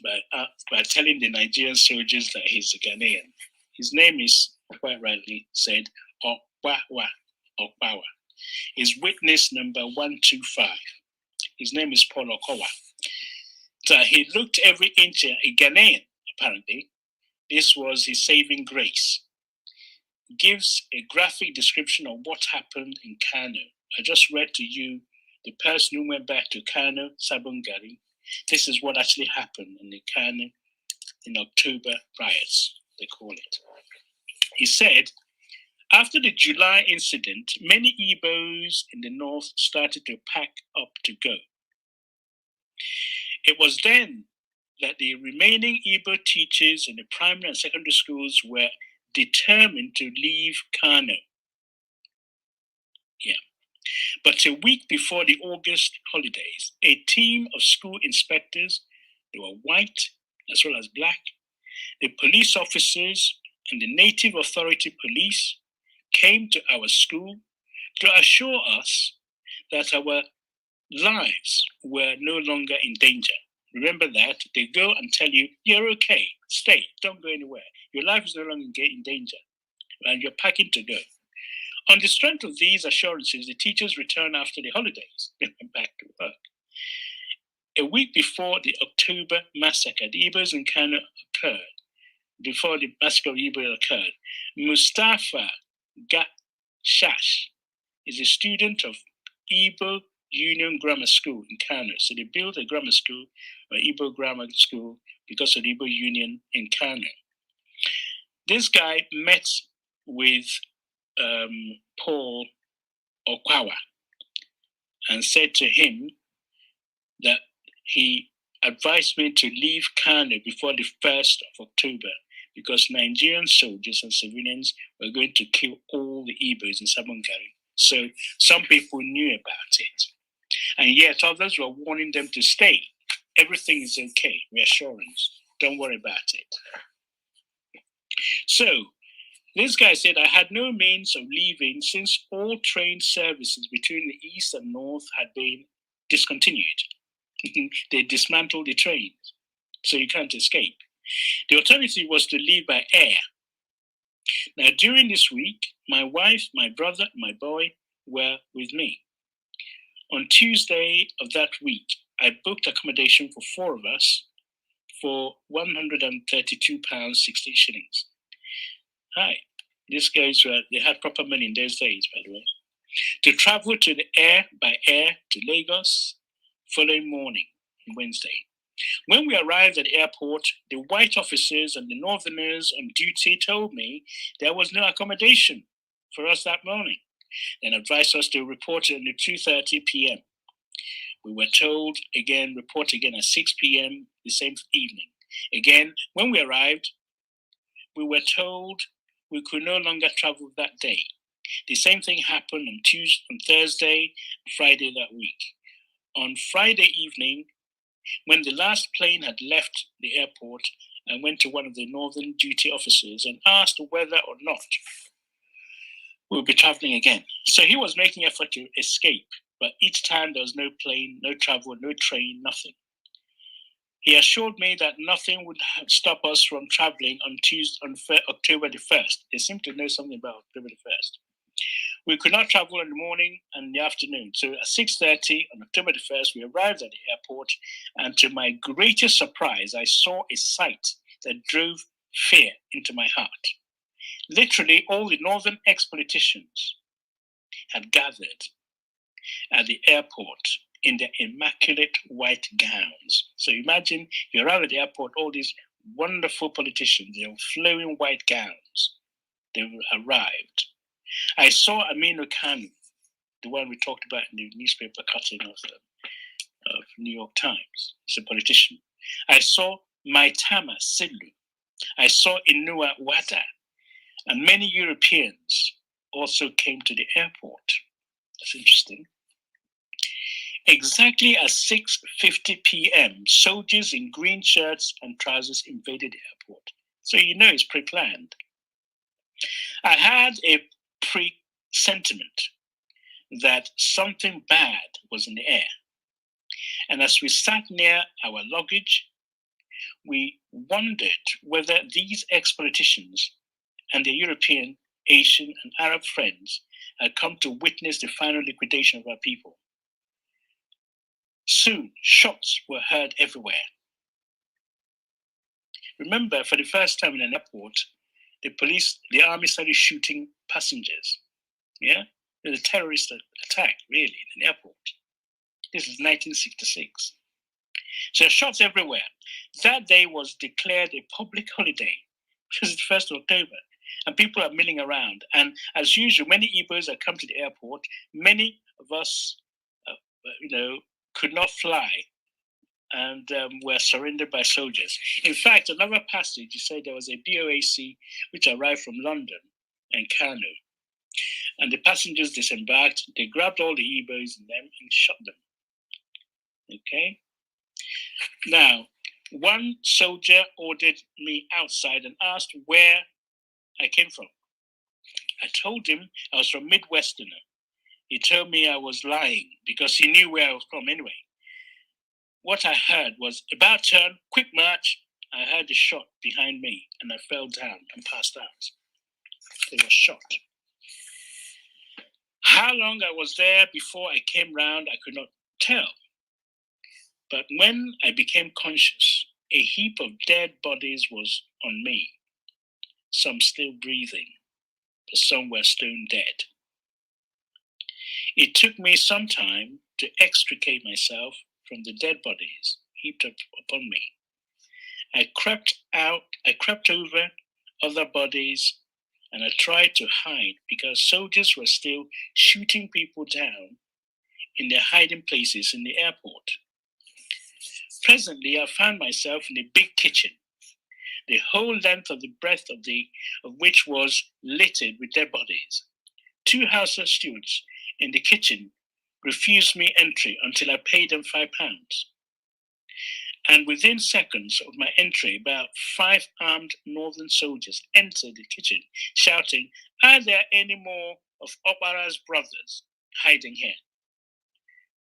by telling the Nigerian soldiers that he's a Ghanaian. His name is, quite rightly said, Okpawa. His witness number 125. His name is Paul Okowa. So he looked every inch a Ghanaian, apparently. This was his saving grace. Gives a graphic description of what happened in Kano. I just read to you the person who went back to Kano, Sabongari. This is what actually happened in the Kano in October riots, they call it. He said, after the July incident, many Igbos in the north started to pack up to go. It was then that the remaining Igbo teachers in the primary and secondary schools were determined to leave Kano. Yeah. But a week before the August holidays, a team of school inspectors, they were white as well as black, the police officers and the native authority police came to our school to assure us that our lives were no longer in danger. Remember that. They go and tell you, you're okay, stay, don't go anywhere. Your life is no longer in danger, and you're packing to go. On the strength of these assurances, the teachers returned after the holidays. They went back to work. A week before the October massacre, the Igbos in Kano occurred. Before the massacre of Igbo occurred, Mustafa Gashash is a student of Igbo Union Grammar School in Kano. So they built a grammar school, or Igbo Grammar School, because of the Igbo Union in Kano. This guy met with Paul Okpawa and said to him that he advised me to leave Kano before the 1st of October because Nigerian soldiers and civilians were going to kill all the Igbos in Sabongari. So some people knew about it. And yet others were warning them to stay. Everything is okay, reassurance. Don't worry about it. So this guy said, I had no means of leaving since all train services between the east and north had been discontinued. They dismantled the trains, so you can't escape. The alternative was to leave by air. Now, during this week, my wife, my brother, my boy were with me. On Tuesday of that week, I booked accommodation for 4 of us for £132.60. Hi, these guys they had proper money in those days, by the way. To travel to the by air to Lagos following morning, Wednesday. When we arrived at the airport, the white officers and the northerners on duty told me there was no accommodation for us that morning and advised us to report at 2:30 p.m. We were told again, report again at 6 p.m. the same evening. Again, when we arrived, we were told we could no longer travel that day. The same thing happened on Thursday, Friday that week. On Friday evening, when the last plane had left the airport, I went to one of the northern duty officers and asked whether or not we would be traveling again. So he was making effort to escape, but each time there was no plane, no travel, no train, nothing. He assured me that nothing would stop us from traveling on October the 1st. They seem to know something about October the 1st. We could not travel in the morning and the afternoon. So at 6:30 on October the 1st, we arrived at the airport, and to my greatest surprise, I saw a sight that drove fear into my heart. Literally, all the northern ex-politicians had gathered at the airport in their immaculate white gowns. So imagine you arrive at the airport, all these wonderful politicians, their flowing white gowns, they arrived. I saw Aminu Kanu, the one we talked about in the newspaper cutting of New York Times. He's a politician. I saw Maitama Silu. I saw Inua Wada. And many Europeans also came to the airport. That's interesting. Exactly at 6:50 p.m., soldiers in green shirts and trousers invaded the airport. So you know it's pre-planned. I had a pre-sentiment that something bad was in the air. And as we sat near our luggage, we wondered whether these ex-politicians and their European, Asian, and Arab friends had come to witness the final liquidation of our people. Soon, shots were heard everywhere. Remember, for the first time in an airport, the army started shooting passengers. Yeah? It was a terrorist attack, really, in an airport. This is 1966. So shots everywhere. That day was declared a public holiday, which is the 1st of October, and people are milling around. And as usual, many Igbos had come to the airport. Many of us, could not fly and were surrendered by soldiers. In fact, another passage, you say there was a BOAC which arrived from London and Kano. And the passengers disembarked, they grabbed all the Igbos in them and shot them. Okay? Now, one soldier ordered me outside and asked where I came from. I told him I was from Midwesterner. He told me I was lying because he knew where I was from anyway. What I heard was, about turn, quick march. I heard a shot behind me and I fell down and passed out. They were shot. How long I was there before I came round, I could not tell. But when I became conscious, a heap of dead bodies was on me. Some still breathing, but some were stone dead. It took me some time to extricate myself from the dead bodies heaped up upon me. I crept over other bodies, and I tried to hide because soldiers were still shooting people down in their hiding places in the airport. Presently, I found myself in a big kitchen, the whole length of the breadth of which was littered with dead bodies. 2 Hausa stewards in the kitchen refused me entry until I paid them £5. And within seconds of my entry, about 5 armed northern soldiers entered the kitchen, shouting, "Are there any more of Opara's brothers hiding here?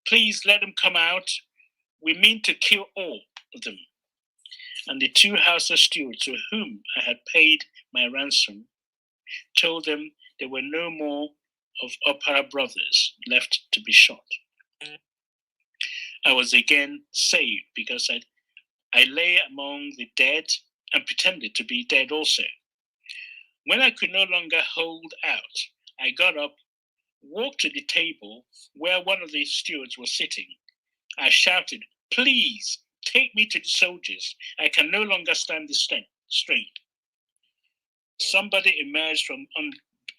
Please let them come out. We mean to kill all of them." And the 2 Hausa stewards to whom I had paid my ransom told them there were no more of Opara brothers left to be shot. I was again saved because I lay among the dead and pretended to be dead also. When I could no longer hold out, I got up, walked to the table where one of the stewards was sitting. I shouted, "Please take me to the soldiers. I can no longer stand the strain." Somebody emerged from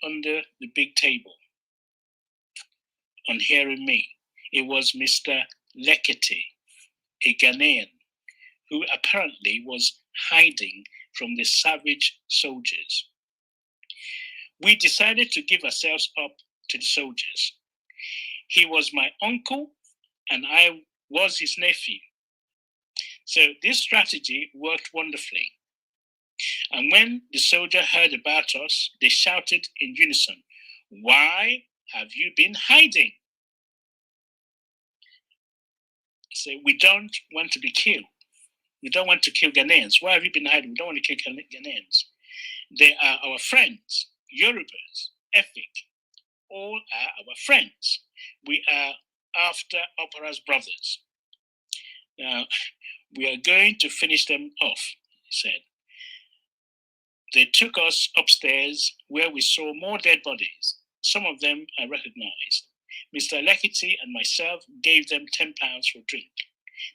under the big table. On hearing me, it was Mr. Lekete, a Ghanaian, who apparently was hiding from the savage soldiers. We decided to give ourselves up to the soldiers. He was my uncle and I was his nephew. So this strategy worked wonderfully. And when the soldier heard about us, they shouted in unison, "Why have you been hiding?" So we don't want to be killed. We don't want to kill Ghanaians. Why have you been hiding? We don't want to kill Ghanaians. They are our friends, Yorubas, Efik, all are our friends. We are after Opera's brothers. Now, we are going to finish them off, he said. They took us upstairs where we saw more dead bodies. Some of them I recognized. Mr. Lekiti and myself gave them £10 for a drink.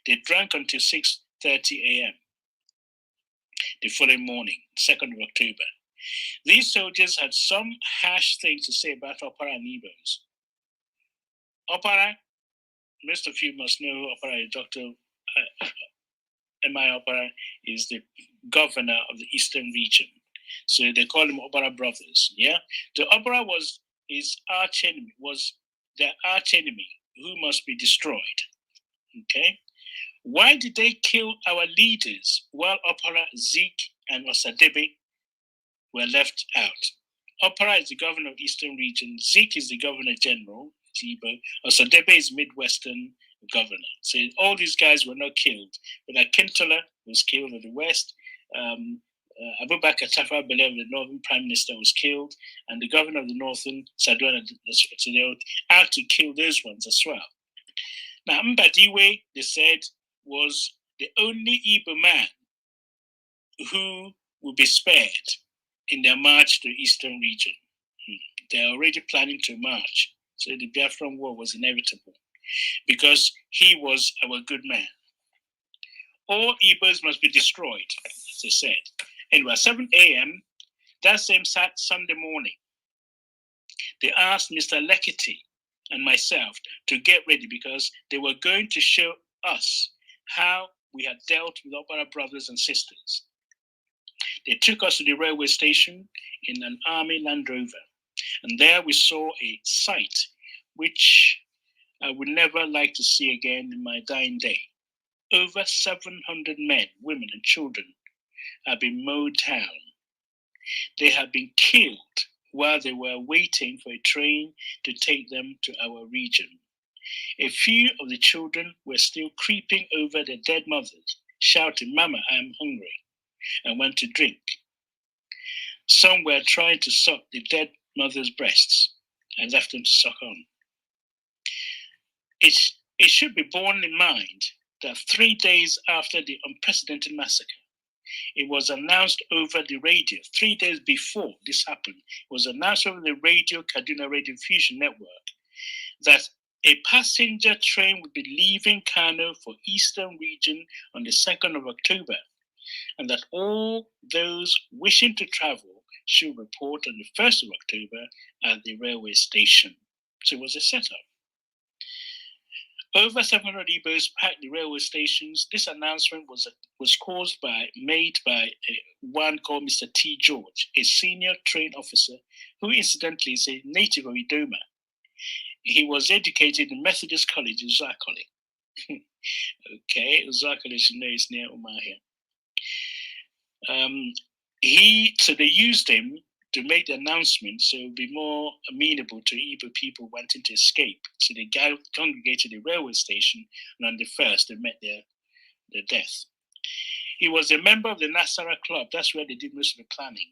They drank until 6:30 a.m. the following morning, 2nd of October. These soldiers had some harsh things to say about Opera and Igbos. Opera, most of you must know Opera, Dr. M.I. Opera is the governor of the Eastern region. So they call him Opera brothers, yeah? The Opera was their arch enemy who must be destroyed, okay? Why did they kill our leaders while Opera, Zeke, and Osadebe were left out? Opera is the governor of Eastern region, Zeke is the governor general, Tibo, Osadebe is Midwestern governor. So all these guys were not killed, but Akintola was killed in the West, Abubakar Tafawa Balewa, the Northern Prime Minister, was killed, and the governor of the Northern, Sadona, had to kill those ones as well. Now, Mbadiwe, they said, was the only Igbo man who would be spared in their march to the Eastern region. They're already planning to march, so the Biafran War was inevitable because he was our good man. All Igbos must be destroyed, as they said. Anyway, at 7 a.m., that same Sunday morning, they asked Mr. Lekiti and myself to get ready because they were going to show us how we had dealt with Opera brothers and sisters. They took us to the railway station in an army Land Rover, and there we saw a sight which I would never like to see again in my dying day. Over 700 men, women, and children had been mowed down. They had been killed while they were waiting for a train to take them to our region. A few of the children were still creeping over their dead mothers, shouting, "Mama, I am hungry," and went to drink. Some were trying to suck the dead mother's breasts and left them to suck on. It should be borne in mind that 3 days after the unprecedented massacre, it was announced over the radio, 3 days before this happened, it was announced over the radio, Kaduna Radio Fusion Network, that a passenger train would be leaving Kano for Eastern region on the 2nd of October, and that all those wishing to travel should report on the 1st of October at the railway station. So it was a setup. Over 700 Igbos packed the railway stations. This announcement was made by one called Mr. T. George, a senior train officer who incidentally is a native of Idoma. He was educated in Methodist College in Zakole. Okay, Zakole, you know, is near Umahia. So they used him to make the announcement so it would be more amenable to Igbo people wanting to escape. So they congregated at the railway station, and on the 1st, they met their death. He was a member of the Nasara Club, that's where they did most of the planning,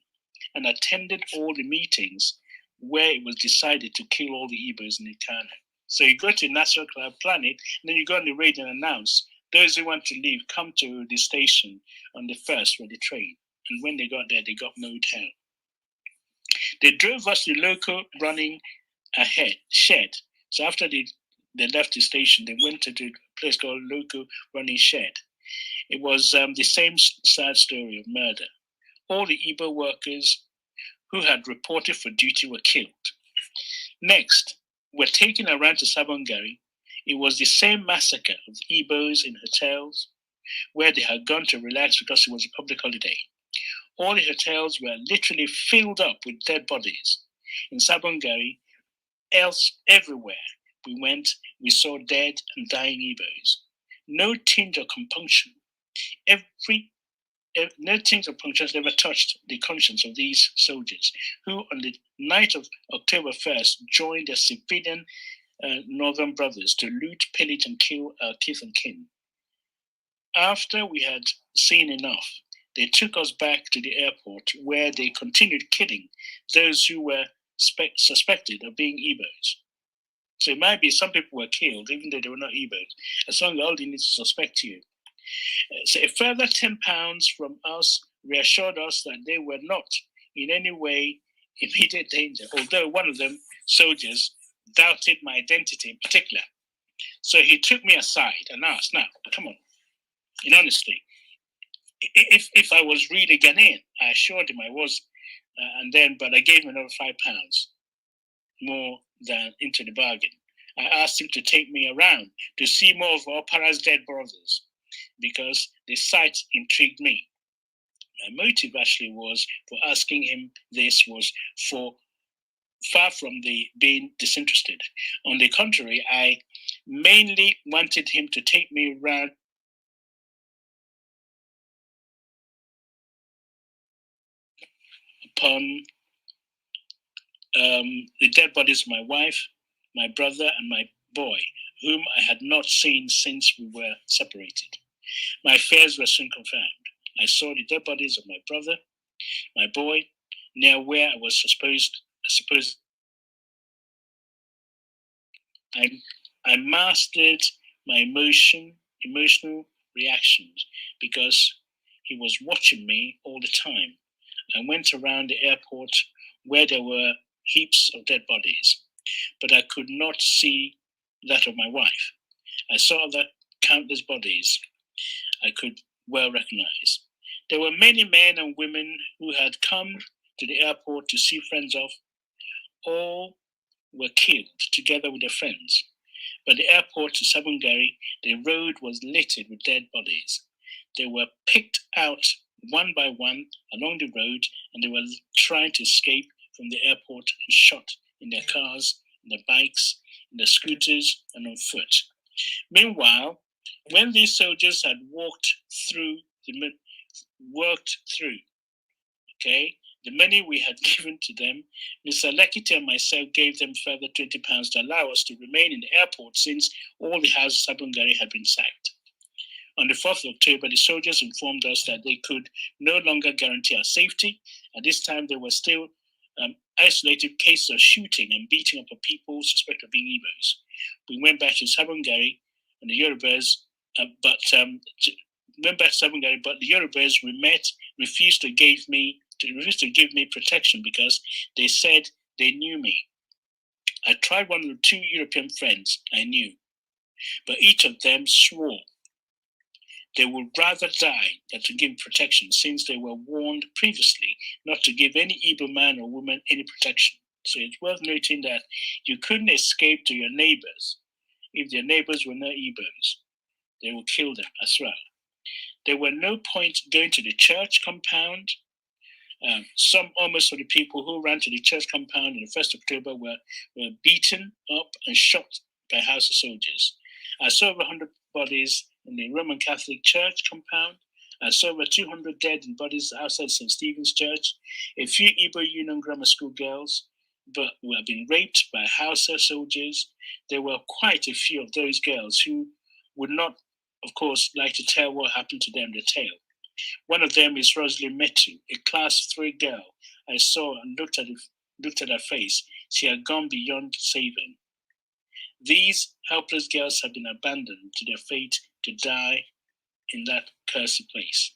and attended all the meetings where it was decided to kill all the Igbos in Ikano. So you go to National Club, plan it, and then you go on the radio and announce those who want to leave come to the station on the 1st for the train. And when they got there, they got mowed down. They drove us to local running ahead shed. So after they left the station, they went to a place called Local Running Shed. It was the same sad story of murder. All the Igbo workers who had reported for duty were killed. Next, were taken around to Sabongari. It was the same massacre of Igbos in hotels where they had gone to relax because it was a public holiday. All the hotels were literally filled up with dead bodies. In Sabongari, everywhere we went, we saw dead and dying Igbos. No tinge of compunction. No tinge of compunction ever touched the conscience of these soldiers who, on the night of October 1st, joined their civilian northern brothers to loot, pillage, and kill our kith and kin. After we had seen enough, they took us back to the airport where they continued killing those who were suspected of being Igbos. So it might be some people were killed even though they were not Igbos, as long as all they need to suspect you. So a further £10 from us reassured us that they were not in any way immediate danger, although one of them, soldiers, doubted my identity in particular. So he took me aside and asked, now, come on, in honesty, if I was really Ghanaian, I assured him I was, but I gave him another £5 more than into the bargain. I asked him to take me around to see more of Opara's dead brothers because the sight intrigued me. My motive actually was for asking him this was far from the being disinterested. On the contrary, I mainly wanted him to take me around upon the dead bodies of my wife, my brother, and my boy, whom I had not seen since we were separated. My fears were soon confirmed. I saw the dead bodies of my brother, my boy, near where I was supposed. I mastered my emotional reactions because he was watching me all the time. I went around the airport where there were heaps of dead bodies, but I could not see that of my wife. I saw the countless bodies I could well recognize. There were many men and women who had come to the airport to see friends of. All were killed together with their friends. But the airport to Sabongari, the road was littered with dead bodies. They were picked out one by one along the road, and they were trying to escape from the airport and shot in their cars, in their bikes, in their scooters, and on foot. Meanwhile, when these soldiers had worked through, the money we had given to them, Mr. Lekiti and myself gave them further £20 to allow us to remain in the airport since all the houses of Sabongari had been sacked. On the 4th of October, the soldiers informed us that they could no longer guarantee our safety. At this time, there were still isolated cases of shooting and beating up of people suspected of being Igbos. We went back to Sabongari and the Yorubas, but the Yorubas refused to give me protection because they said they knew me. I tried one of the 2 European friends I knew, but each of them swore they would rather die than to give protection since they were warned previously not to give any Igbo man or woman any protection. So it's worth noting that you couldn't escape to your neighbors if their neighbors were not Igbos. They would kill them as well. There were no point going to the church compound. Almost of the people who ran to the church compound on the 1st of October were beaten up and shot by house of soldiers. I saw over 100 bodies in the Roman Catholic Church compound. I saw over 200 dead bodies outside St. Stephen's Church. A few Igbo Union Grammar School girls were being raped by Hausa soldiers. There were quite a few of those girls who would not, of course, like to tell what happened to them, the tale. One of them is Rosalie Metu, a class 3 girl. I saw and looked at her face. She had gone beyond saving. these helpless girls have been abandoned to their fate to die in that cursed place.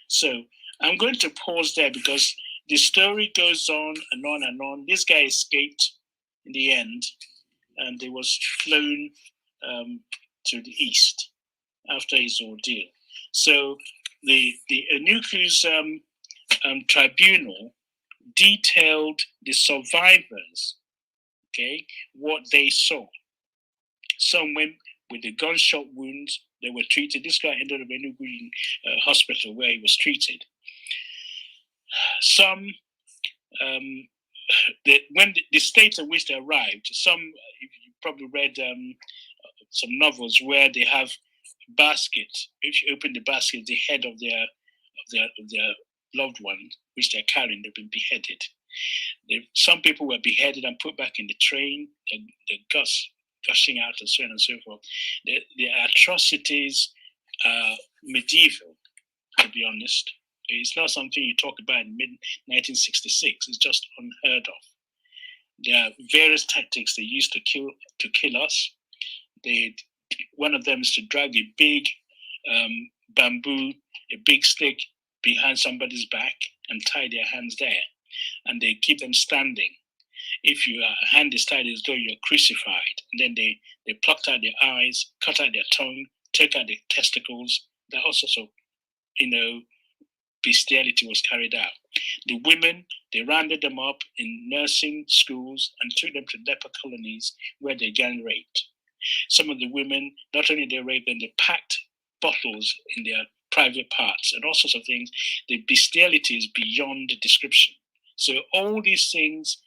So I'm going to pause there because the story goes on and on and on. This guy escaped in the end, and he was flown to the east after his ordeal. So the Enuku's tribunal detailed the survivors, okay, what they saw. Some went with the gunshot wounds. They were treated. This guy ended up in Enugu hospital where he was treated. Some, when the state in which they arrived, some, you probably read some novels where they have baskets. If you open the basket, the head of their loved one, which they're carrying, they've been beheaded. Some people were beheaded and put back in the train. The gushing out and so on and so forth. The atrocities are medieval, to be honest. It's not something you talk about in mid-1966. It's just unheard of. There are various tactics they used to kill us. One of them is to drag a big bamboo, a big stick behind somebody's back and tie their hands there. And they keep them standing. If your hand is tied as though you're crucified, and then they plucked out their eyes, cut out their tongue, took out their testicles. That all sorts of, bestiality was carried out. The women, they rounded them up in nursing schools and took them to leper colonies where they gang raped. Some of the women, not only they raped them, they packed bottles in their private parts and all sorts of things. The bestiality is beyond description. So all these things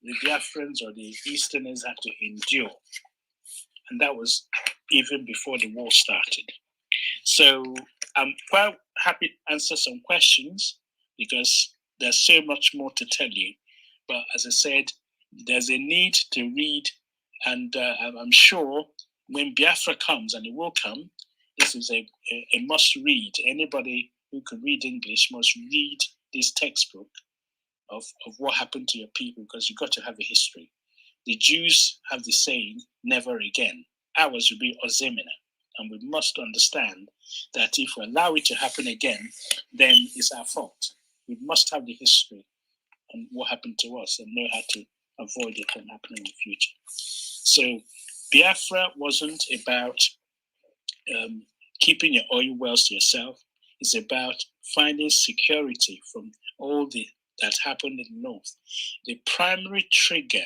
the Biafrans or the Easterners had to endure. And that was even before the war started. So I'm quite happy to answer some questions because there's so much more to tell you. But as I said, there's a need to read, and I'm sure when Biafra comes, and it will come, this is a must read. Anybody who can read English must read this textbook of what happened to your people, because you've got to have a history. The Jews have the saying, never again. Ours will be Ozemina. And we must understand that if we allow it to happen again, then it's our fault. We must have the history and what happened to us and know how to avoid it from happening in the future. So Biafra wasn't about keeping your oil wells to yourself. It's about finding security from all that happened in the north. The primary trigger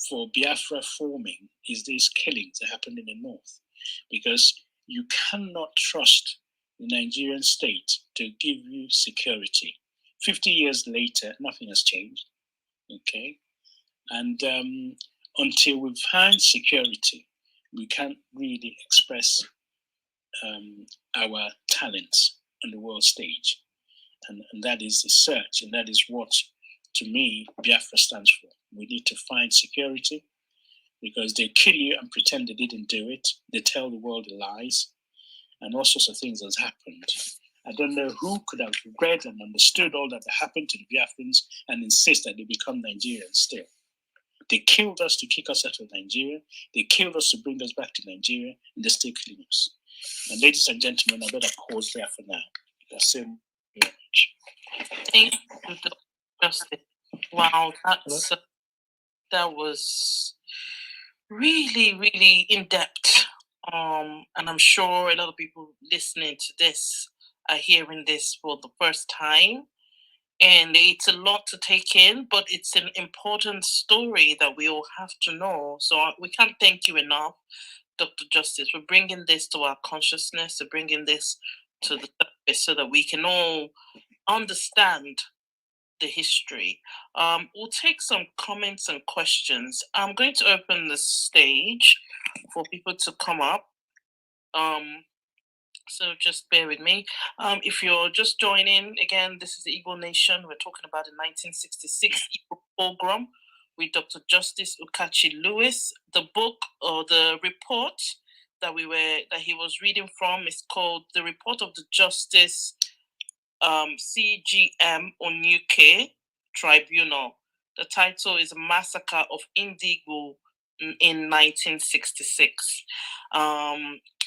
for Biafra forming is these killings that happened in the north, because you cannot trust the Nigerian state to give you security. 50 years later, nothing has changed, okay? And until we find security, we can't really express our talents on the world stage. And that is the search, and that is what, to me, Biafra stands for. We need to find security, because they kill you and pretend they didn't do it. They tell the world lies, and all sorts of things has happened. I don't know who could have read and understood all that happened to the Biafrans and insist that they become Nigerians still. They killed us to kick us out of Nigeria. They killed us to bring us back to Nigeria, and they're still killing us. And ladies and gentlemen, I better pause there for now. That's so much. Thank you, Dr. Justice. Wow, that was really, really in depth. And I'm sure a lot of people listening to this are hearing this for the first time. And it's a lot to take in, but it's an important story that we all have to know. So we can't thank you enough, Dr. Justice, for bringing this to our consciousness, for bringing this to the surface so that we can all understand the history. We'll take some comments and questions. I'm going to open the stage for people to come up. So just bear with me. If you're just joining, again, this is the Igbo Nation. We're talking about the 1966 Igbo pogrom with Dr. Justice Ukachi Lewis. The book or the report that he was reading from is called The Report of the Justice CGM Onyuke Tribunal. The title is Massacre of Indigo in 1966.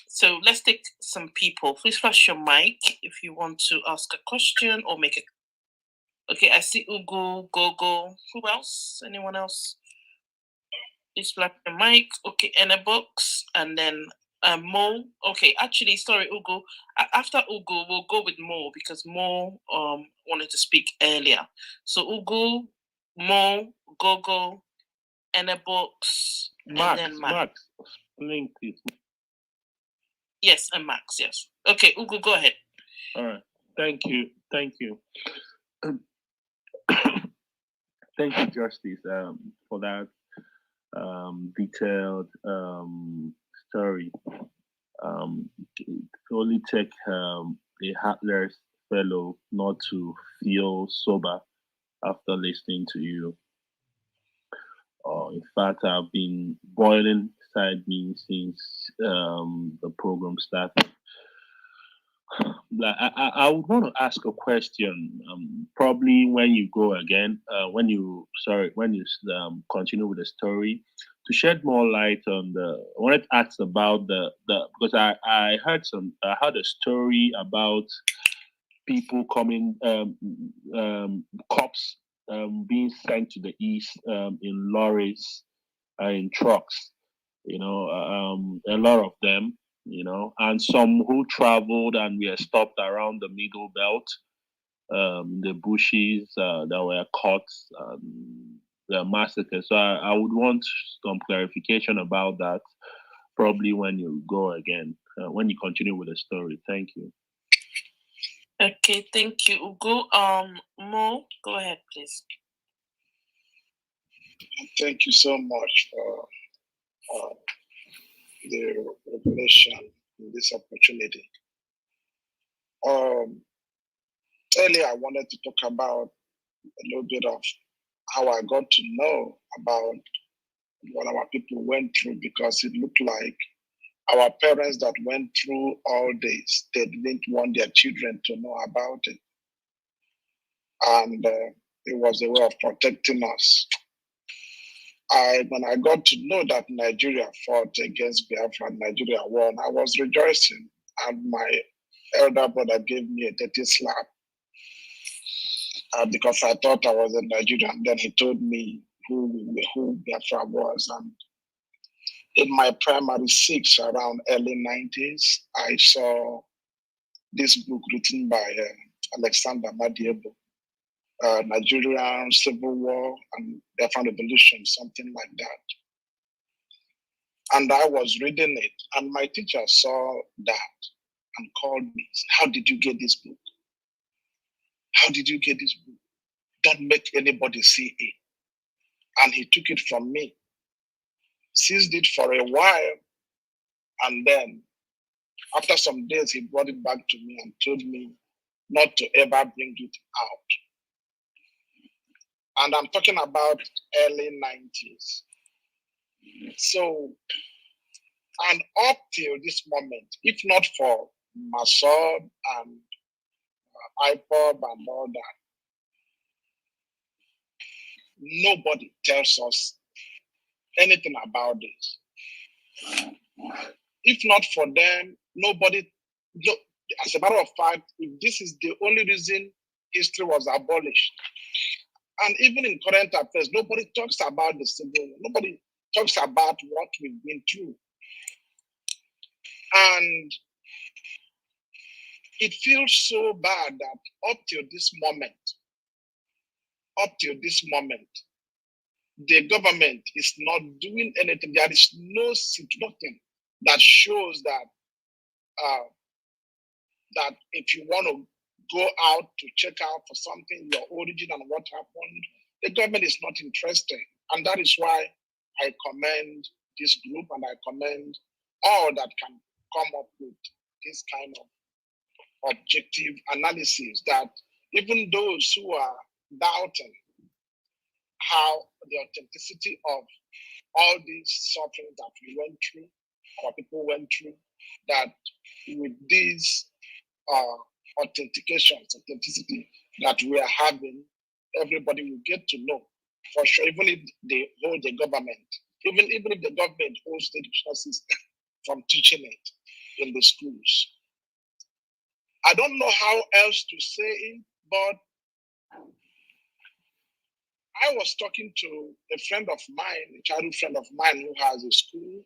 So let's take some people. Please flash your mic if you want to ask a question or make a. Okay, I see Ugo, Gogo. Who else? Anyone else? Please flash your mic. Okay, Box, and then Mo. Okay, actually, sorry, Ugo. After Ugo, we'll go with Mo because Mo wanted to speak earlier. So Ugo, Mo, Gogo, Box, and then Max. Link, please. Yes, and Max. Yes. Okay, Ugo, go ahead. All right. Thank you. Thank you, Justice, for that detailed story. It only take a heartless fellow not to feel sober after listening to you. In fact, I've been boiling inside me since the program started. I would want to ask a question. Probably when you go again, when you continue with the story, to shed more light on the. I wanted to ask about the because I heard a story about people coming, cops being sent to the east in lorries, in trucks. A lot of them, and some who traveled and were stopped around the middle belt, the bushes that were caught, the massacre. So I would want some clarification about that, probably when you go again, when you continue with the story. Thank you. Okay, thank you, Ugo. Mo, go ahead, please. Thank you so much for the revelation in this opportunity. Earlier, I wanted to talk about a little bit of how I got to know about what our people went through, because it looked like our parents that went through all this, they didn't want their children to know about it. And it was a way of protecting us. When I got to know that Nigeria fought against Biafra and Nigeria won, I was rejoicing. And my elder brother gave me a dirty slap because I thought I was a Nigerian. Then he told me who Biafra was. And in my primary six, around early 90s, I saw this book written by Alexander Madiebo, Nigerian Civil War and Biafran Revolution, something like that. And I was reading it, and my teacher saw that and called me. How did you get this book? How did you get this book? Don't make anybody see it. And he took it from me, seized it for a while, and then after some days, he brought it back to me and told me not to ever bring it out. And I'm talking about early 90s. So, and up till this moment, if not for Masad and IPOB and all that, nobody tells us anything about this. If not for them, nobody, as a matter of fact, if this is the only reason history was abolished, and even in current affairs, nobody talks about the Civil War. Nobody talks about what we've been through. And it feels so bad that up till this moment, the government is not doing anything. There is nothing that shows that that if you want to go out to check out for something, your origin and what happened, the government is not interested. And that is why I commend this group, and I commend all that can come up with this kind of objective analysis, that even those who are doubting how the authenticity of all these suffering that we went through, our people went through, that with these authenticity that we are having, everybody will get to know for sure, even if they hold the government even if the government owns the educational system from teaching it in the schools. I don't know how else to say it, but I was talking to a friend of mine, a childhood friend of mine who has a school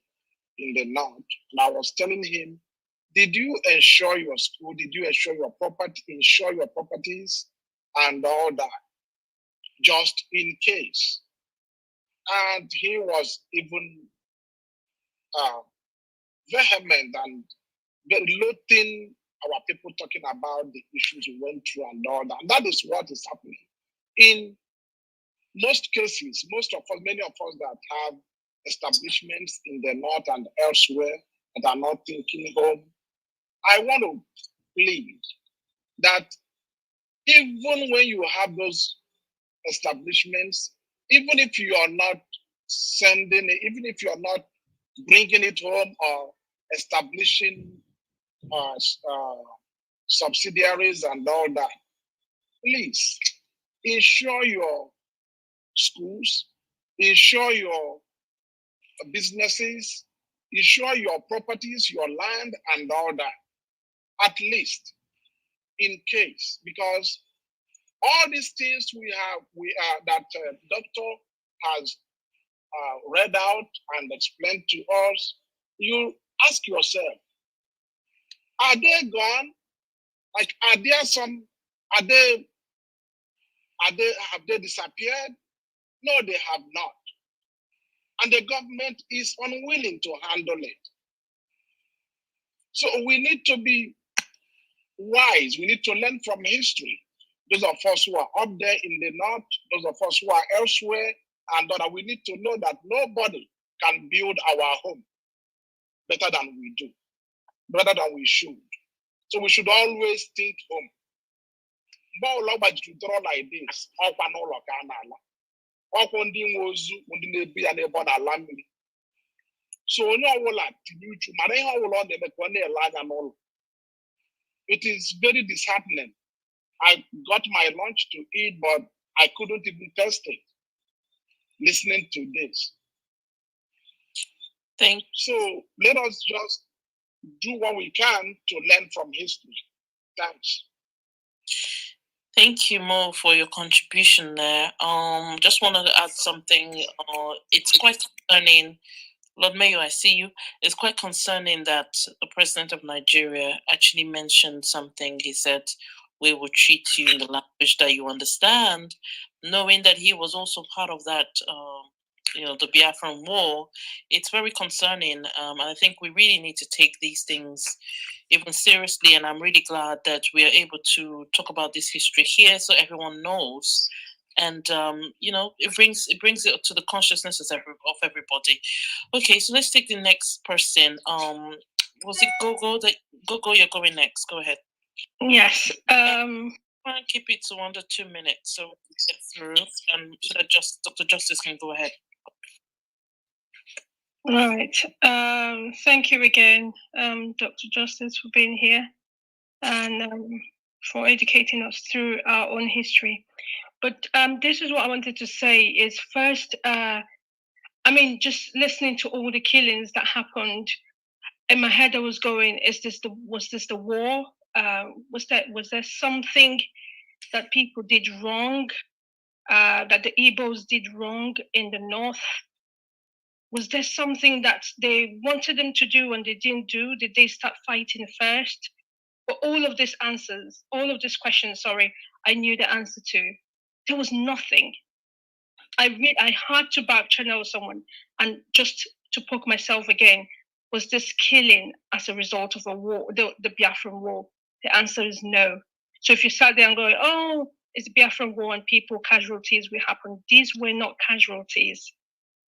in the north, and I was telling him, did you insure your school? Did you insure your properties and all that, just in case? And he was even vehement and very loathing our people talking about the issues we went through and all that. And that is what is happening. In most cases, many of us that have establishments in the north and elsewhere that are not thinking home, I want to plead that even when you have those establishments, even if you are not sending it, even if you are not bringing it home or establishing subsidiaries and all that, please insure your schools, insure your businesses, insure your properties, your land, and all that, at least in case, because all these things that doctor has read out and explained to us, you ask yourself, are they gone? Like, have they disappeared? No, they have not. And the government is unwilling to handle it. So we need to be wise. We need to learn from history. Those of us who are up there in the north, those of us who are elsewhere, and that we need to know that nobody can build our home better than we do, better than we should. So we should always think home. Draw like this, so it is very disheartening. I got my lunch to eat, but I couldn't even taste it. Listening to this. So let us just do what we can to learn from history. Thanks. Thank you, Mo, for your contribution there. Just wanted to add something. It's quite concerning. Lord Mayo, I see you. It's quite concerning that the president of Nigeria actually mentioned something. He said, "We will treat you in the language that you understand," knowing that he was also part of that, the Biafran War. It's very concerning, and I think we really need to take these things even seriously. And I'm really glad that we are able to talk about this history here, so everyone knows. And it brings it to the consciousness of everybody. Okay, so let's take the next person. Was it Gogo? Gogo, you're going next. Go ahead. Yes. Try and keep it to under 2 minutes so we can get through, and so that Dr. Justice can go ahead. Right. Thank you again, Dr. Justice, for being here and for educating us through our own history. But this is what I wanted to say is first, just listening to all the killings that happened, in my head I was going, was this the war? Was there something that people did wrong, that the Igbos did wrong in the north? Was there something that they wanted them to do and they didn't do? Did they start fighting first? But all of these questions, I knew the answer to. There was nothing. I had to back channel someone, and just to poke myself again, was this killing as a result of a war, the Biafran War? The answer is no. So if you sat there and go, oh, it's the Biafran War and casualties will happen. These were not casualties.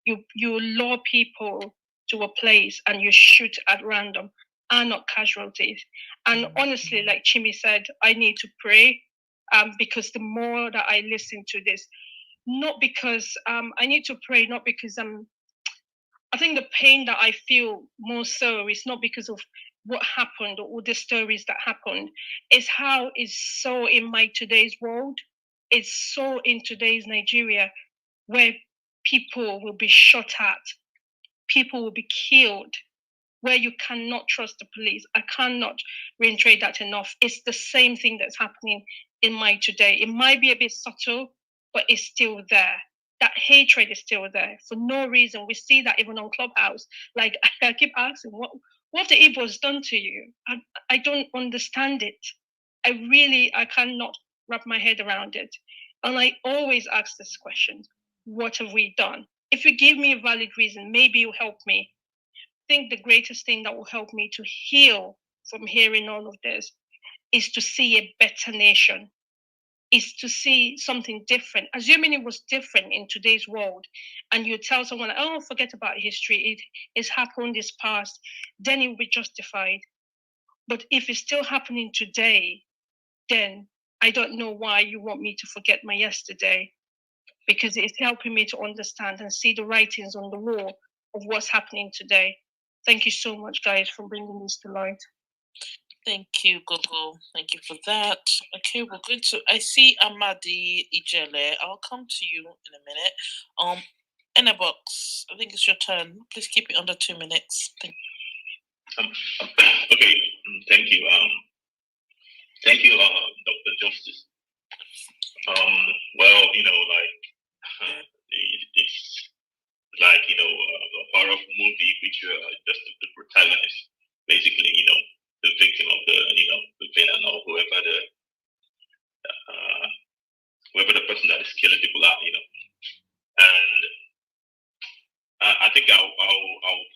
You lure people to a place and you shoot at random are not casualties. And honestly, like Chimi said, I need to pray because the more that I listen to this, not because I need to pray, not because I think the pain that I feel more so is not because of what happened or all the stories that happened, is how it's so in my today's world, it's so in today's Nigeria, where people will be shot at people will be killed, where you cannot trust the police. I cannot reiterate that enough. It's the same thing that's happening in Mali today. It might be a bit subtle, but it's still there. That hatred is still there for no reason. We see that even on Clubhouse. Like, I keep asking, what have the Igbos done to you? I don't understand it. I cannot wrap my head around it. And I always ask this question, what have we done? If you give me a valid reason, maybe you'll help me. I think the greatest thing that will help me to heal from hearing all of this is to see a better nation, is to see something different. Assuming it was different in today's world, and you tell someone, oh, forget about history, it's happened, it's past, then it will be justified. But if it's still happening today, then I don't know why you want me to forget my yesterday, because it's helping me to understand and see the writings on the wall of what's happening today. Thank you so much, guys, for bringing this to light. Thank you, Gogo. Thank you for that. Okay, we're going to. I see Amadi Ijele. I'll come to you in a minute. Ennabox, I think it's your turn. Please keep it under 2 minutes. Thank you. Okay, thank you. Thank you, Dr. Justice. Well, it's like a horror movie which just the protagonist, basically, the victim of the villain or whoever the person that is killing people are, and I think I'll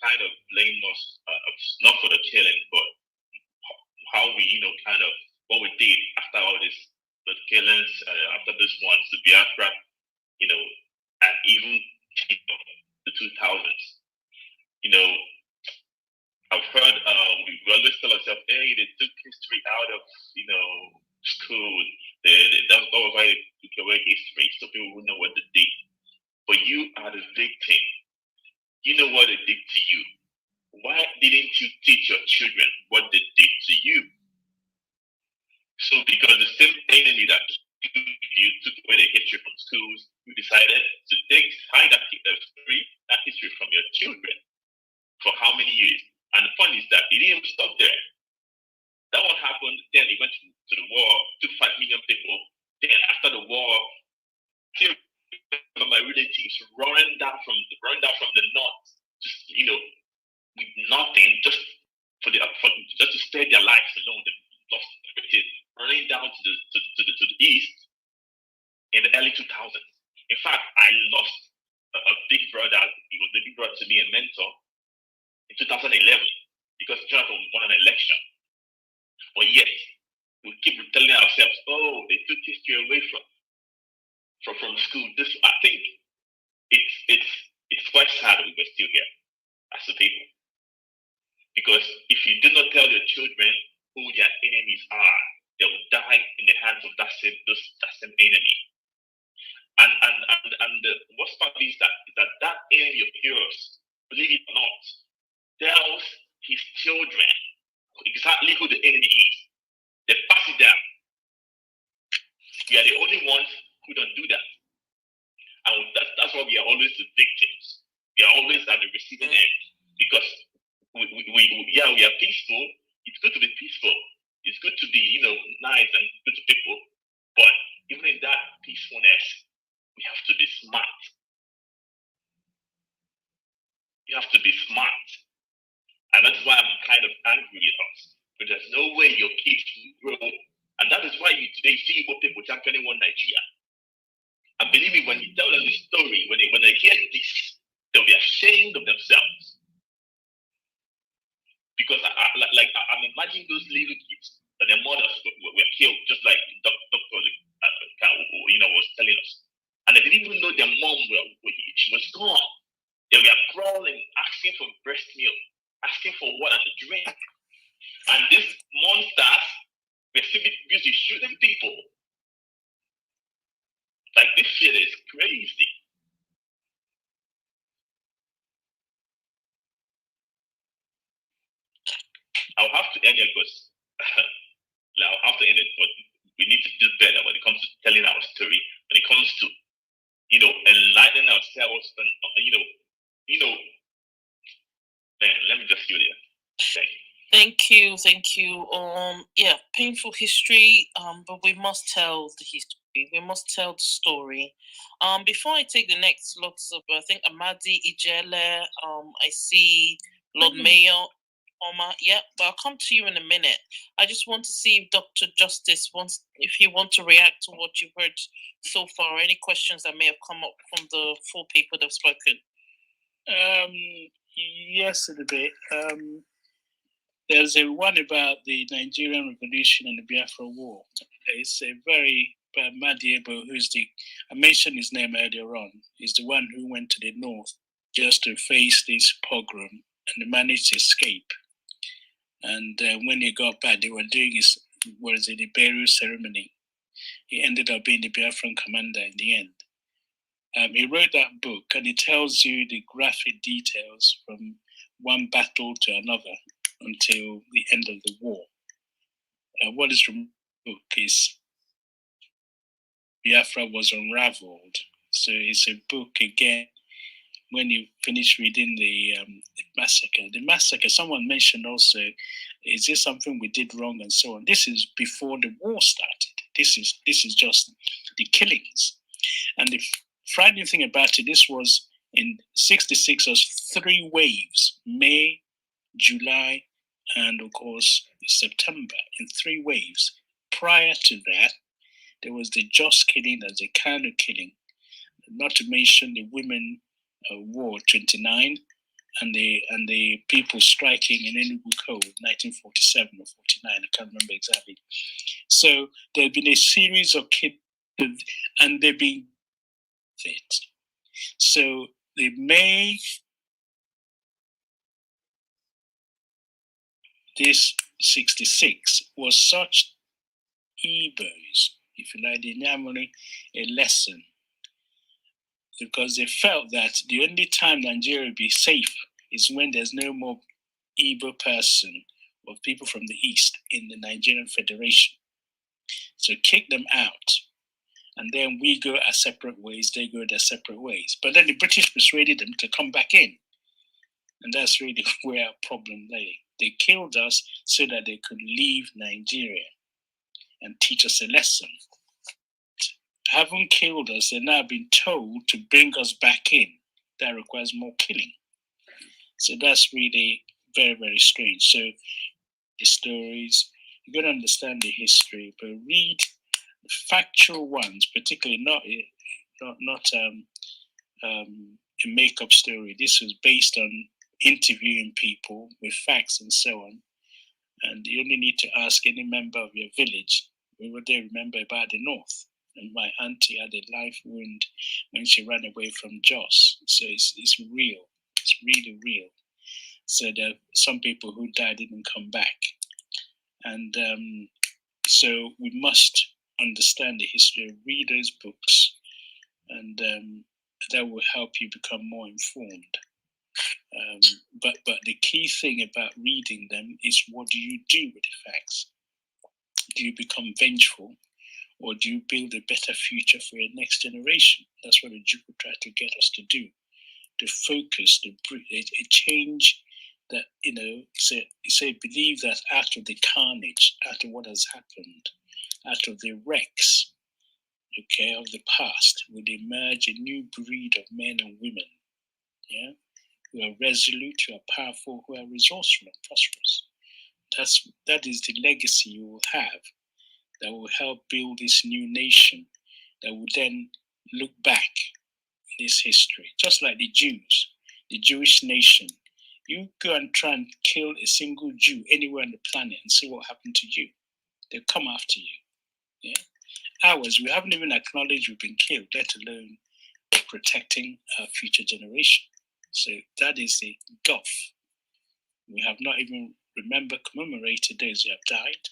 kind of blame us not for the killing, but how we kind of what we did after all this, the killings, after this one, to Biafra, and even the 2000s. I've heard we always tell ourselves, hey, they took history out of school. That's why they took away history, so people will know what they did. But you are the victim. You know what they did to you. Why didn't you teach your children what they did to you? So because the same enemy that you took away the history from schools, you decided to hide that history from your children for how many years? And the point is that it didn't stop there. That one happened, then it went to the war, took 5 million people. Then after the war, killed my relatives running down from the north, just with nothing, just to spare their lives alone. They lost everything, running down to the east in the early 2000s. In fact, I lost a big brother. He was a big brother to me, a mentor, in 2011 because Jonathan won an election. But yet, we keep telling ourselves, oh, they took history away from school. I think it's quite sad that we're still here as a people. Because if you do not tell your children who their enemies are, they will die in the hands of that same enemy. And the worst part is that enemy of yours, believe it or not, tells his children exactly who the enemy is. They pass it down. We are the only ones who don't do that. And that's why we are always the victims. We are always at the receiving end. Because we are peaceful. It's good to be peaceful. It's good to be, nice and good to people. But even in that peacefulness, we have to be smart. You have to be smart. And that's why I'm kind of angry with us. But there's no way your kids will grow. And that is why today see what people championing one Nigeria. And believe me, when you tell them this story, when they hear this, they'll be ashamed of themselves. Because I'm imagining those little kids that their mothers were killed, just like Dr. was telling us. And they didn't even know their mom she was gone. They were crawling, asking for breast milk, asking for water to drink. And these monsters were still busy shooting people. Like, this shit is crazy. I'll have to end it because I'll have to end it, but we need to do better when it comes to telling our story, when it comes to, enlightening ourselves and, just you there. Thank you. Thank you. Yeah, painful history. But we must tell the history. We must tell the story. Before I take the next lots of, I think Amadi Ijele. I see Lord Mayor Omar. Yeah, but I'll come to you in a minute. I just want to see if Dr. Justice wants, if you want to react to what you've heard so far. Any questions that may have come up from the 4 people that have spoken. Yes, a bit. There's a one about the Nigerian Revolution and the Biafra War. It's a very Madiebo, I mentioned his name earlier on, is the one who went to the north just to face this pogrom and managed to escape. And when he got back, they were doing the burial ceremony. He ended up being the Biafran commander in the end. He wrote that book, and it tells you the graphic details from one battle to another until the end of the war. What is from the book is Biafra was unraveled. So it's a book, again, when you finish reading the massacre, someone mentioned also, is this something we did wrong and so on? This is before the war started. This is just the killings. And the frightening thing about it, this was in 66, was 3 waves, May, July, and of course September, in 3 waves. Prior to that, there was the Jos killing, there's the Kano killing, not to mention the women war 29, and the people striking in Enugu Code 1947 or 49, I can't remember exactly. So there have been a series of killings, and they've been it. So the May, this 66 was such Igbos, if you like, the Nyamuri, a lesson, because they felt that the only time Nigeria will be safe is when there's no more Igbo person or people from the East in the Nigerian Federation. So kick them out. And then we go our separate ways, they go their separate ways. But then the British persuaded them to come back in. And that's really where our problem lay. They killed us so that they could leave Nigeria and teach us a lesson. Having killed us, they're now being told to bring us back in. That requires more killing. So that's really very, very strange. So the stories, you've got to understand the history, but read factual ones, particularly not a make-up story. This was based on interviewing people with facts and so on. And you only need to ask any member of your village what they remember about the North. And my auntie had a life wound when she ran away from Jos. So it's real. It's really real. So there are some people who died didn't come back. And so we must understand the history, read those books, and that will help you become more informed. But the key thing about reading them is, what do you do with the facts? Do you become vengeful, or do you build a better future for your next generation? That's what the Duke will try to get us to do, to focus, a change that, say believe that out of the carnage, out of what has happened, out of the wrecks, of the past, will emerge a new breed of men and women, who are resolute, who are powerful, who are resourceful and prosperous. That is the legacy you will have, that will help build this new nation, that will then look back in this history, just like the Jews, the Jewish nation. You go and try and kill a single Jew anywhere on the planet and see what happened to you. They'll come after you. Ours, we haven't even acknowledged we've been killed, let alone protecting our future generation. So that is the gulf. We have not even commemorated those who have died.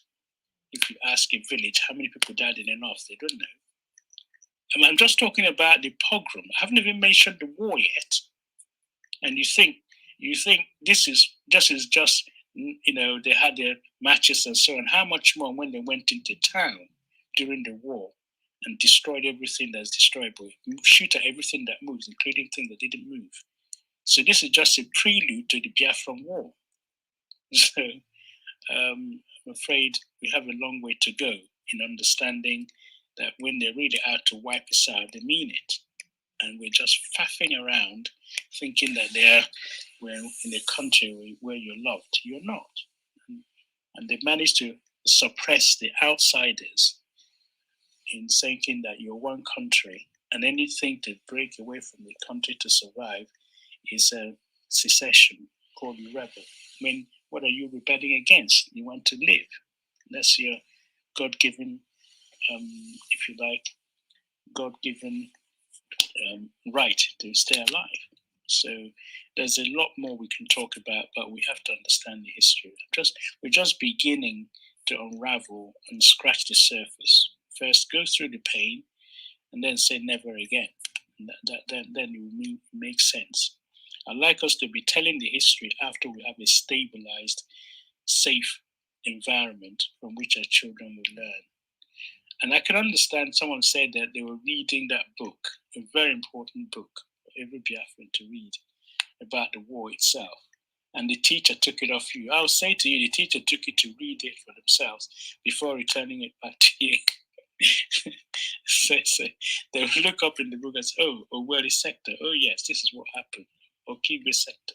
If you ask a village how many people died in the north, they don't know. I'm just talking about the pogrom. I haven't even mentioned the war yet. And you think this is just, they had their matches and so on. How much more when they went into town during the war and destroyed everything that's destroyable, shoot at everything that moves, including things that didn't move. So this is just a prelude to the Biafran War. So I'm afraid we have a long way to go in understanding that when they're really out to wipe us out, they mean it. And we're just faffing around thinking that we're in a country where you're loved. You're not. And they've managed to suppress the outsiders in thinking that you're one country, and anything to break away from the country to survive is a secession, called you rebel. I mean, what are you rebelling against? You want to live. That's your God-given, if you like, God-given right to stay alive. So there's a lot more we can talk about, but we have to understand the history. We're just beginning to unravel and scratch the surface. First, go through the pain, and then say never again. And then it will make sense. I'd like us to be telling the history after we have a stabilized, safe environment from which our children will learn. And I can understand someone said that they were reading that book, a very important book for every Biafran to read, about the war itself. And the teacher took it off you. I'll say to you, the teacher took it to read it for themselves before returning it back to you. So they will look up in the book and say, oh, Oweri sector. Oh, yes, this is what happened. Okigwe sector.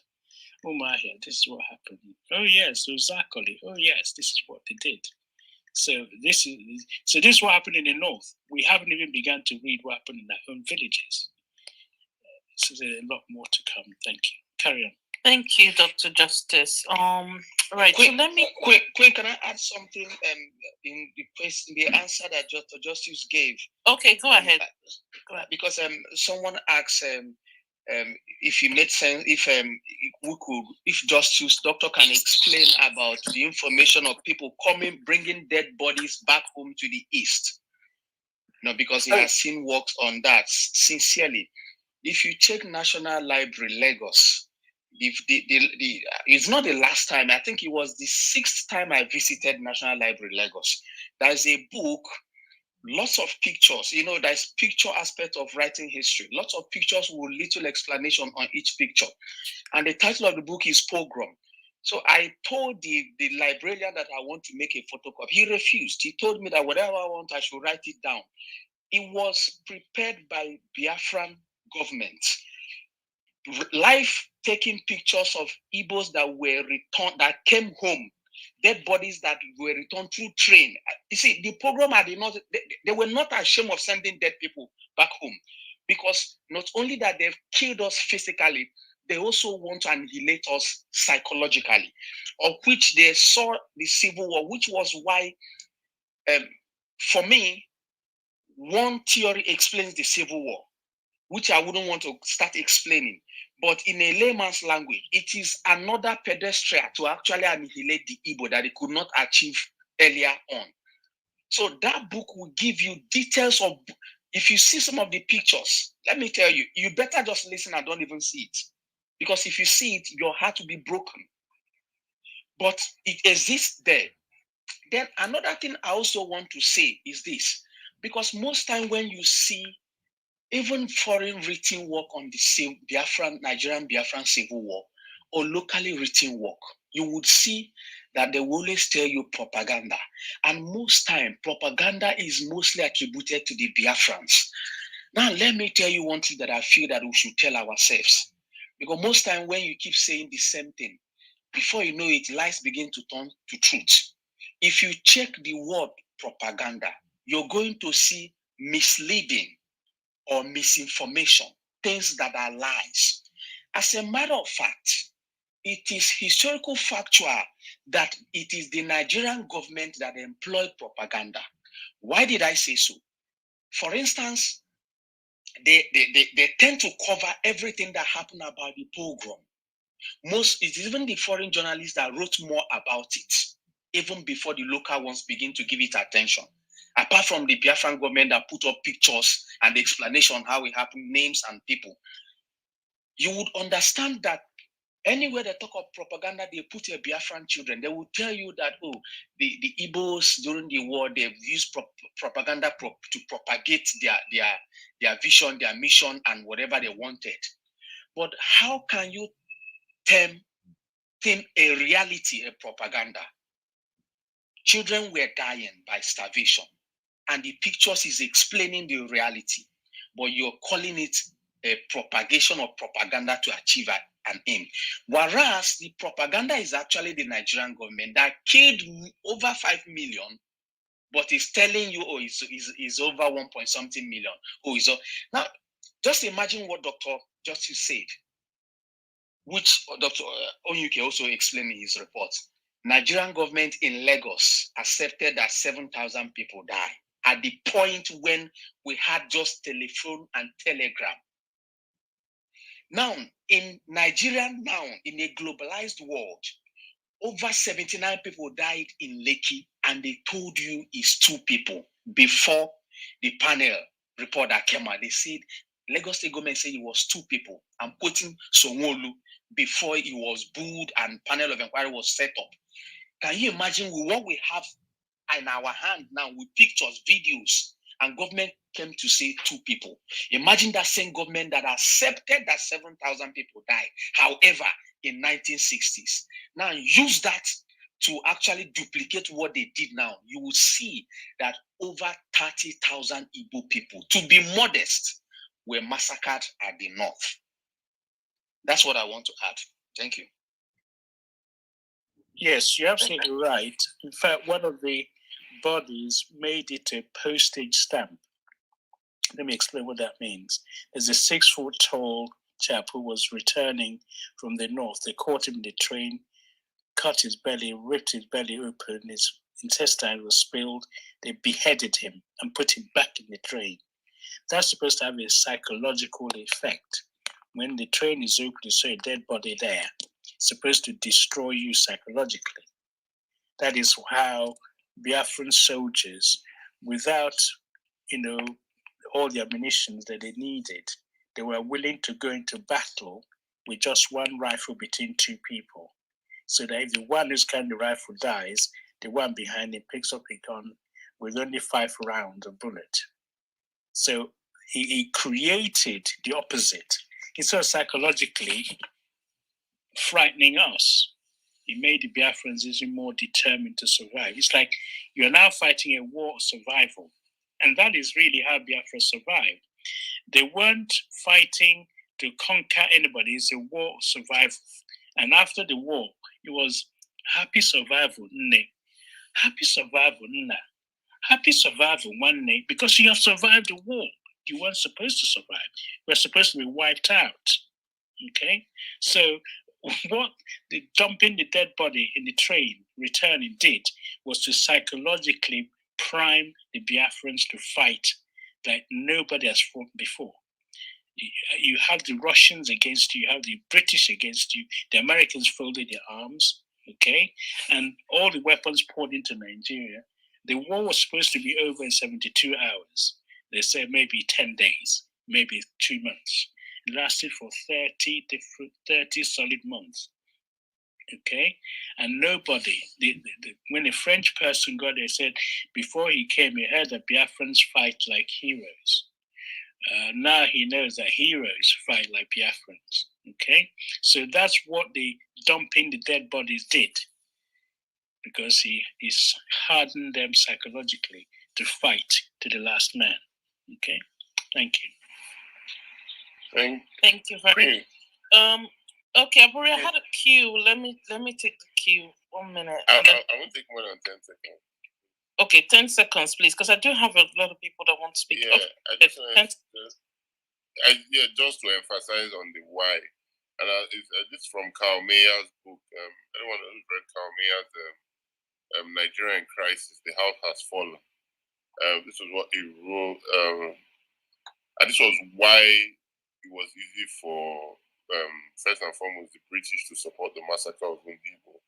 Umahia, this is what happened. Oh, yes, Ozakoli. Oh, yes, this is what they did. So this is what happened in the north. We haven't even begun to read what happened in our own villages. So there's a lot more to come. Thank you. Carry on. Thank you, Dr. Justice. Right. Quick, so let me. Quick, can I add something? In the question, the answer that Dr. Justice gave. Okay, go ahead. Go ahead. Because someone asked if it made sense, if Justice Doctor can explain about the information of people bringing dead bodies back home to the east. Because he has seen works on that. Sincerely, if you check National Library, Lagos. It's not the last time. I think it was the 6th time I visited National Library, Lagos. There's a book, lots of pictures. There's picture aspect of writing history. Lots of pictures with little explanation on each picture. And the title of the book is Pogrom. So I told the librarian that I want to make a photocopy. He refused. He told me that whatever I want, I should write it down. It was prepared by Biafran government. Live taking pictures of Igbos that were returned, that came home, dead bodies that were returned through train. You see, the program they were not ashamed of sending dead people back home, because not only that they've killed us physically, they also want to annihilate us psychologically, of which they saw the Civil War, which was why, for me, one theory explains the Civil War, which I wouldn't want to start explaining. But in a layman's language, it is another pedestrian to actually annihilate the Igbo that they could not achieve earlier on. So that book will give you details of, if you see some of the pictures, let me tell you, you better just listen and don't even see it. Because if you see it, your heart will be broken. But it exists there. Then another thing I also want to say is this, because most time when you see even foreign written work on the Nigerian Biafran Civil War, or locally written work, you would see that they will always tell you propaganda. And most time, propaganda is mostly attributed to the Biafrans. Now, let me tell you one thing that I feel that we should tell ourselves. Because most time when you keep saying the same thing, before you know it, lies begin to turn to truth. If you check the word propaganda, you're going to see misleading or misinformation, things that are lies. As a matter of fact, it is historical factual that it is the Nigerian government that employed propaganda. Why did I say so? For instance, they tend to cover everything that happened about the pogrom. It's even the foreign journalists that wrote more about it, even before the local ones begin to give it attention. Apart from the Biafran government that put up pictures and the explanation how it happened, names and people, you would understand that anywhere they talk of propaganda, they put a Biafran children. They will tell you that, the Igbos during the war, they've used propaganda to propagate their vision, their mission, and whatever they wanted. But how can you term a reality, a propaganda. Children were dying by starvation, and the pictures is explaining the reality, but you're calling it a propagation or propaganda to achieve an aim. Whereas the propaganda is actually the Nigerian government that killed over 5 million, but is telling you, oh, is over 1 point something million. Now, just imagine what Dr. Justice said, which Dr. Onyuke also explained in his report. Nigerian government in Lagos accepted that 7,000 people die at the point when we had just telephone and telegram. Now, in Nigeria now, in a globalized world, over 79 people died in Lekki, and they told you it's 2 people before the panel report that came out. They said, Lagos State government said it was 2 people. I'm quoting Sonwolu before it was booed and panel of inquiry was set up. Can you imagine what we have in our hand now with pictures, videos, and government came to say 2 people? Imagine that same government that accepted that 7,000 people died. However, in 1960s. Now use that to actually duplicate what they did now. You will see that over 30,000 Igbo people, to be modest, were massacred at the north. That's what I want to add. Thank you. Yes, you're absolutely right. In fact, one of the bodies made it a postage stamp. Let me explain what that means. There's a 6-foot tall chap who was returning from the north. They caught him in the train, cut his belly, ripped his belly open, his intestine was spilled. They beheaded him and put him back in the train. That's supposed to have a psychological effect. When the train is open, you saw a dead body there. It's supposed to destroy you psychologically. That is how Biafran soldiers, without, all the ammunition that they needed, they were willing to go into battle with just 1 rifle between 2 people. So that if the one who's carrying the rifle dies, the one behind him picks up a gun with only 5 rounds of bullet. So he created the opposite. Instead of psychologically frightening us, he made the Biafrans even more determined to survive. It's like you're now fighting a war of survival. And that is really how Biafra survived. They weren't fighting to conquer anybody. It's a war of survival. And after the war, it was happy survival, nne. Happy survival, nna. Happy survival, one nne, because you have survived the war. You weren't supposed to survive. You were supposed to be wiped out. Okay? So what the dumping the dead body in the train, returning did was to psychologically prime the Biafrans to fight like nobody has fought before. You have the Russians against you, you have the British against you, the Americans folded their arms, okay? And all the weapons poured into Nigeria. The war was supposed to be over in 72 hours. They said maybe 10 days, maybe 2 months. It lasted for 30 solid months. Okay, and nobody, when a French person got there, said before he came, he heard that Biafrans fight like heroes. Now he knows that heroes fight like Biafrans. Okay, so that's what the dumping the dead bodies did, because he's hardened them psychologically to fight to the last man. Okay, thank you. Thank you very much. Okay, Aburi, I had a queue. Let me take the queue. 1 minute. I won't take more than 10 seconds. Okay, 10 seconds, please, because I do have a lot of people that want to speak. Yeah, okay, just to emphasize on the why. And this is from Karl Mayer's book. Anyone who's read Karl Mayer's Nigerian Crisis, The House Has Fallen. This is what he wrote. And this was why it was easy for first and foremost, the British to support the massacre of Ndigbo,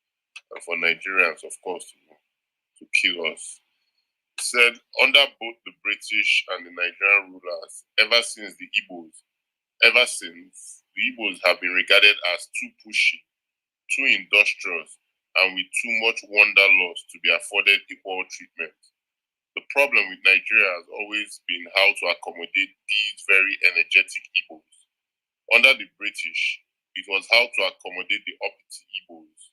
and for Nigerians, of course, to kill us. He said, under both the British and the Nigerian rulers, ever since the Igbos have been regarded as too pushy, too industrious, and with too much wanderlust to be afforded equal treatment. The problem with Nigeria has always been how to accommodate these very energetic Igbos. Under the British, it was how to accommodate the uppity Igbos.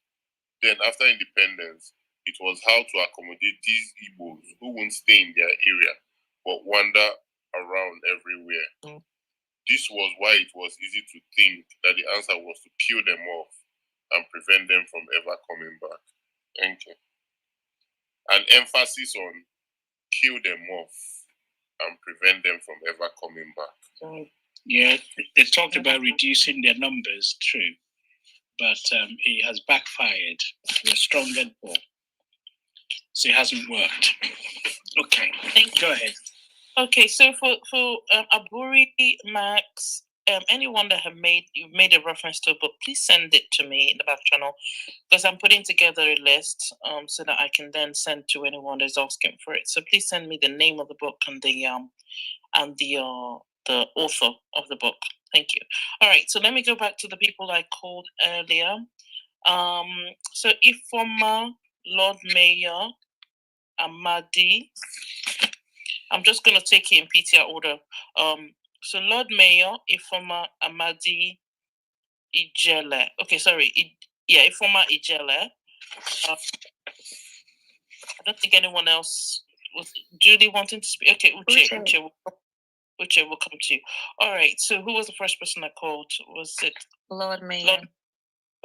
Then after independence, it was how to accommodate these Igbos who won't stay in their area but wander around everywhere. This was why it was easy to think that the answer was to kill them off and prevent them from ever coming back. Thank you. An emphasis on kill them off and prevent them from ever coming back. Yeah, they talked about reducing their numbers, true, but it has backfired. We're strong than poor, so it hasn't worked. Okay, go ahead. Okay, so for Aburi, Max, anyone that you've made a reference to a book, please send it to me in the back channel, because I'm putting together a list so that I can then send to anyone that's asking for it. So please send me the name of the book and the author of the book. Thank you. All right, so let me go back to the people I called earlier. So Ifoma, Lord Mayor, Amadi. I'm just going to take it in PTR order. So Lord Mayor, Ifoma Amadi Ijele. Okay, sorry. Ifoma Ijele. I don't think anyone else was Julie wanting to speak. Okay, Uche will come to you. All right. So who was the first person I called? Was it Lord Mayor?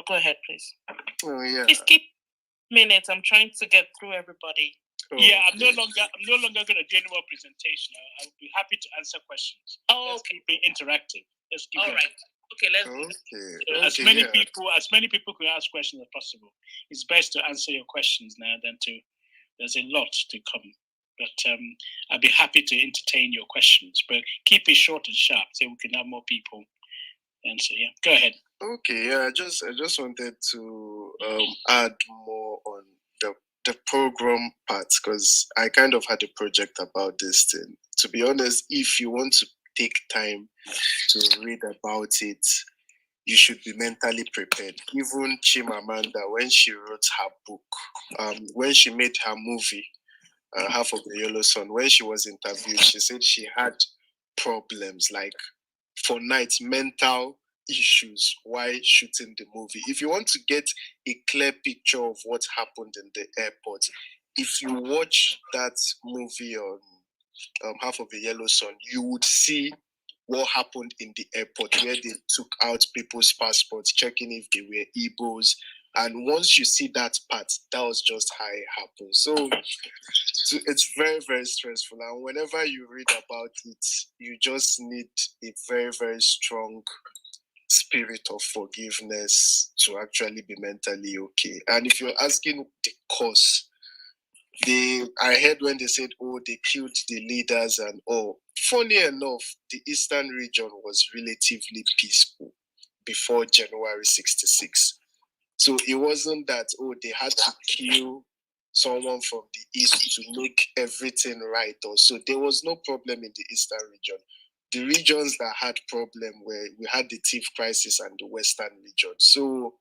Go ahead, please. Oh yeah. Please keep minutes. I'm trying to get through everybody. Yeah, I'm no longer going to do any more presentation. I will be happy to answer questions. Let's keep it interactive. Let's keep going. Right. Okay, let's as many people can ask questions as possible. It's best to answer your questions now than there's a lot to come. But I'll be happy to entertain your questions. But keep it short and sharp so we can have more people answer. Yeah, go ahead. Okay, yeah, I just wanted to add more on the program part, because I kind of had a project about this thing. To be honest, if you want to take time to read about it, you should be mentally prepared. Even Chimamanda, when she wrote her book, when she made her movie, Half of the Yellow Sun, when she was interviewed, she said she had problems, like for nights, mental issues while shooting the movie. If you want to get a clear picture of what happened in the airport, if you watch that movie on Half of the Yellow Sun, you would see what happened in the airport, where they took out people's passports, checking if they were Igbos. And once you see that part, that was just how it happened. So it's very, very stressful. And whenever you read about it, you just need a very, very strong spirit of forgiveness to actually be mentally okay. And if you're asking the cause, I heard when they said, oh, they killed the leaders and all. Funny enough, the Eastern region was relatively peaceful before January 66. So it wasn't that, oh, they had to kill someone from the East to make everything right. Or so there was no problem in the Eastern region. The regions that had problem were, we had the Tiv crisis and the Western region. So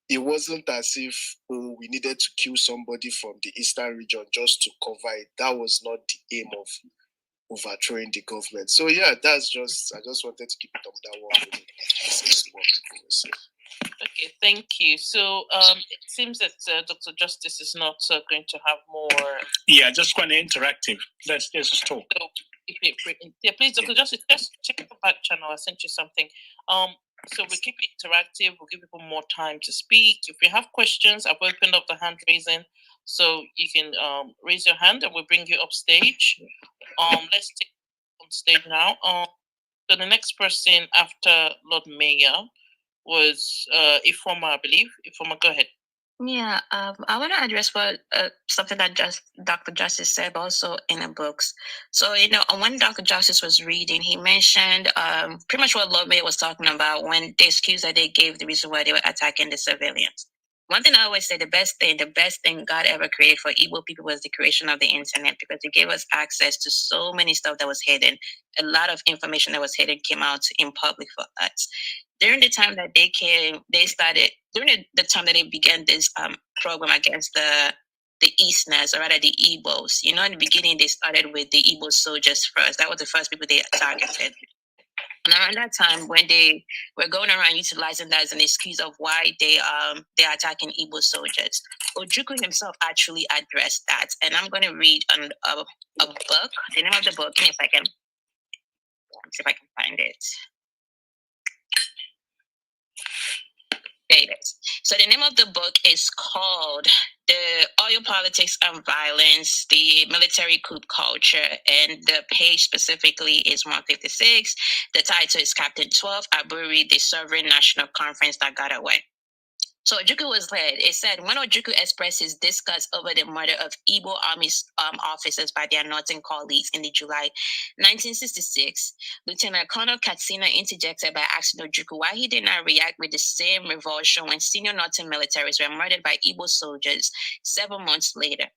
it wasn't as if, oh, we needed to kill somebody from the Eastern region just to cover it. That was not the aim of overthrowing the government. So yeah, I just wanted to keep it on that one. Okay, thank you. So it seems that Dr. Justice is not going to have more. Yeah, just quite interactive. Let's just talk. So, please, Dr. Justice, just check the back channel. I sent you something. So we keep it interactive. We'll give people more time to speak. If you have questions, I've opened up the hand raising, so you can raise your hand and we'll bring you up stage. Let's take on stage now. So the next person after Lord Mayor was Ifoma, I believe. Ifoma, go ahead. Yeah, I want to address what something that Dr. Justice said also in the books. So, when Dr. Justice was reading, he mentioned pretty much what Lord Mayor was talking about when the excuse that they gave the reason why they were attacking the civilians. One thing I always say, the best thing God ever created for Igbo people was the creation of the internet, because it gave us access to so many stuff that was hidden. A lot of information that was hidden came out in public for us. During the time that they began this program against the Easterners, or rather the Igbos, in the beginning they started with the Igbo soldiers first. That was the first people they targeted. And around that time, when they were going around utilizing that as an excuse of why they're attacking Igbo soldiers, Ojukwu himself actually addressed that. And I'm going to read a book. The name of the book, give me a second. See if I can find it. There it is. So the name of the book is called The Oil Politics and Violence, the Military Coup Culture, and the page specifically is 156. The title is Captain 12, Aburi, the Sovereign National Conference that got away. So Ojukwu was led. It said, when Ojukwu expressed his disgust over the murder of Igbo Army officers by their northern colleagues in the July 1966, Lieutenant Colonel Katsina interjected by asking Ojukwu why he did not react with the same revulsion when senior northern militaries were murdered by Igbo soldiers 7 months earlier.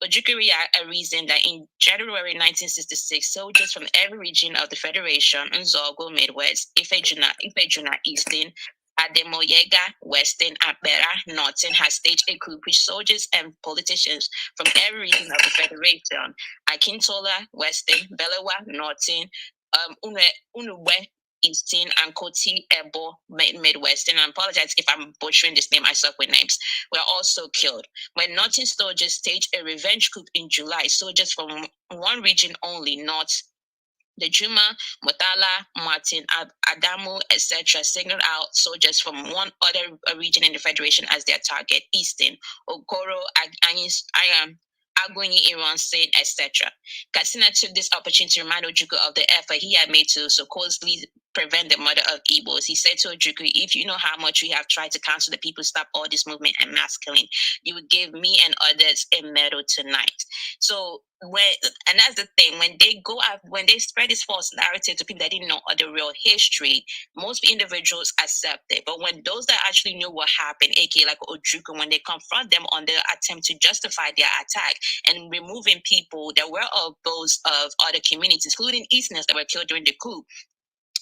Ojukwu reasoned that in January 1966, soldiers from every region of the Federation, Nzogo, Midwest, Ifejuna, Eastern, Ademoyega, Western, Abera, Northern has staged a coup which soldiers and politicians from every region of the Federation, Akintola, Western, Belewa, Northern, Unuwe, Eastern, and Koti, Ebo, Midwestern. I apologize if I'm butchering this name, I suck with names, were also killed. When Northern soldiers staged a revenge coup in July, soldiers from one region only, North, the Juma, Motala, Martin, Adamu, etc., signaled out soldiers from one other region in the Federation as their target, Eastern, Okoro, Agwini, Iran, Sain, etc. Katsina took this opportunity to remind Ojukwu of the effort he had made to supposedly prevent the murder of Igbos. He said to Ojukwu, if you know how much we have tried to counsel the people stop all this movement and mass killing, you would give me and others a medal tonight. So and that's the thing, when they spread this false narrative to people that didn't know the real history, most individuals accept it. But when those that actually knew what happened, aka like Ojukwu, when they confront them on their attempt to justify their attack and removing people that were of those of other communities, including Easterners that were killed during the coup,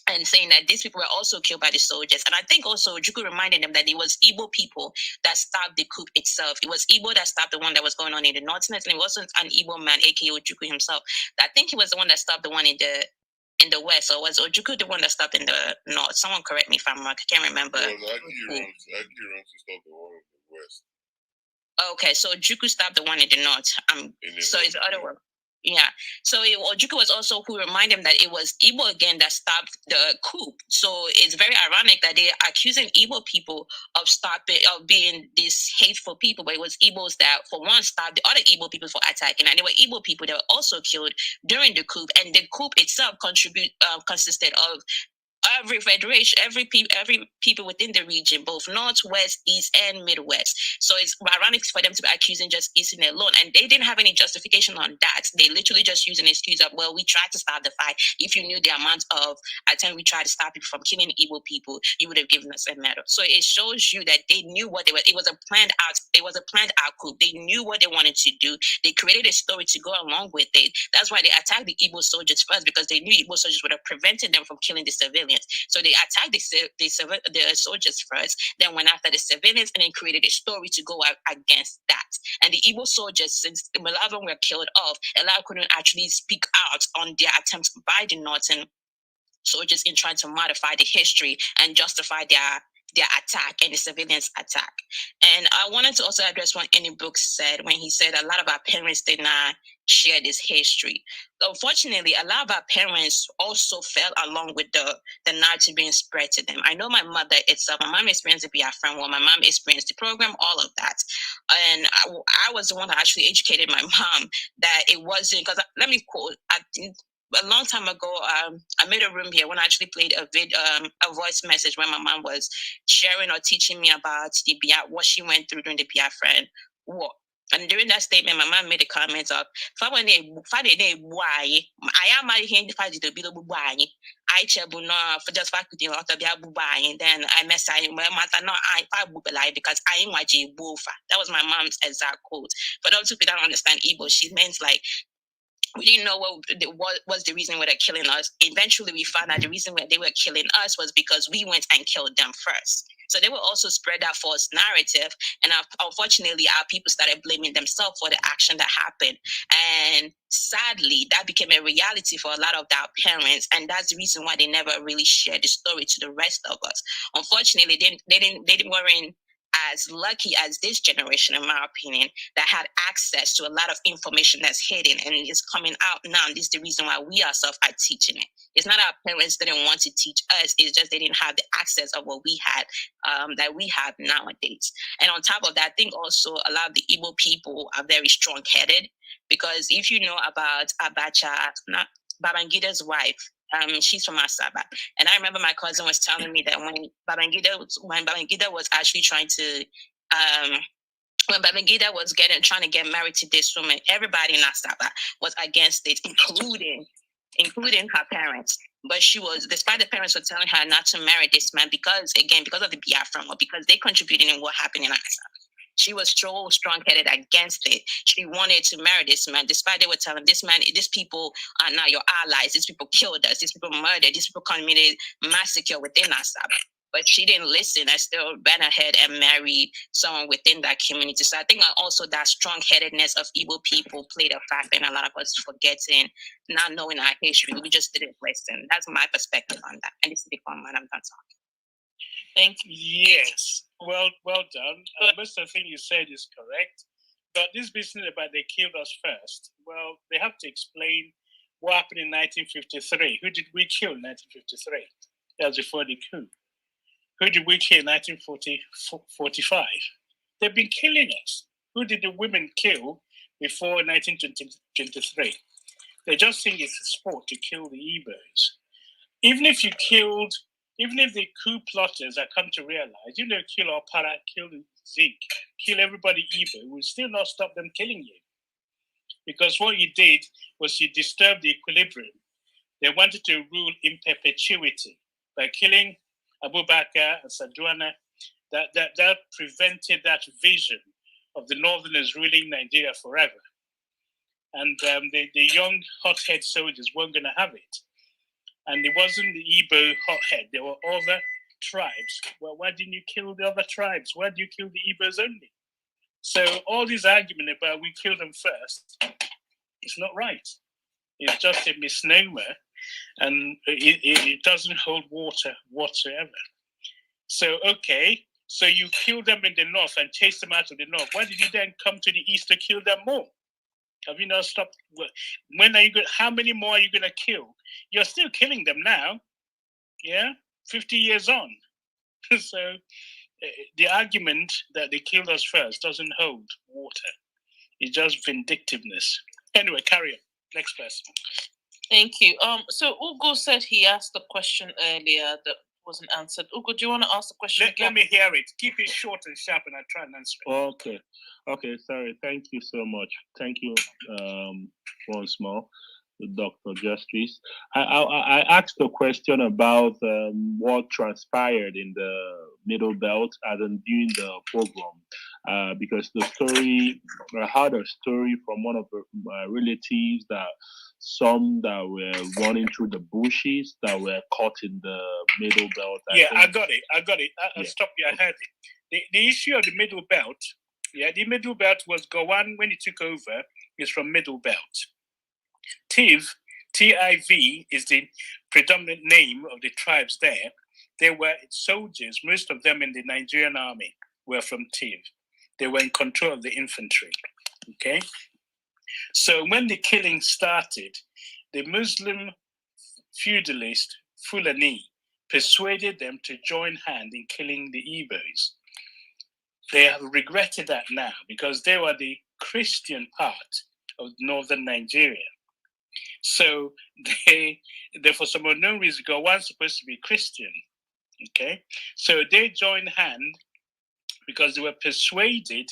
and saying that these people were also killed by the soldiers. And I think also Ojukwu reminded them that it was Igbo people that stopped the coup itself. It was Igbo that stopped the one that was going on in the north, and it wasn't an Igbo man, aka Ojukwu himself. I think he was the one that stopped the one in the west, or was Ojukwu the one that stopped in the north? Someone correct me if I'm wrong. I can't remember. It was Aki runs to stop the one in the west. Okay, so Ojukwu stopped the one in the north. So it's the other one. Yeah, so Ojukwu was also who reminded him that it was Igbo again that stopped the coup. So it's very ironic that they're accusing Igbo people of being these hateful people, but it was Igbos that, for one, stopped the other Igbo people for attacking, and they were Igbo people that were also killed during the coup. And the coup itself consisted of every federation, every people within the region, both North, West, East, and Midwest. So it's ironic for them to be accusing just Eastern alone. And they didn't have any justification on that. They literally just used an excuse of, well, we tried to stop the fight. If you knew the amount of attempt we tried to stop people from killing Igbo people, you would have given us a medal. So it shows you that they knew what they were. It was a planned out coup. They knew what they wanted to do. They created a story to go along with it. That's why they attacked the Igbo soldiers first, because they knew Igbo soldiers would have prevented them from killing the civilians. So they attacked the soldiers first, then went after the civilians, and then created a story to go out against that. And the Igbo soldiers, since a lot of them were killed off, a lot couldn't actually speak out on their attempts by the Northern soldiers in trying to modify the history and justify their attack and the civilians' attack. And I wanted to also address what Annie Brooks said when he said a lot of our parents did not share this history. Unfortunately, a lot of our parents also fell along with the narrative being spread to them. I know my mother itself, my mom experienced the Biafran War, my mom experienced the program, all of that. And I was the one that actually educated my mom that it wasn't, because let me quote, a long time ago, I made a room here when I actually played a voice message when my mom was sharing or teaching me about what she went through during the Biafran War. And during that statement, my mom made the comments of, I am marrying the for just faculty or and then I mess because I am that was my mom's exact quote. For those who don't understand Igbo, she meant like, we didn't know what was the reason why they're killing us. Eventually, we found out the reason why they were killing us was because we went and killed them first. So they will also spread that false narrative. And unfortunately, our people started blaming themselves for the action that happened. And sadly, that became a reality for a lot of our parents. And that's the reason why they never really shared the story to the rest of us. Unfortunately, they weren't as lucky as this generation, in my opinion, that had access to a lot of information that's hidden and is coming out now. And this is the reason why we ourselves are teaching it. It's not our parents didn't want to teach us, it's just they didn't have the access of what we had, that we have nowadays. And on top of that, I think also a lot of the Igbo people are very strong-headed, because if you know about Abacha, not Babangida's wife, she's from Asaba. And I remember my cousin was telling me that when Babangida was actually trying to, when Babangida was trying to get married to this woman, everybody in Asaba was against it, including her parents. But she was, despite the parents were telling her not to marry this man because of the Biafran, or because they contributed in what happened in Asaba. She was so strong-headed against it. She wanted to marry this man, despite they were telling this man, these people are not your allies. These people killed us. These people murdered. These people committed massacre within Asaba. But she didn't listen. I still ran ahead and married someone within that community. So I think also that strong-headedness of Igbo people played a factor in a lot of us forgetting, not knowing our history. We just didn't listen. That's my perspective on that. And this is the fun one. I'm done talking. Thank you. Yes, well done. Most of the thing you said is correct. But this business about they killed us first, well, they have to explain what happened in 1953. Who did we kill in 1953? That was before the coup. Who did we kill in 1945? They've been killing us. Who did the women kill before 1923? They just think it's a sport to kill the Igbos. Even if the coup plotters have come to realize, you know, kill Opara, kill Zeke, kill everybody Igbo, will still not stop them killing you. Because what you did was you disturbed the equilibrium. They wanted to rule in perpetuity by killing Abubakar and Saduana. That prevented that vision of the Northerners ruling Nigeria forever. And the young hothead soldiers weren't going to have it. And it wasn't the Igbo hothead. There were other tribes. Well, why didn't you kill the other tribes? Why do you kill the Igbos only? So all this argument about we killed them first, it's not right. It's just a misnomer, and it doesn't hold water whatsoever. So, okay, so you killed them in the north and chased them out of the north. Why did you then come to the east to kill them more? Have you not stopped? When are you going? How many more are you going to kill? You're still killing them now. Yeah, 50 years on. So the argument that they killed us first doesn't hold water. It's just vindictiveness. Anyway, carry on. Next person. Thank you. So Ugo said he asked a question earlier that wasn't answered. Ugo, do you want to ask the question again? Let me hear it. Keep it short and sharp, and I'll try and answer it. Okay, sorry. Thank you so much. Thank you once more, Dr. Justice. I asked a question about what transpired in the Middle Belt as in during the program, because I heard a story from one of my relatives that some that were running through the bushes that were caught in the Middle Belt. I got it. I'll stop you. I heard it. The issue of the Middle Belt, the Middle Belt was Gowon when he took over, is from Middle Belt. Tiv, T-I-V, is the predominant name of the tribes there. They were soldiers, most of them in the Nigerian army were from Tiv. They were in control of the infantry, okay? So when the killing started, the Muslim feudalist Fulani persuaded them to join hand in killing the Igbos. They have regretted that now because they were the Christian part of northern Nigeria. So they for some unknown reason, Gowon's supposed to be Christian, okay? So they joined hand because they were persuaded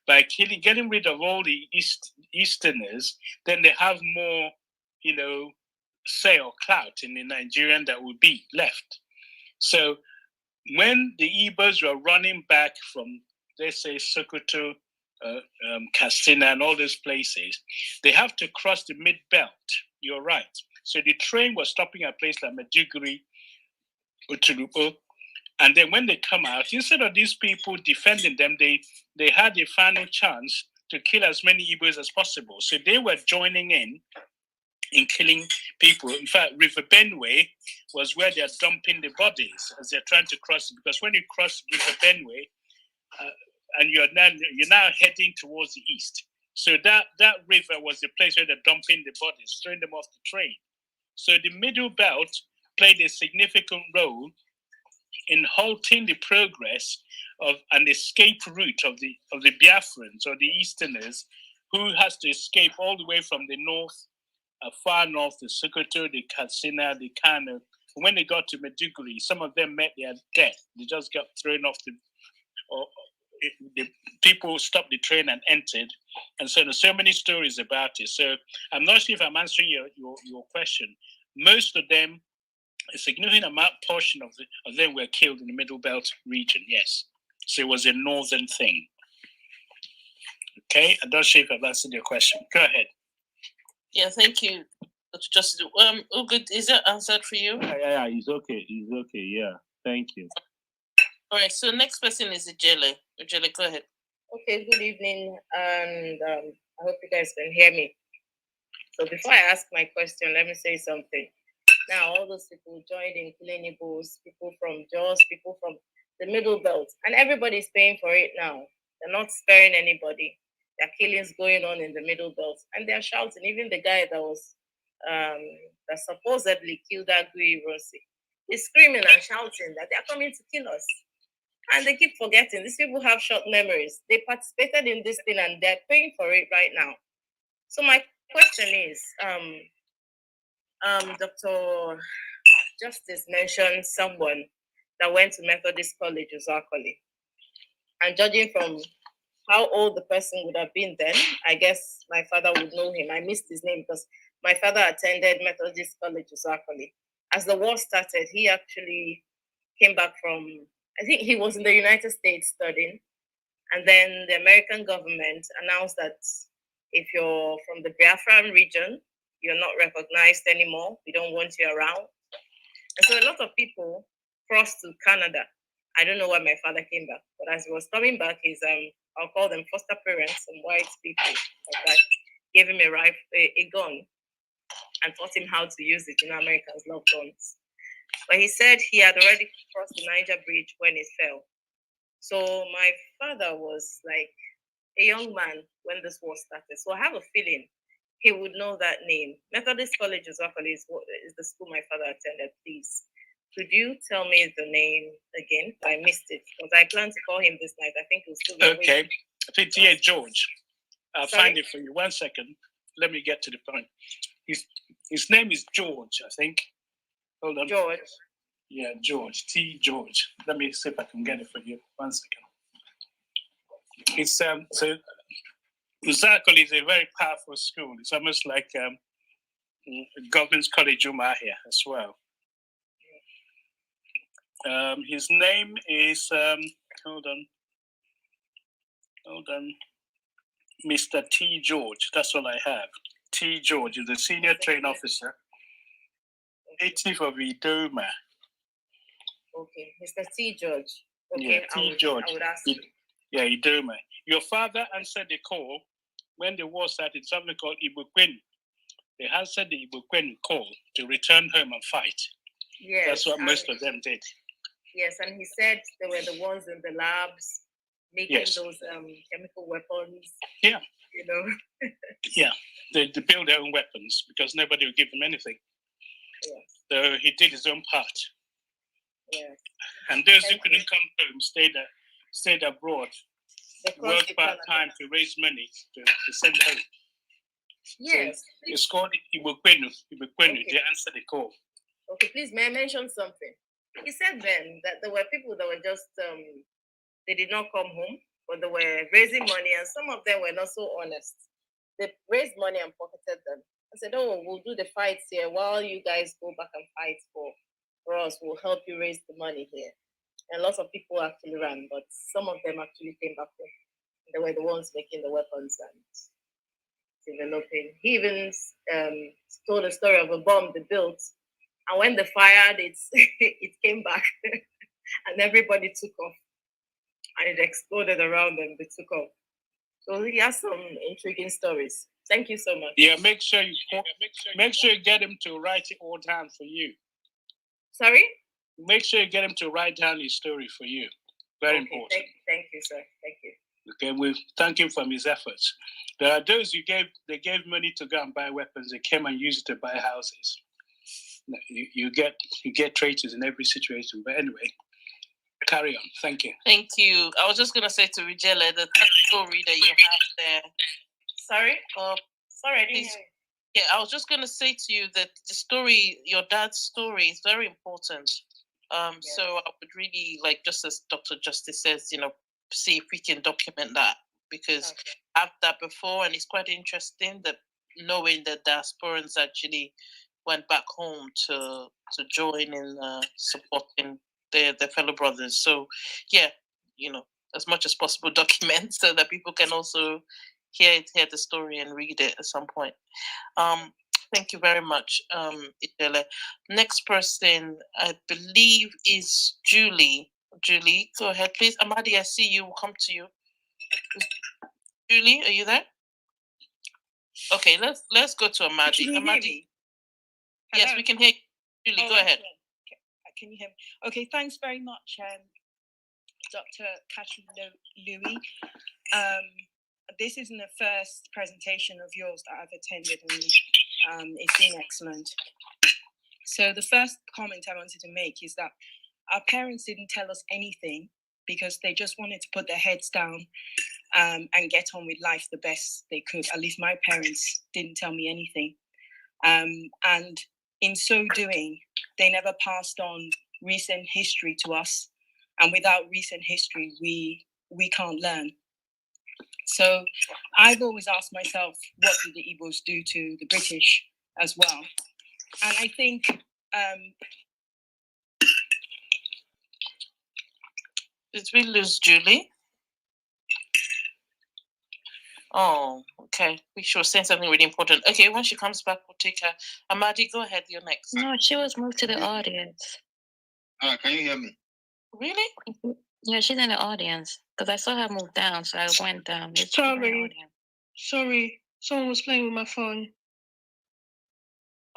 by getting rid of all the Easterners, then they have more, say or clout in the Nigerian that would be left. So when the Igbos were running back from, let's say, Sokoto, Katsina, and all those places, they have to cross the mid-belt. You're right. So the train was stopping at a place like Maiduguri, Uturupo, And then when they come out, instead of these people defending them, they had a final chance to kill as many Igbos as possible. So they were joining in killing people. In fact, River Benue was where they're dumping the bodies as they're trying to cross, because when you cross River Benue, and you're now heading towards the east. So that river was the place where they're dumping the bodies, throwing them off the train. So the Middle Belt played a significant role in halting the progress of an escape route of the Biafrans or the Easterners, who has to escape all the way from the north, far north, the Sokoto, the Katsina, the Kano. When they got to Maiduguri, some of them met their death. They just got thrown off the people stopped the train and entered. And so there's so many stories about it. So I'm not sure if I'm answering your question. Most of them, a significant portion of them were killed in the Middle Belt region, yes. So it was a northern thing. Okay, I'm not sure if I've answered your question. Go ahead. Yeah, thank you, Dr. Justice. Good. Is that answered for you? Yeah, it's okay. Yeah, thank you. All right, so next person is Ijele. Ijele, go ahead. Okay, good evening, and I hope you guys can hear me. So before I ask my question, let me say something. Now, all those people joined in killing Igbos, people from Jos, people from the Middle Belt, and everybody's paying for it now. They're not sparing anybody. There are killings going on in the Middle Belt, and they're shouting. Even the guy that was that supposedly killed Agui Rossi is screaming and shouting that they're coming to kill us. And they keep forgetting. These people have short memories. They participated in this thing and they're paying for it right now. So my question is, Dr. Justice mentioned someone that went to Methodist College, Uzakoli. And judging from how old the person would have been then, I guess my father would know him. I missed his name because my father attended Methodist College, Uzakoli. As the war started, he actually came back from, I think he was in the United States studying. And then the American government announced that if you're from the Biafran region, you're not recognized anymore. We don't want you around. And so a lot of people crossed to Canada. I don't know why my father came back, but as he was coming back, his I'll call them foster parents, some white people like that, gave him a gun and taught him how to use it. You know, Americans love guns. But he said he had already crossed the Niger Bridge when it fell. So my father was like a young man when this war started. So I have a feeling he would know that name. Methodist College is the school my father attended. Please, could you tell me the name again? I missed it because I plan to call him this night. I think it was still okay. I think T.A. George. I'll Sorry? find it for you. 1 second. Let me get to the point. His name is George, I think. Hold on. George. Yeah, George. T. George. Let me see if I can get it for you. 1 second. It's so Uzakoli is a very powerful school. It's almost like Government College Umahia as well. His name is hold on, Mr. T. George. That's all I have. T. George is a senior train officer, native of Idoma. Okay, Mr. T. George. Okay, Yeah, T. George. I would ask you. Yeah, Idoma. Your father answered the call when the war started. Something called Ibukwenu. They answered the Ibukwenu call to return home and fight. Yes, that's what most of them did. Yes, and he said they were the ones in the labs making those chemical weapons. Yeah. You know. Yeah, they build their own weapons because nobody would give them anything. Yes. So he did his own part. Yes. And those who couldn't come home stayed abroad, worked part-time to raise money to send home. Yes. So it's called Ibukwenu. Okay. They answered the call. Okay, please, may I mention something? He said then that there were people that were just, they did not come home, but they were raising money, and some of them were not so honest. They raised money and pocketed them. I said, oh, we'll do the fights here while you guys go back and fight for us. We'll help you raise the money here. And lots of people actually ran, but some of them actually came back home. They were the ones making the weapons and developing. He even told a story of a bomb they built, and when they fired it, it came back. and everybody took off. And it exploded around them, they took off. So he has some intriguing stories. Thank you so much. Yeah, make sure you get him to write it all down for you. Sorry? Make sure you get him to write down his story for you. Very important. Thank you, sir. Thank you. Okay, we thank him for his efforts. There are those they gave money to go and buy weapons. They came and used it to buy houses. You get traitors in every situation. But anyway, carry on. Thank you. Thank you. I was just gonna say to Rijele, the story that you have there. Sorry? Sorry, I didn't hear you. Yeah, I was just gonna say to you that the story, your dad's story, is very important. So I would really like, just as Dr. Justice says, see if we can document that, because I've that before, and it's quite interesting that knowing that diasporans actually went back home to join in supporting their fellow brothers. So yeah, as much as possible document so that people can also hear the story and read it at some point. Thank you very much, Ijele. Next person, I believe, is Julie. Julie, go ahead, please. Amadi, I see you. We'll come to you. Julie, are you there? Okay, let's go to Amadi. Can you Amadi. hear me? Yes, Hello? we can hear you. Julie, go ahead. Can you hear me? Okay, thanks very much, Dr. Kachi Louis. This isn't the first presentation of yours that I've attended, and it's been excellent. So the first comment I wanted to make is that our parents didn't tell us anything because they just wanted to put their heads down and get on with life the best they could. At least my parents didn't tell me anything. And in so doing, they never passed on recent history to us. And without recent history, we can't learn. So I've always asked myself, what did the Igbos do to the British as well? And I think did we lose Julie? Oh, okay. We should say something really important. Okay, when she comes back, we'll take her. Amadi, go ahead. You're next. No, she was moved to the audience. Can you hear me? Really? Yeah, she's in the audience because I saw her move down, so I went down. She's in the Sorry. audience. Sorry, someone was playing with my phone.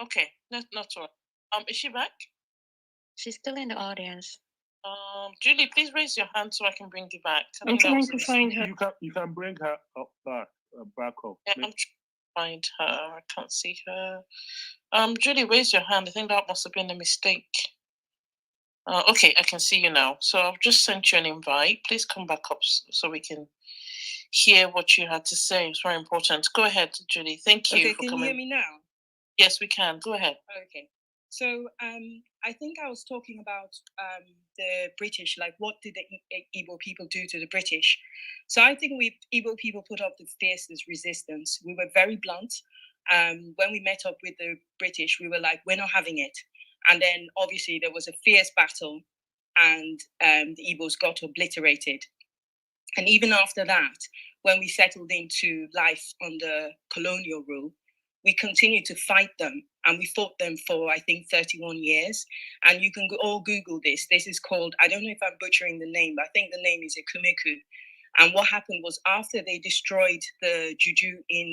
Okay, not all. Is she back? She's still in the audience. Julie, please raise your hand so I can bring you back. I'm trying to find her. You can bring her up back up. Yeah, I'm trying to find her. I can't see her. Julie, raise your hand. I think that must have been a mistake. Okay, I can see you now. So I've just sent you an invite. Please come back up so we can hear what you had to say. It's very important. Go ahead, Julie. Thank you okay, for can coming. you hear me now? Yes, we can. Go ahead. Okay. So I think I was talking about the British, like what did the Igbo people do to the British? So I think Igbo people put up the fiercest resistance. We were very blunt. When we met up with the British, we were like, we're not having it. And then obviously there was a fierce battle and the Igbos got obliterated. And even after that, when we settled into life under colonial rule, we continued to fight them, and we fought them for, I think, 31 years. And you can all Google this. This is called, I don't know if I'm butchering the name, but I think the name is Ekumeku. And what happened was after they destroyed the Juju in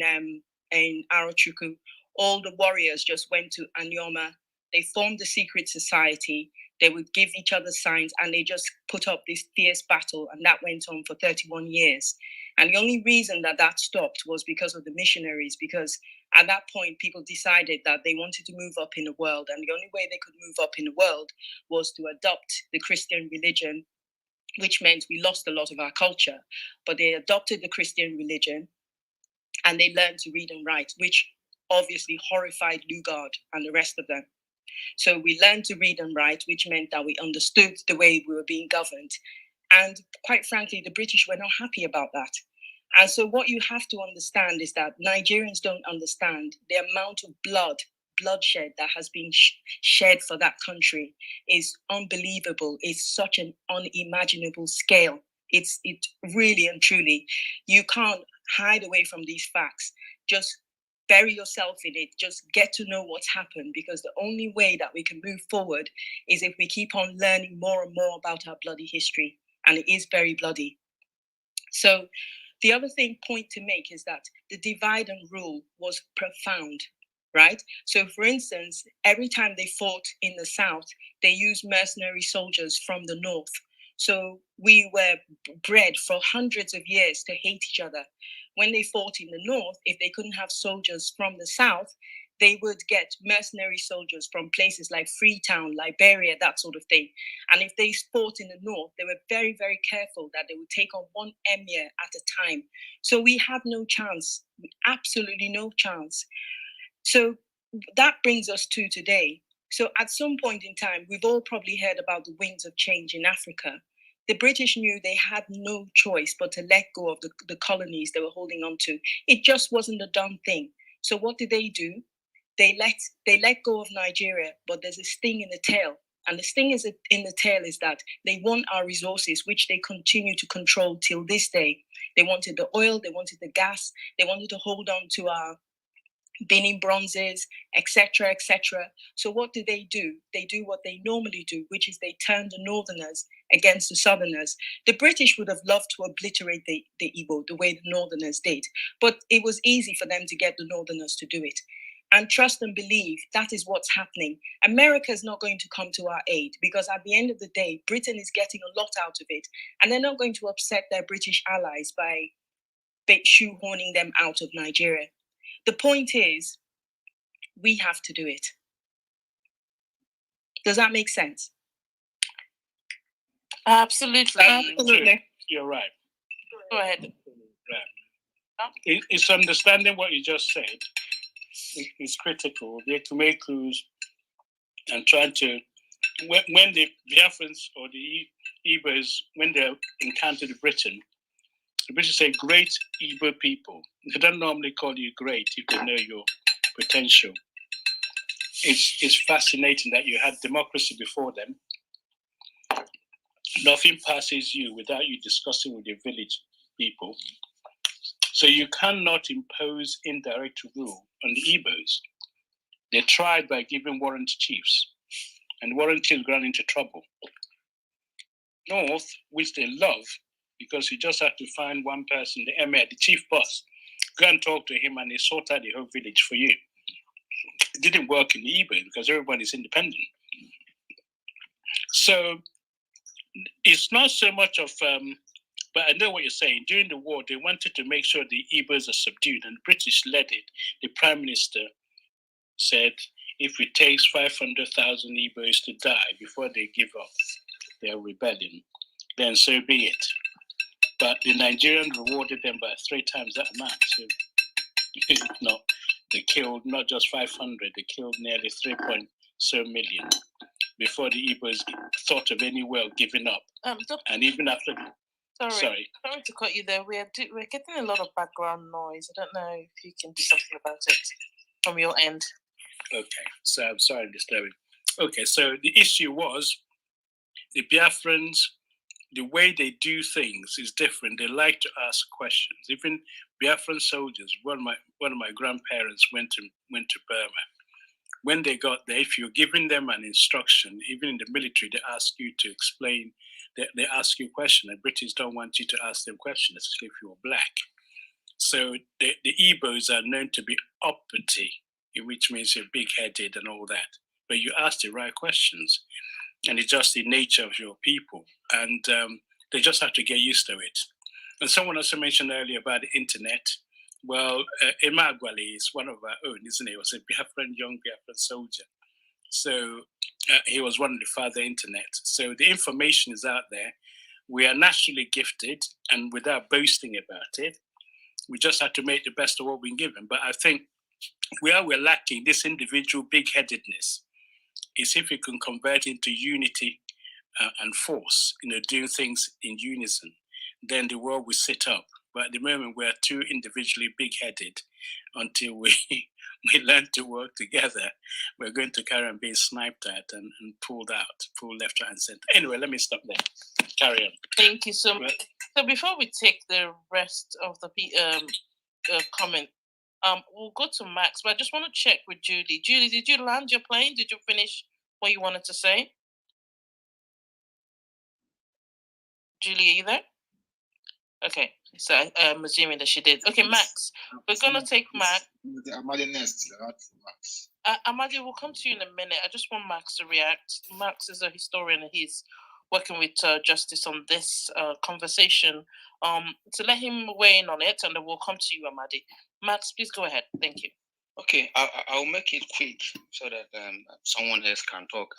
Arochukwu, all the warriors just went to Anyoma. They formed a secret society. They would give each other signs, and they just put up this fierce battle, and that went on for 31 years. And the only reason that stopped was because of the missionaries, because at that point, people decided that they wanted to move up in the world, and the only way they could move up in the world was to adopt the Christian religion, which meant we lost a lot of our culture. But they adopted the Christian religion, and they learned to read and write, which obviously horrified Lugard and the rest of them. So we learned to read and write, which meant that we understood the way we were being governed. And quite frankly, the British were not happy about that. And so what you have to understand is that Nigerians don't understand the amount of bloodshed that has been shed for that country is unbelievable. It's such an unimaginable scale. It really and truly, you can't hide away from these facts. Just bury yourself in it. Just get to know what's happened, because the only way that we can move forward is if we keep on learning more and more about our bloody history, and it is very bloody. So the other point to make is that the divide and rule was profound, right? So for instance, every time they fought in the South, they used mercenary soldiers from the North. So we were bred for hundreds of years to hate each other. When they fought in the North, if they couldn't have soldiers from the South, they would get mercenary soldiers from places like Freetown, Liberia, that sort of thing. And if they fought in the North, they were very, very careful that they would take on one emir at a time. So we have no chance, absolutely no chance. So that brings us to today. So at some point in time, we've all probably heard about the winds of change in Africa. The British knew they had no choice but to let go of the colonies they were holding on to. It just wasn't a done thing. So what did they do? They let go of Nigeria, but there's a sting in the tail. And the sting in the tail is that they want our resources, which they continue to control till this day. They wanted the oil, they wanted the gas, they wanted to hold on to our Benin bronzes, etc., etc. So what do? They do what they normally do, which is they turn the Northerners against the Southerners. The British would have loved to obliterate the Igbo the way the Northerners did, but it was easy for them to get the Northerners to do it. And trust and believe, that is what's happening. America is not going to come to our aid, because at the end of the day, Britain is getting a lot out of it, and they're not going to upset their British allies by shoehorning them out of Nigeria. The point is, we have to do it. Does that make sense? Absolutely. Absolutely. You're right. Go ahead. Right. It's understanding what you just said is critical. They have to make clues and trying to, when the Biafrans or the Igbos, when they encountered Britain, the British say great Igbo people. They don't normally call you great if they know your potential. It's fascinating that you had democracy before them. Nothing passes you without you discussing with your village people. So you cannot impose indirect rule on the Igbos. They tried by giving warrant chiefs, and warrant chiefs got into trouble. North, which they love, because you just have to find one person, the emir, the chief boss, go and talk to him, and they sort out the whole village for you. It didn't work in the Igbo because everybody's independent. So it's not so much of, but I know what you're saying. During the war, they wanted to make sure the Igbos are subdued, and the British led it. The Prime Minister said, if it takes 500,000 Igbos to die before they give up their rebellion, then so be it. But the Nigerians rewarded them by 3 times that amount. So, they killed not just 500, they killed nearly 3 million before the Igbos thought of any way of giving up. And even after... Sorry to cut you there. We're getting a lot of background noise. I don't know if you can do something about it from your end. Okay, so I'm sorry I'm disturbing. Okay, so the issue was the Biafrans, the way they do things is different. They like to ask questions. Even Biafran soldiers, one of my grandparents went to Burma. When they got there, if you're giving them an instruction, even in the military, they ask you to explain. They ask you a question, and British don't want you to ask them questions, especially if you're black. So the Igbos are known to be uppity, which means you're big-headed and all that. But you ask the right questions, and it's just the nature of your people. And they just have to get used to it. And someone also mentioned earlier about the internet. Well, Emma Agwali is one of our own, isn't he? He was a young Biafran soldier. So he was one of the father internet. So the information is out there. We are naturally gifted, and without boasting about it, we just have to make the best of what we're given. But I think where we're lacking this individual big-headedness is if we can convert into unity and force, doing things in unison, then the world will sit up. But at the moment, we're too individually big-headed. Until we learn to work together, we're going to carry on being sniped at and pulled left, right, and center. Anyway, let me stop there. Carry on. Thank you so much. So before we take the rest of the comment, We'll go to Max, but I just want to check with Judy. Judy, did you land your plane? Did you finish what you wanted to say? Julie, are you there? Okay, so I'm assuming that she did. Okay, Max, we're gonna take Max. Amadi next, Max. Amadi, we'll come to you in a minute. I just want Max to react. Max is a historian and he's working with Justice on this conversation. To let him weigh in on it, and then we'll come to you, Amadi. Max, please go ahead. Thank you. Okay, I'll make it quick so that someone else can talk.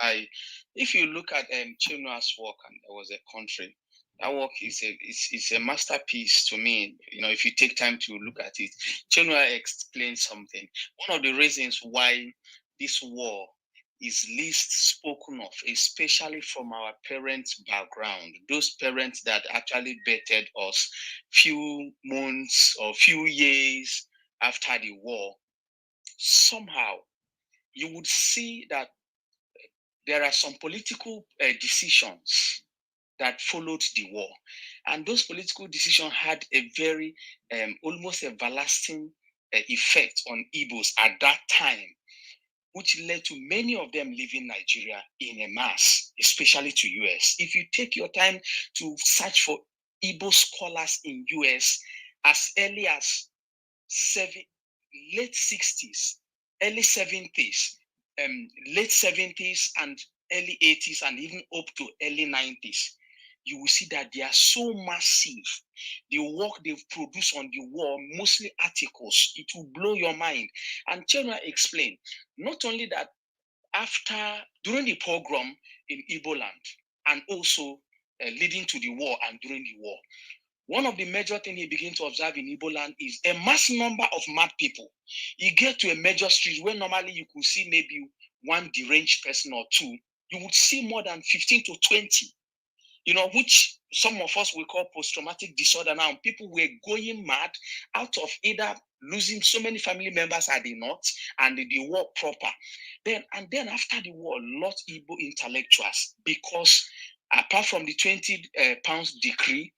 If you look at Chinua's work, and There Was a Country, that work is a masterpiece to me. You know, if you take time to look at it, Chinua explains something. One of the reasons why this war is least spoken of, especially from our parents' background, those parents that actually bettered us few months or few years after the war. Somehow you would see that there are some political decisions that followed the war, and those political decisions had a very almost everlasting effect on Igbos at that time, which led to many of them leaving Nigeria in a mass, especially to US. If you take your time to search for Igbo scholars in US as early as late 60s, early 70s, late 70s and early 80s, and even up to early 90s, you will see that they are so massive. The work they've produced on the war, mostly articles, it will blow your mind. And Chinua explained, not only that, during the pogrom in Igbo land, and also leading to the war and during the war, one of the major things he began to observe in Igbo land is a mass number of mad people. You get to a major street where normally you could see maybe one deranged person or two, you would see more than 15 to 20, you know, which some of us will call post-traumatic disorder now. People were going mad out of either losing so many family members at the north and the war proper. Then after the war, lost Igbo intellectuals, because apart from the 20 pounds decree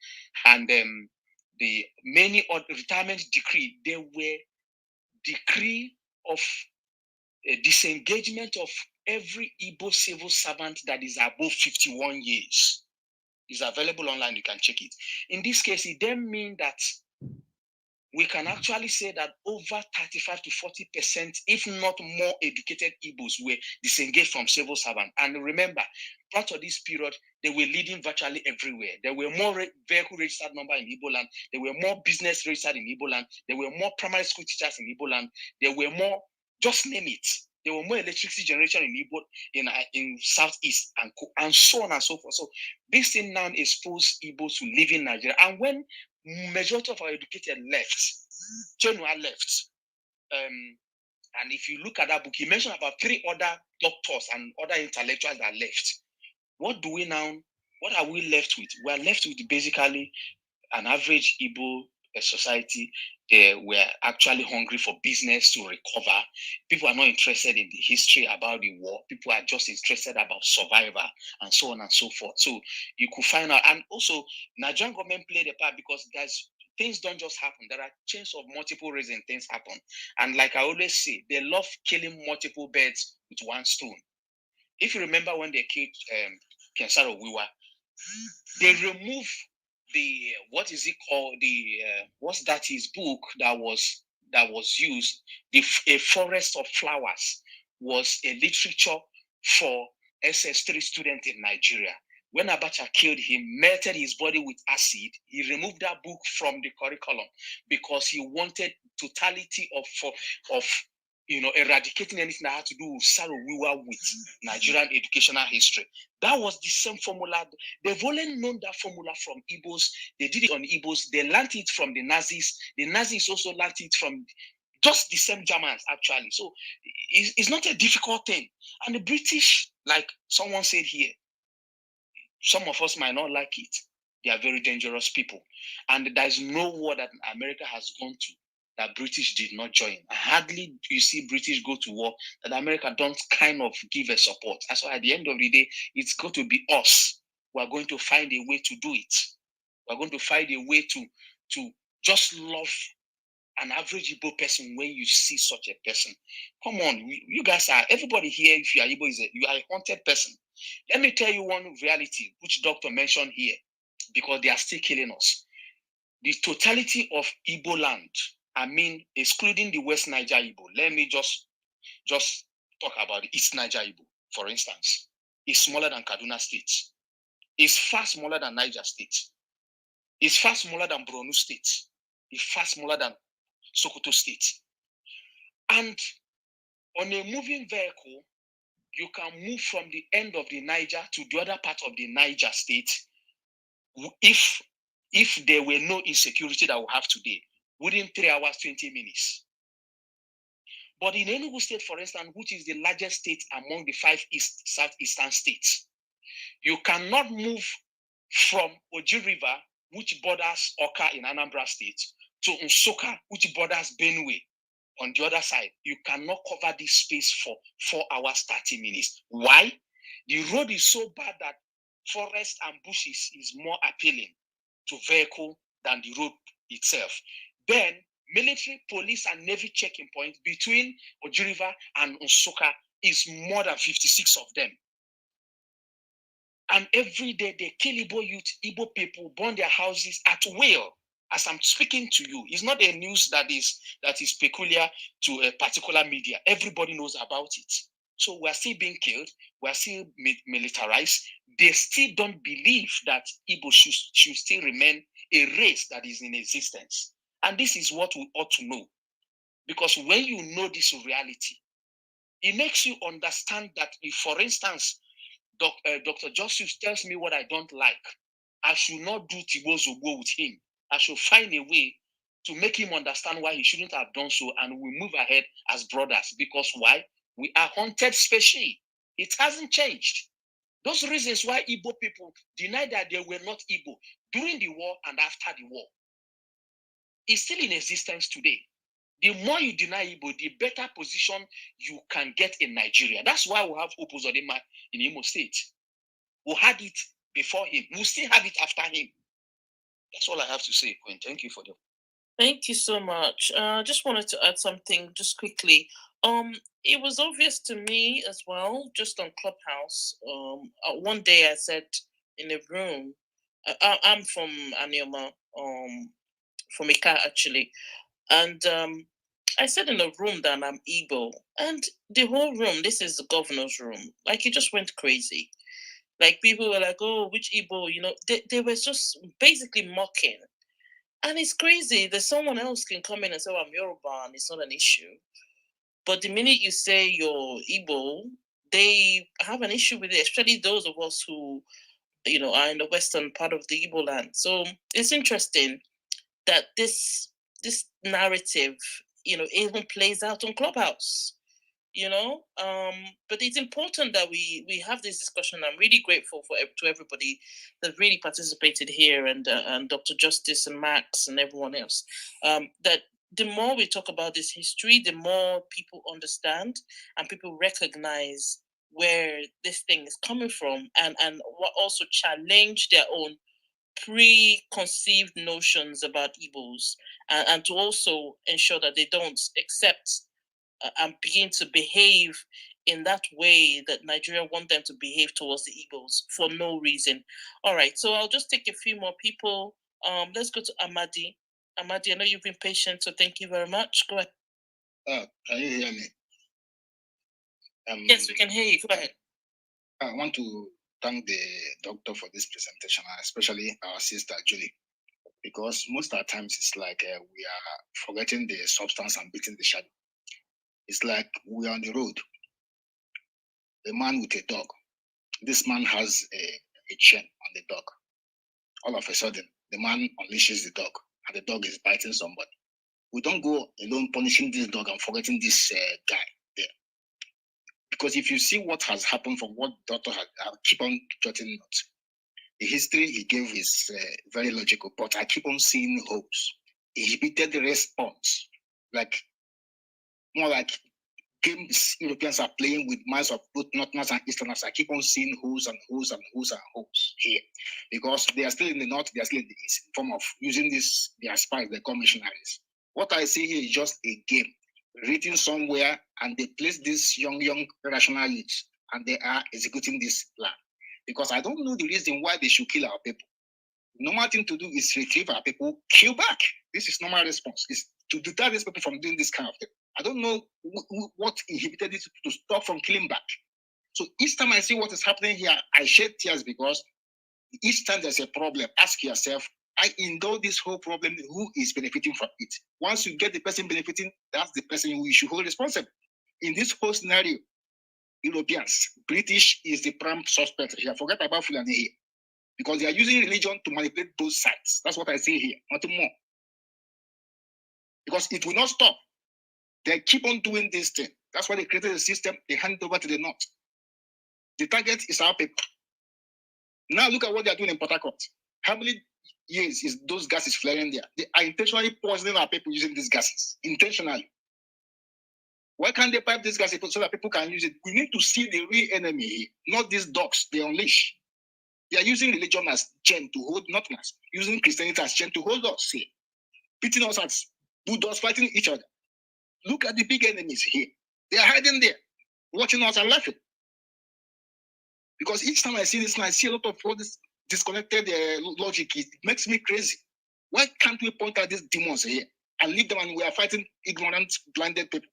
and the many retirement decree, there were decree of disengagement of every Igbo civil servant that is above 51 years. It's available online, you can check it. In this case, it then means that we can actually say that over 35 to 40%, if not more, educated Igbos were disengaged from civil servant. And remember, part of this period, they were leading virtually everywhere. There were more vehicle registered number in Igbo land. There were more business registered in Igbo land. There were more primary school teachers in Igbo land. There were more, just name it. There were more electricity generation in Igbo, in Southeast, and so on and so forth. So this thing now exposed Igbos to live in Nigeria. And when majority of our educated left, Chinua left, and if you look at that book, he mentioned about 3 other doctors and other intellectuals that left. What are we left with? We are left with basically an average Igbo society. They were actually hungry for business to recover. People are not interested in the history about the war. People are just interested about survival and so on and so forth. So you could find out, and also Nigerian government played a part, because things don't just happen. There are chains of multiple reasons things happen. And like I always say, they love killing multiple birds with one stone. If you remember when they killed Kensaro Wiwa, they removed his book that was used, A Forest of Flowers, was a literature for SS3 students in Nigeria. When Abacha killed him, melted his body with acid, he removed that book from the curriculum because he wanted totality of eradicating anything that had to do with Saro Wiwa with Nigerian educational history. That was the same formula. They've only known that formula from Igbos. They did it on Igbos. They learned it from the Nazis. The Nazis also learned it from just the same Germans, actually. So it's not a difficult thing. And the British, like someone said here, some of us might not like it. They are very dangerous people. And there's no war that America has gone to that British did not join. Hardly you see British go to war that America don't kind of give a support. And so at the end of the day, it's going to be us. We're going to find a way to do it. We're going to find a way to just love an average Igbo person when you see such a person? Come on, you guys are, everybody here, if you are Igbo, you are a haunted person. Let me tell you one reality, which doctor mentioned here, because they are still killing us. The totality of Igbo land, I mean, excluding the West Niger Igbo, let me just talk about the East Niger Igbo, for instance, is smaller than Kaduna State. It's far smaller than Niger State. It's far smaller than Borno State. It's far smaller than Sokoto State. And on a moving vehicle, you can move from the end of the Niger to the other part of the Niger State if there were no insecurity that we have today, within 3 hours, 20 minutes. But in Enugu State, for instance, which is the largest state among the 5 southeastern states, you cannot move from Oji River, which borders Oka in Anambra State, to Nsukka, which borders Benue on the other side. You cannot cover this space for 4 hours, 30 minutes. Why? The road is so bad that forest and bushes is more appealing to vehicle than the road itself. Then, military, police, and navy checking points between Oji River and Nsukka is more than 56 of them. And every day they kill Igbo youth, Igbo people, burn their houses at will. As I'm speaking to you, it's not a news that is peculiar to a particular media. Everybody knows about it. So we're still being killed. We're still militarized. They still don't believe that Igbo should still remain a race that is in existence. And this is what we ought to know. Because when you know this reality, it makes you understand that if, for instance, Dr. Justice tells me what I don't like, I should not do Tibo Zobo with him. I should find a way to make him understand why he shouldn't have done so, and we move ahead as brothers. Because why? We are haunted species. It hasn't changed. Those reasons why Igbo people deny that they were not Igbo during the war and after the war is still in existence today. The more you deny Igbo, the better position you can get in Nigeria. That's why we have Opo Uzodimma in Imo State. We had it before him. We still have it after him. That's all I have to say, Queen. Thank you for the. Thank you so much. Just wanted to add something just quickly. It was obvious to me as well, just on Clubhouse. One day I said in a room, I'm from Anioma, from Ika actually, and I said in a room that I'm Igbo, and the whole room, this is the governor's room, like it just went crazy. Like people were like, "Oh, which Igbo?" You know, they were just basically mocking. And it's crazy that someone else can come in and say, "Oh, I'm Yoruba," and it's not an issue. But the minute you say you're Igbo, they have an issue with it, especially those of us who, you know, are in the western part of the Igbo land. So it's interesting that this narrative, you know, even plays out on Clubhouse. You know, but it's important that we have this discussion. I'm really grateful to everybody that really participated here, and Dr. Justice and Max and everyone else. That the more we talk about this history, the more people understand and people recognize where this thing is coming from, and also challenge their own preconceived notions about Igbos, and to also ensure that they don't accept and begin to behave in that way that Nigeria want them to behave towards the Igbos for no reason. All right, so I'll just take a few more people. Let's go to Amadi. Amadi, I know you've been patient, so thank you very much. Go ahead. Can you hear me? Yes, we can hear you. Go ahead. I want to thank the doctor for this presentation, and especially our sister Julie, because most of the times it's like we are forgetting the substance and beating the shadow. It's like we are on the road. A man with a dog. This man has a chain on the dog. All of a sudden, the man unleashes the dog, and the dog is biting somebody. We don't go alone punishing this dog and forgetting this guy there. Because if you see what has happened from what doctor had, I'll keep on jotting notes. The history he gave is very logical, but I keep on seeing holes. He repeated the response, like more like games Europeans are playing with minds of both Northerners and Easterners. I keep on seeing holes and holes and holes and holes here, because they are still in the North, they are still in the East, in form of using this, their spies, they call missionaries. What I see here is just a game written somewhere, and they place this young rational youth, and they are executing this plan. Because I don't know the reason why they should kill our people. Normal thing to do is retrieve our people, kill back. This is normal response. Is to deter these people from doing this kind of thing. I don't know what inhibited it to stop from killing back. So each time I see what is happening here, I shed tears because each time there's a problem, ask yourself, I endure this whole problem, who is benefiting from it? Once you get the person benefiting, that's the person who you should hold responsible. In this whole scenario, Europeans, British is the prime suspect here. Forget about Fulani here. Because they are using religion to manipulate both sides. That's what I say here, nothing more. Because it will not stop. They keep on doing this thing. That's why they created a system, they hand it over to the North. The target is our people. Now look at what they are doing in Port Harcourt. How many years is those gases flaring there? They are intentionally poisoning our people using these gases. Intentionally. Why can't they pipe these gases so that people can use it? We need to see the real enemy here, not these dogs they unleash. They are using religion as chain to hold Northerners, using Christianity as chain to hold us here, beating us as bulldogs fighting each other. Look at the big enemies here. They are hiding there, watching us and laughing. Because each time I see this, and I see a lot of all this disconnected logic, it makes me crazy. Why can't we point out these demons here and leave them and we are fighting ignorant, blinded people?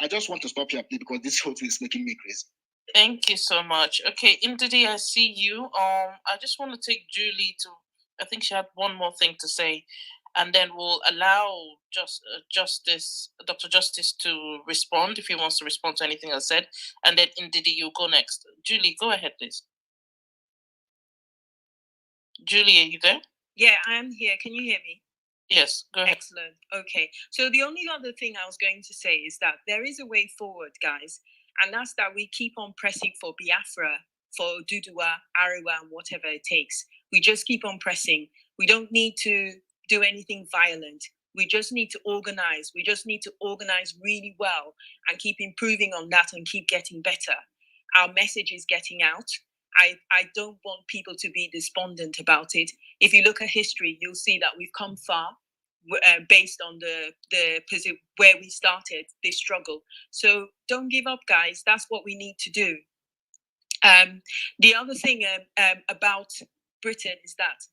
I just want to stop here, please, because this whole thing is making me crazy. Thank you so much. Okay, Ndidi, I see you. I just want to take Julie to. I think she had one more thing to say, and then we'll allow Dr. Justice to respond if he wants to respond to anything I said, and then Ndidi, you go next. Julie, go ahead, please. Julie, are you there? Yeah, I am here. Can you hear me? Yes, go ahead. Excellent. Okay. So the only other thing I was going to say is that there is a way forward, guys. And that's that we keep on pressing for Biafra, for Duduwa, Ariwa, and whatever it takes. We just keep on pressing. We don't need to do anything violent. We just need to organize. We just need to organize really well and keep improving on that and keep getting better. Our message is getting out. I don't want people to be despondent about it. If you look at history, you'll see that we've come far. Based on the where we started this struggle. So don't give up, guys. That's what we need to do. The other thing about Britain is that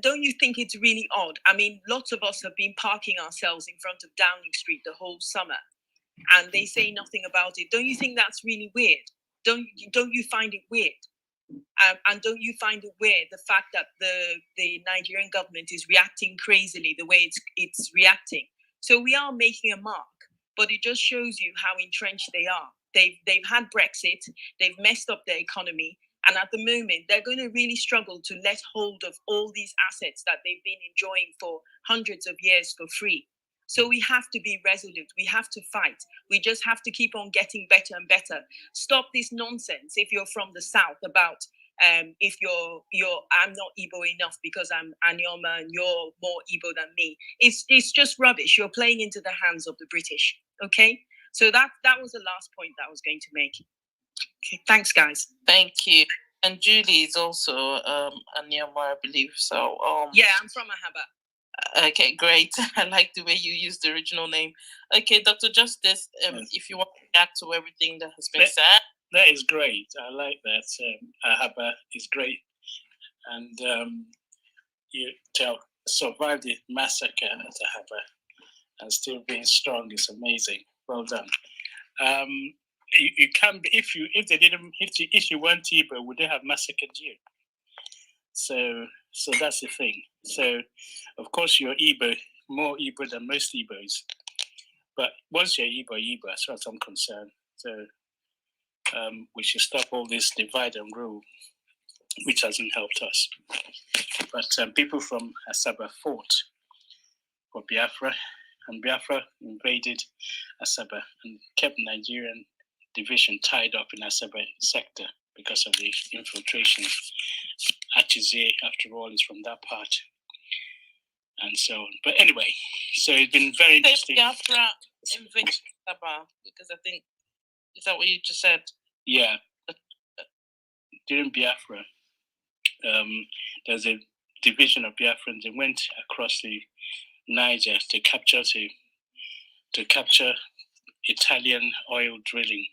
don't you think it's really odd? I mean, lots of us have been parking ourselves in front of Downing Street the whole summer, and they say nothing about it. Don't you think that's really weird? Don't you find it weird? And don't you find it weird the fact that the Nigerian government is reacting crazily the way it's reacting? So we are making a mark, but it just shows you how entrenched they are. They've had Brexit, they've messed up their economy, and at the moment they're going to really struggle to let hold of all these assets that they've been enjoying for hundreds of years for free. So we have to be resolute. We have to fight. We just have to keep on getting better and better. Stop this nonsense. If you're from the South, about if I'm not Igbo enough because I'm Anyoma and you're more Igbo than me. It's just rubbish. You're playing into the hands of the British. Okay. So that was the last point that I was going to make. Okay. Thanks, guys. Thank you. And Julie is also Anyoma, I believe. So yeah, I'm from Ahaba. Okay, great. I like the way you used the original name. Okay, Dr. Justice, if you want to add to everything that has been said. That is great. I like that. Ahaba is great. And you survived the massacre at Ahaba and still being strong is amazing. Well done. You can be, if you weren't Igbo, would they have massacred you? So that's the thing. So, of course, you're Igbo, more Igbo than most Igbos. But once you're Igbo, as far as I'm concerned. So we should stop all this divide and rule, which hasn't helped us. But people from Asaba fought for Biafra, and Biafra invaded Asaba and kept Nigerian division tied up in Asaba sector because of the infiltration. Achizie, after all, is from that part, and so on. But anyway, so it's been very interesting. Biafra invaded Asaba, because I think, is that what you just said? Yeah. During Biafra, there's a division of Biafrans. They went across the Niger to capture Italian oil drilling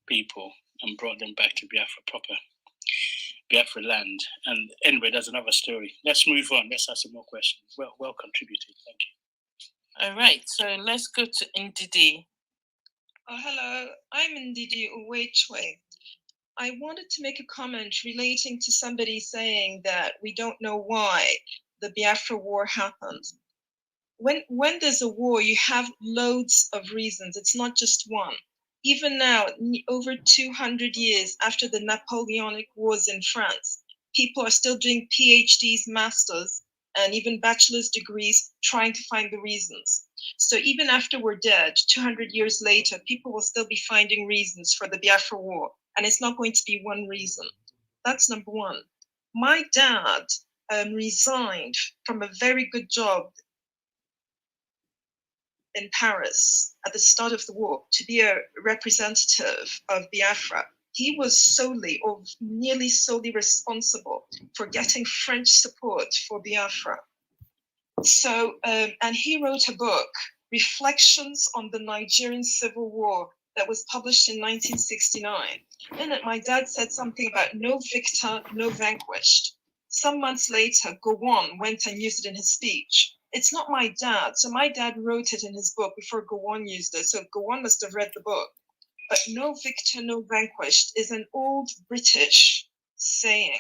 people and brought them back to Biafra proper, Biafra land. And anyway, that's another story. Let's move on. Let's ask some more questions. Well contributed. Thank you. All right, so let's go to Ndidi. Oh, hello, I'm Ndidi Uwechwe. I wanted to make a comment relating to somebody saying that we don't know why the Biafra War happened. When there's a war, you have loads of reasons. It's not just one. Even now, over 200 years after the Napoleonic Wars in France, people are still doing PhDs, masters, and even bachelor's degrees trying to find the reasons. So even after we're dead, 200 years later, people will still be finding reasons for the Biafra War, and it's not going to be one reason. That's number one. My dad resigned from a very good job in Paris at the start of the war to be a representative of Biafra. He was solely or nearly solely responsible for getting French support for Biafra. So, and he wrote a book, Reflections on the Nigerian Civil War, that was published in 1969. In it, my dad said something about no victor, no vanquished. Some months later, Gowon went and used it in his speech. It's not my dad. So my dad wrote it in his book before Gowon used it. So Gowon must have read the book. But no victor, no vanquished is an old British saying.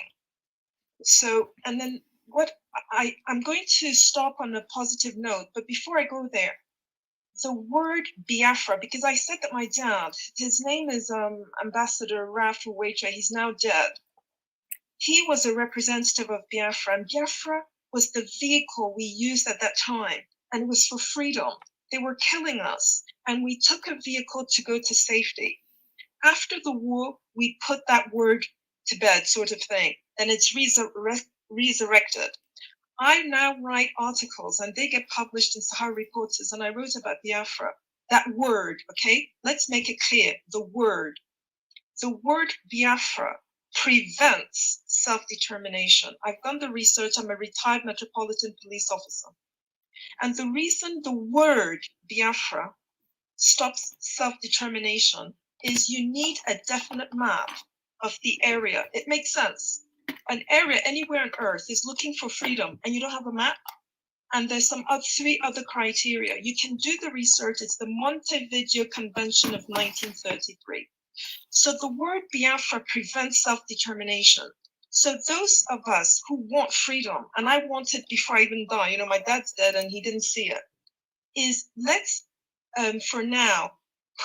So, and then what I'm going to stop on a positive note, but before I go there, the word Biafra, because I said that my dad, his name is Ambassador Ralph Uwechwe, he's now dead. He was a representative of Biafra, and Biafra was the vehicle we used at that time, and it was for freedom. They were killing us, and we took a vehicle to go to safety. After the war, we put that word to bed, sort of thing, and it's resurrected. I now write articles, and they get published in Sahara Reporters, and I wrote about Biafra. That word, okay? Let's make it clear, the word. The word Biafra prevents self-determination. I've done the research. I'm a retired Metropolitan Police officer. And the reason the word Biafra stops self-determination is you need a definite map of the area. It makes sense. An area anywhere on earth is looking for freedom and you don't have a map. And there's some three other criteria. You can do the research. It's the Montevideo Convention of 1933. So the word Biafra prevents self-determination. So those of us who want freedom, and I want it before I even die, you know, my dad's dead and he didn't see it, is let's, for now,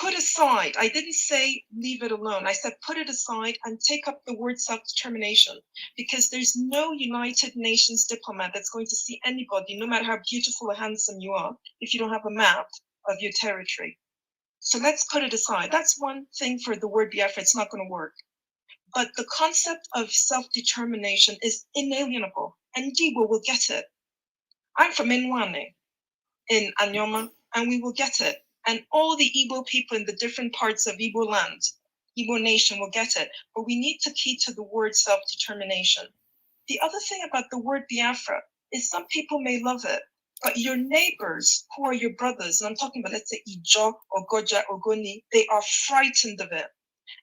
put aside, I didn't say leave it alone. I said put it aside and take up the word self-determination, because there's no United Nations diplomat that's going to see anybody, no matter how beautiful or handsome you are, if you don't have a map of your territory. So let's put it aside. That's one thing for the word Biafra. It's not going to work. But the concept of self-determination is inalienable, and Igbo will get it. I'm from Nwane in Anyoma, and we will get it. And all the Igbo people in the different parts of Igbo land, Igbo nation will get it. But we need to key to the word self-determination. The other thing about the word Biafra is some people may love it, but your neighbors, who are your brothers, and I'm talking about, let's say, Ijo or Goja or Goni, they are frightened of it.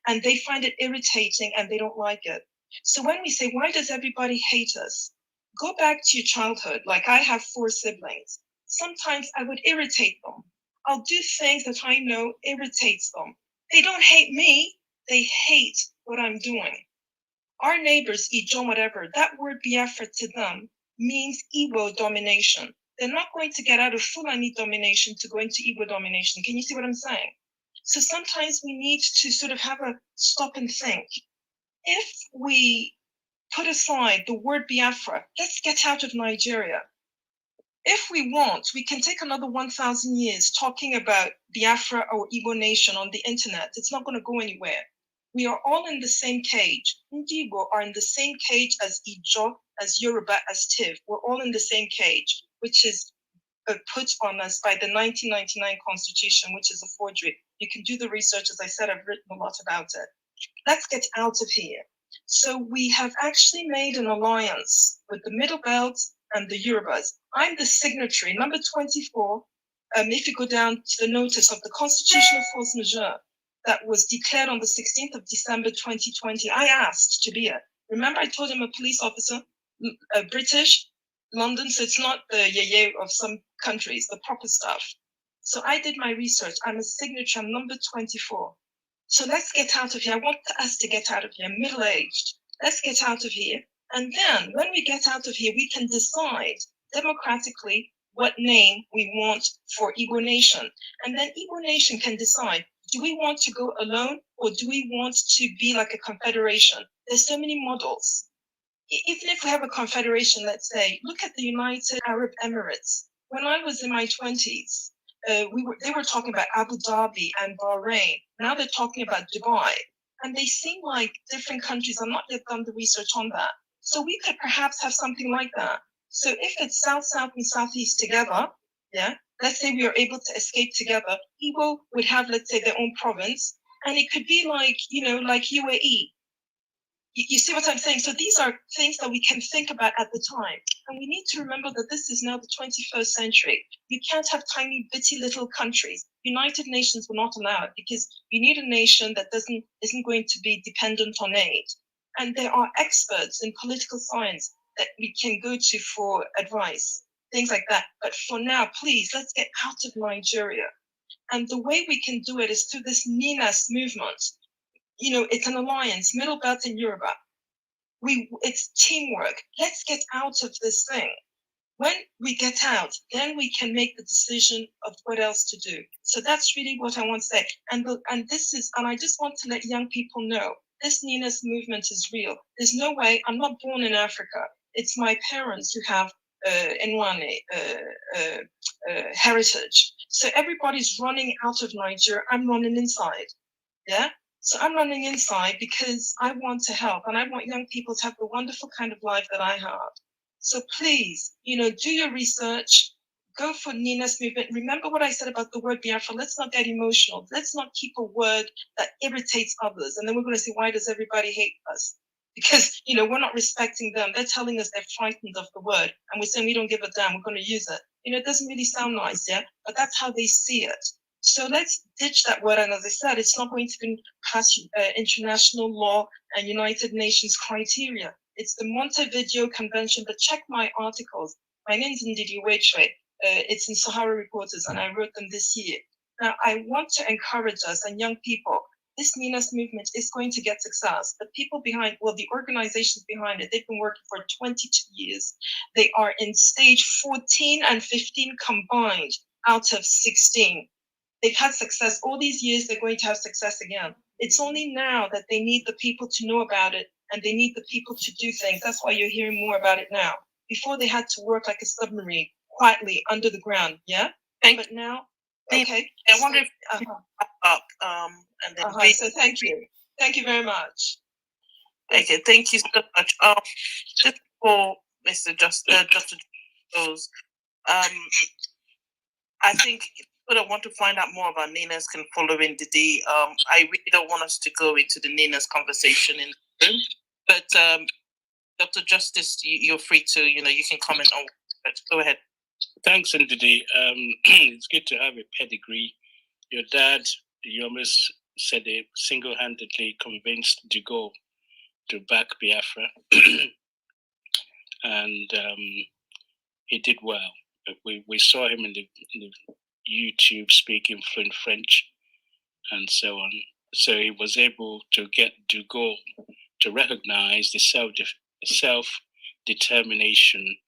And they find it irritating and they don't like it. So when we say, why does everybody hate us? Go back to your childhood. Like I have 4 siblings. Sometimes I would irritate them. I'll do things that I know irritates them. They don't hate me. They hate what I'm doing. Our neighbors, Ijo, whatever, that word Biafra to them means Igbo domination. They're not going to get out of Fulani domination to go into Igbo domination. Can you see what I'm saying? So sometimes we need to sort of have a stop and think. If we put aside the word Biafra, let's get out of Nigeria. If we want, we can take another 1,000 years talking about Biafra or Igbo nation on the internet. It's not going to go anywhere. We are all in the same cage. Igbo are in the same cage as Ijo, as Yoruba, as Tiv. We're all in the same cage, which is put on us by the 1999 Constitution, which is a forgery. You can do the research. As I said, I've written a lot about it. Let's get out of here. So we have actually made an alliance with the Middle Belt and the Yorubas. I'm the signatory, number 24. If you go down to the notice of the constitutional force majeure that was declared on the 16th of December 2020, I asked to be it. Remember, I told him a police officer, British, London, so it's not the yeye of some countries, the proper stuff. So I did my research. I'm a signatory, I'm number 24. So let's get out of here. I want us to get out of here, middle-aged. Let's get out of here. And then when we get out of here, we can decide democratically what name we want for Igbo Nation. And then Igbo Nation can decide, do we want to go alone or do we want to be like a confederation? There's so many models. Even if we have a confederation, let's say, look at the United Arab Emirates. When I was in my 20s, they were talking about Abu Dhabi and Bahrain. Now they're talking about Dubai. And they seem like different countries. I've not yet done the research on that. So we could perhaps have something like that. So if it's South, South, and Southeast together, yeah, let's say we are able to escape together, Igbo would have, let's say, their own province. And it could be like, like UAE. You see what I'm saying? So these are things that we can think about at the time. And we need to remember that this is now the 21st century. You can't have tiny, bitty little countries. United Nations will not allow it because you need a nation that isn't going to be dependent on aid. And there are experts in political science that we can go to for advice, things like that. But for now, please, let's get out of Nigeria. And the way we can do it is through this NINAS movement. It's an alliance, Middle Belt and Yoruba. It's teamwork. Let's get out of this thing. When we get out, then we can make the decision of what else to do. So that's really what I want to say. And I just want to let young people know, this NINAS movement is real. There's no way, I'm not born in Africa. It's my parents who have Nwane heritage. So everybody's running out of Nigeria. I'm running inside. Yeah? So I'm running inside because I want to help and I want young people to have the wonderful kind of life that I have. So please, do your research, go for NINAS movement. Remember what I said about the word Biafra. Let's not get emotional. Let's not keep a word that irritates others. And then we're going to say, why does everybody hate us? Because, we're not respecting them. They're telling us they're frightened of the word. And we're saying we don't give a damn. We're going to use it. It doesn't really sound nice, yeah? But that's how they see it. So let's ditch that word. And as I said, it's not going to be past international law and United Nations criteria. It's the Montevideo Convention, but check my articles. My name is Ndidi Waitre. It's in Sahara Reporters, and I wrote them this year. Now, I want to encourage us and young people. This NINAS movement is going to get success. The people behind, the organizations behind it, they've been working for 22 years. They are in stage 14 and 15 combined out of 16. They've had success all these years. They're going to have success again. It's only now that they need the people to know about it and they need the people to do things. That's why you're hearing more about it now. Before they had to work like a submarine, quietly under the ground. Yeah. But now, okay. I wonder if up and then so thank you. Thank you very much. Okay, thank you so much. Just for Mr. Justin goes, I think people that want to find out more about NINAS can follow in Ndidi. I really don't want us to go into the NINAS conversation in the room, but Dr. Justice, you're free to, you can comment on it. Go ahead. Thanks, Ndidi. It's good to have a pedigree. Your dad, you almost said it, single-handedly convinced de Gaulle to back Biafra, and he did well. We saw him in the YouTube speaking fluent French and so on. So he was able to get de Gaulle to recognize the self-determination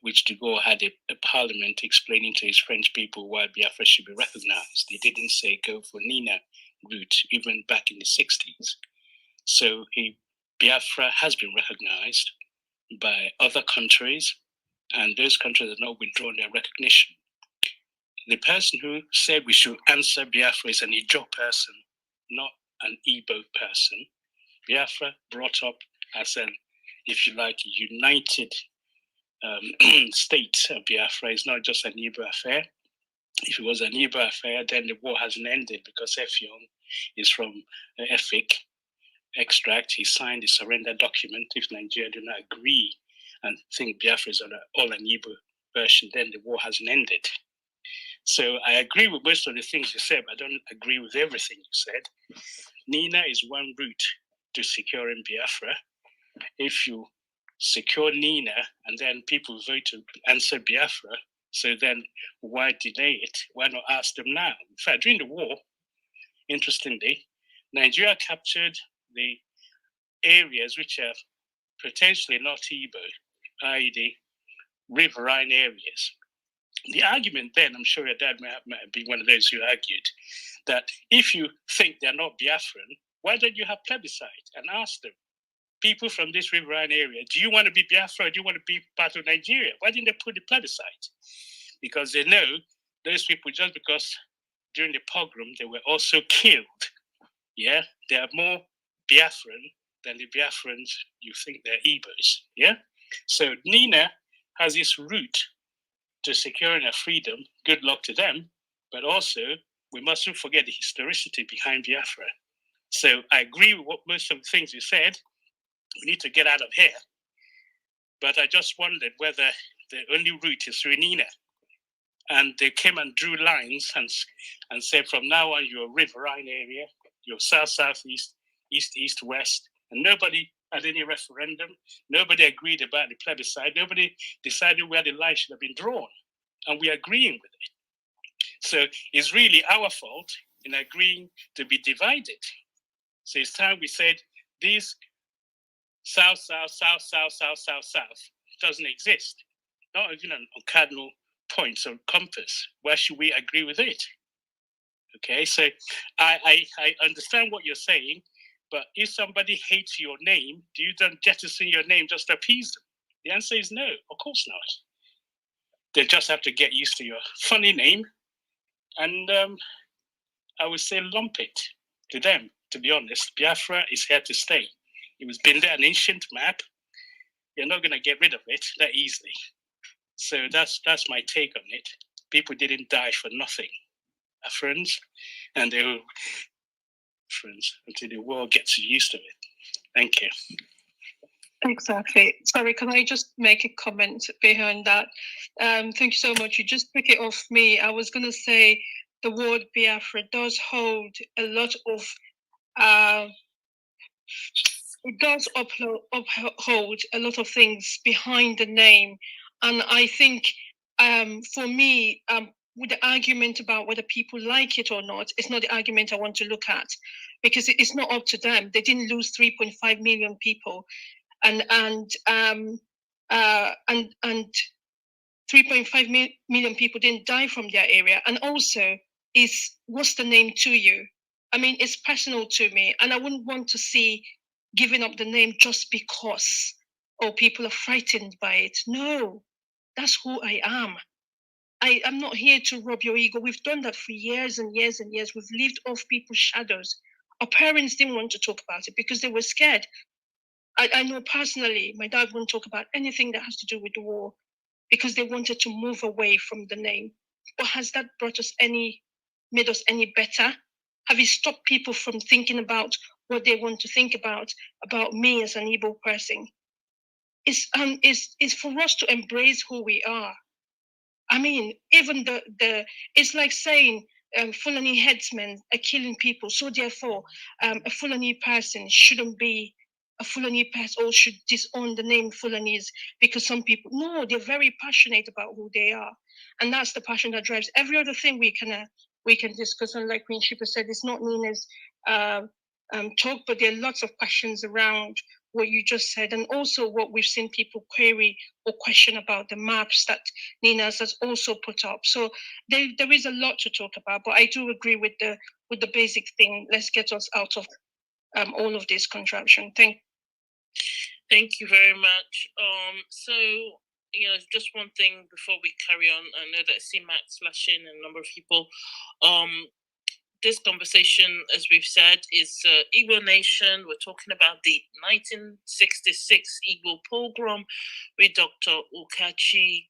which de Gaulle had a parliament explaining to his French people why Biafra should be recognized. They didn't say go for Nina route, even back in the 60s. So Biafra has been recognized by other countries, and those countries have not withdrawn their recognition. The person who said we should answer Biafra is an Ijaw person, not an Igbo person. Biafra brought up as an, if you like, united state of Biafra. Is not just an Igbo affair. If it was an Igbo affair, then the war hasn't ended, because Effiong is from Efik, extract. He signed the surrender document. If Nigeria do not agree and think Biafra is all an Igbo version, then the war hasn't ended. So I agree with most of the things you said, but I don't agree with everything you said. Nina is one route to securing Biafra. If you secure Nina and then people vote to answer Biafra, so then why delay it? Why not ask them now? In fact, during the war, interestingly, Nigeria captured the areas which are potentially not Igbo, i.e. the riverine areas. The argument then, I'm sure your dad might be one of those who argued that if you think they're not Biafran, why don't you have plebiscite and ask them, people from this riverine area, do you want to be Biafra or do you want to be part of Nigeria? Why didn't they put the plebiscite? Because they know those people, just because during the pogrom they were also killed, yeah, they are more Biafran than the Biafrans you think they're Igbos, yeah? So Nina has this route to securing our freedom. Good luck to them, but also we mustn't forget the historicity behind Biafra. So I agree with most of the things you said. We need to get out of here. But I just wondered whether the only route is through Nina. And they came and drew lines and said, from now on, you're a riverine area, you're south, southeast, east, east, west. And nobody had any referendum. Nobody agreed about the plebiscite. Nobody decided where the line should have been drawn. And we're agreeing with it. So it's really our fault in agreeing to be divided. So it's time we said, this south, south, south, south, south, south, south doesn't exist. Not even on cardinal points or compass. Why should we agree with it? Okay, so I understand what you're saying, but if somebody hates your name, do you then jettison your name just to appease them? The answer is no, of course not. They just have to get used to your funny name, and I would say lump it to them, to be honest. Biafra is here to stay. It was been there, an ancient map. You're not going to get rid of it that easily. So that's my take on it. People didn't die for nothing. Our friends, and they will friends until the world gets used to it. Thank you. Exactly. Sorry, can I just make a comment behind that? Thank you so much. You just took it off me. I was going to say the word Biafra does hold a lot of, it does uphold a lot of things behind the name. And I think for me, with the argument about whether people like it or not, it's not the argument I want to look at, because it's not up to them. They didn't lose 3.5 million people, and 3.5 million people didn't die from their area. And also, is what's the name to you? I mean, it's personal to me, and I wouldn't want to see giving up the name just because, or people are frightened by it. No, that's who I am. I'm not here to rob your ego. We've done that for years and years and years. We've lived off people's shadows. Our parents didn't want to talk about it because they were scared. I know personally, my dad wouldn't talk about anything that has to do with the war because they wanted to move away from the name. But has that made us any better? Have it stopped people from thinking about what they want to think about me as an Igbo person? It's for us to embrace who we are. I mean, even it's like saying Fulani headsmen are killing people, so therefore a Fulani person shouldn't be a Fulani person or should disown the name Fulanis because some people, no, they're very passionate about who they are. And that's the passion that drives every other thing we can discuss. And like Queen Sheba said, it's not Nina's talk, but there are lots of questions around what you just said, and also what we've seen people query or question about the maps that Nina's has also put up. So there is a lot to talk about, but I do agree with the basic thing. Let's get us out of all of this contraption. Thank you very much. So just one thing before we carry on. I know that I see Matt flashing and a number of people. This conversation, as we've said, is Igbo Nation. We're talking about the 1966 Igbo pogrom with Dr. Ukachi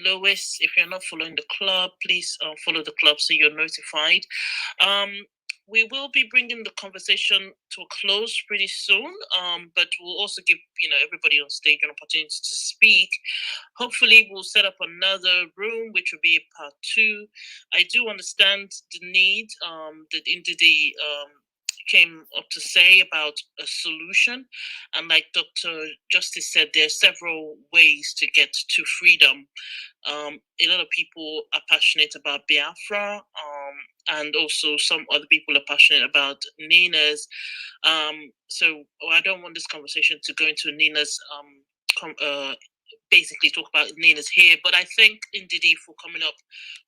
Lewis. If you're not following the club, please follow the club so you're notified. we will be bringing the conversation to a close pretty soon, but we'll also give everybody on stage an opportunity to speak. Hopefully, we'll set up another room, which will be a part 2. I do understand the need that Ndidi came up to say about a solution, and like Dr. Justice said, there are several ways to get to freedom. A lot of people are passionate about Biafra, and also some other people are passionate about Nina's. So I don't want this conversation to go into Nina's basically talk about Nina's here, but I thank Ndidi for coming up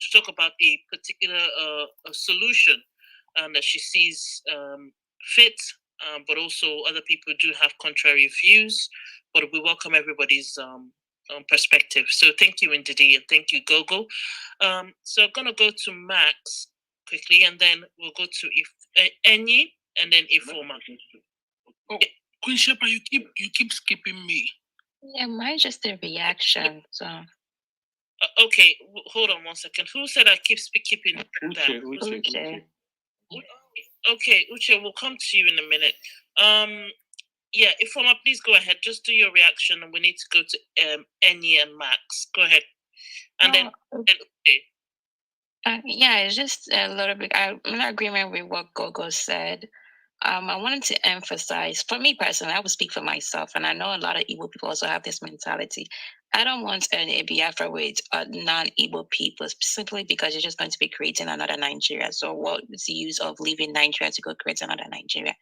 to talk about a particular a solution that she sees fit, but also other people do have contrary views, but we welcome everybody's perspective. So thank you, Ndidi, and thank you, Gogo. So I'm going to go to Max quickly, and then we'll go to Enyi, and then Ifoma. Oh, Queen Shepa, you keep skipping me. Yeah, mine's just a reaction. So Okay, hold on one second. Who said I keep skipping that? Uche. Okay, Uche, we'll come to you in a minute. Yeah, Ifoma, please go ahead. Just do your reaction, and we need to go to Enyi and Max. Go ahead, and then Uche. Yeah, it's just a little bit. I'm in agreement with what Gogo said. I wanted to emphasize, for me personally, I would speak for myself, and I know a lot of Igbo people also have this mentality. I don't want a Biafra with non-Igbo people simply because you're just going to be creating another Nigeria. So what's the use of leaving Nigeria to go create another Nigeria?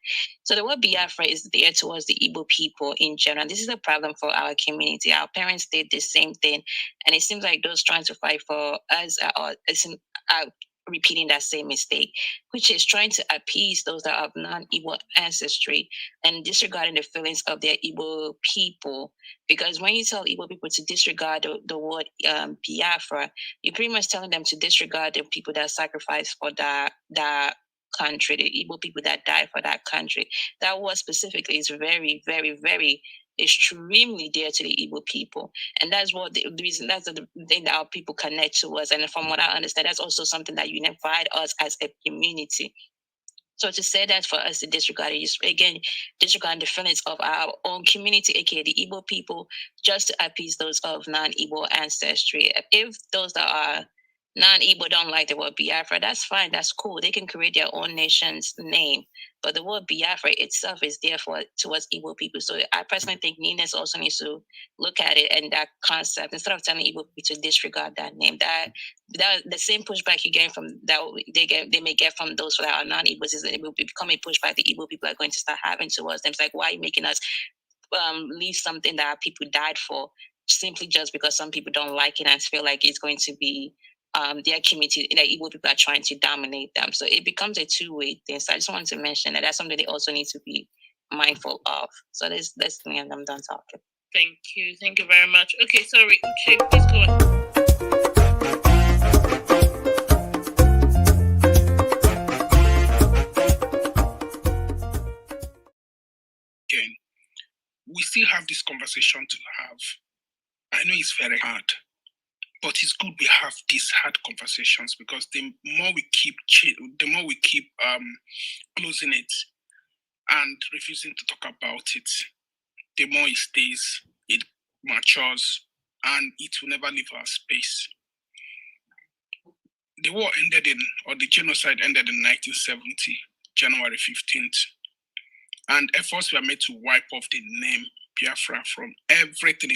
So the word Biafra is there towards the Igbo people in general. This is a problem for our community. Our parents did the same thing, and it seems like those trying to fight for us are repeating that same mistake, which is trying to appease those that have non-Igbo ancestry and disregarding the feelings of their Igbo people. Because when you tell Igbo people to disregard the word Biafra, you're pretty much telling them to disregard the people that sacrificed for that country, the Igbo people that died for that country. That word specifically is very, very, very extremely dear to the Igbo people. And that's what the reason, that's the thing that our people connect to us. And from what I understand, that's also something that unified us as a community. So to say that for us to disregard it is, again, disregard the feelings of our own community, aka the Igbo people, just to appease those of non-Igbo ancestry. If those that are non-Igbo don't like the word Biafra, that's fine, that's cool. They can create their own nation's name. But the word Biafra itself is there towards Igbo people. So I personally think Nines also needs to look at it and that concept, instead of telling Igbo people to disregard that name, that the same pushback you get from that they may get from those that are non-Igbos is it will become a pushback the Igbo people are going to start having towards them. It's like, why are you making us leave something that people died for simply just because some people don't like it and feel like it's going to be their community, the Igbo people are trying to dominate them. So it becomes a two-way thing. So I just wanted to mention that that's something they also need to be mindful of. So this thing, and I'm done talking. Thank you very much. Okay, sorry, Uche, please go ahead. Again, we still have this conversation to have. I know it's very hard, but it's good we have these hard conversations, because the more we keep closing it and refusing to talk about it, the more it stays, it matures, and it will never leave our space. The war ended the genocide ended in 1970, January 15th. And efforts were made to wipe off the name Biafra from everything,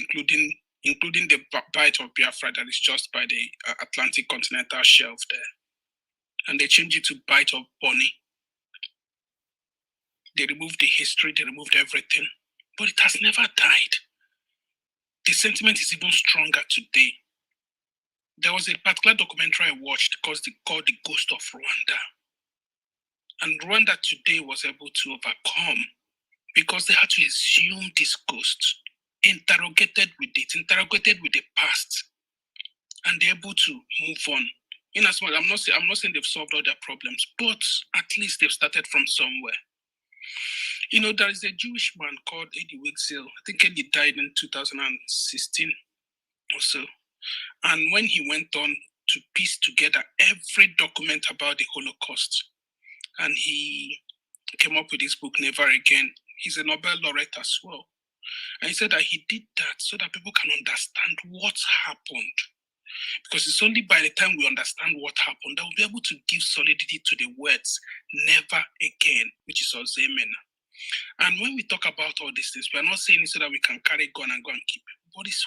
including the bite of Biafra that is just by the Atlantic continental shelf there. And they changed it to bite of Bonny. They removed the history, they removed everything, but it has never died. The sentiment is even stronger today. There was a particular documentary I watched called The Ghost of Rwanda. And Rwanda today was able to overcome because they had to assume this ghost, interrogated with the past, and they're able to move on. In as much, I'm not saying they've solved all their problems, but at least they've started from somewhere. You know, there is a Jewish man called Eddie Wiesel. I think Eddie died in 2016 or so. And when he went on to piece together every document about the Holocaust, and he came up with this book, Never Again. He's a Nobel laureate as well. And he said that he did that so that people can understand what's happened. Because it's only by the time we understand what happened that we'll be able to give solidity to the words never again, which is Ozemena. And when we talk about all these things, we are not saying it so that we can carry gun and go and keep it. But it's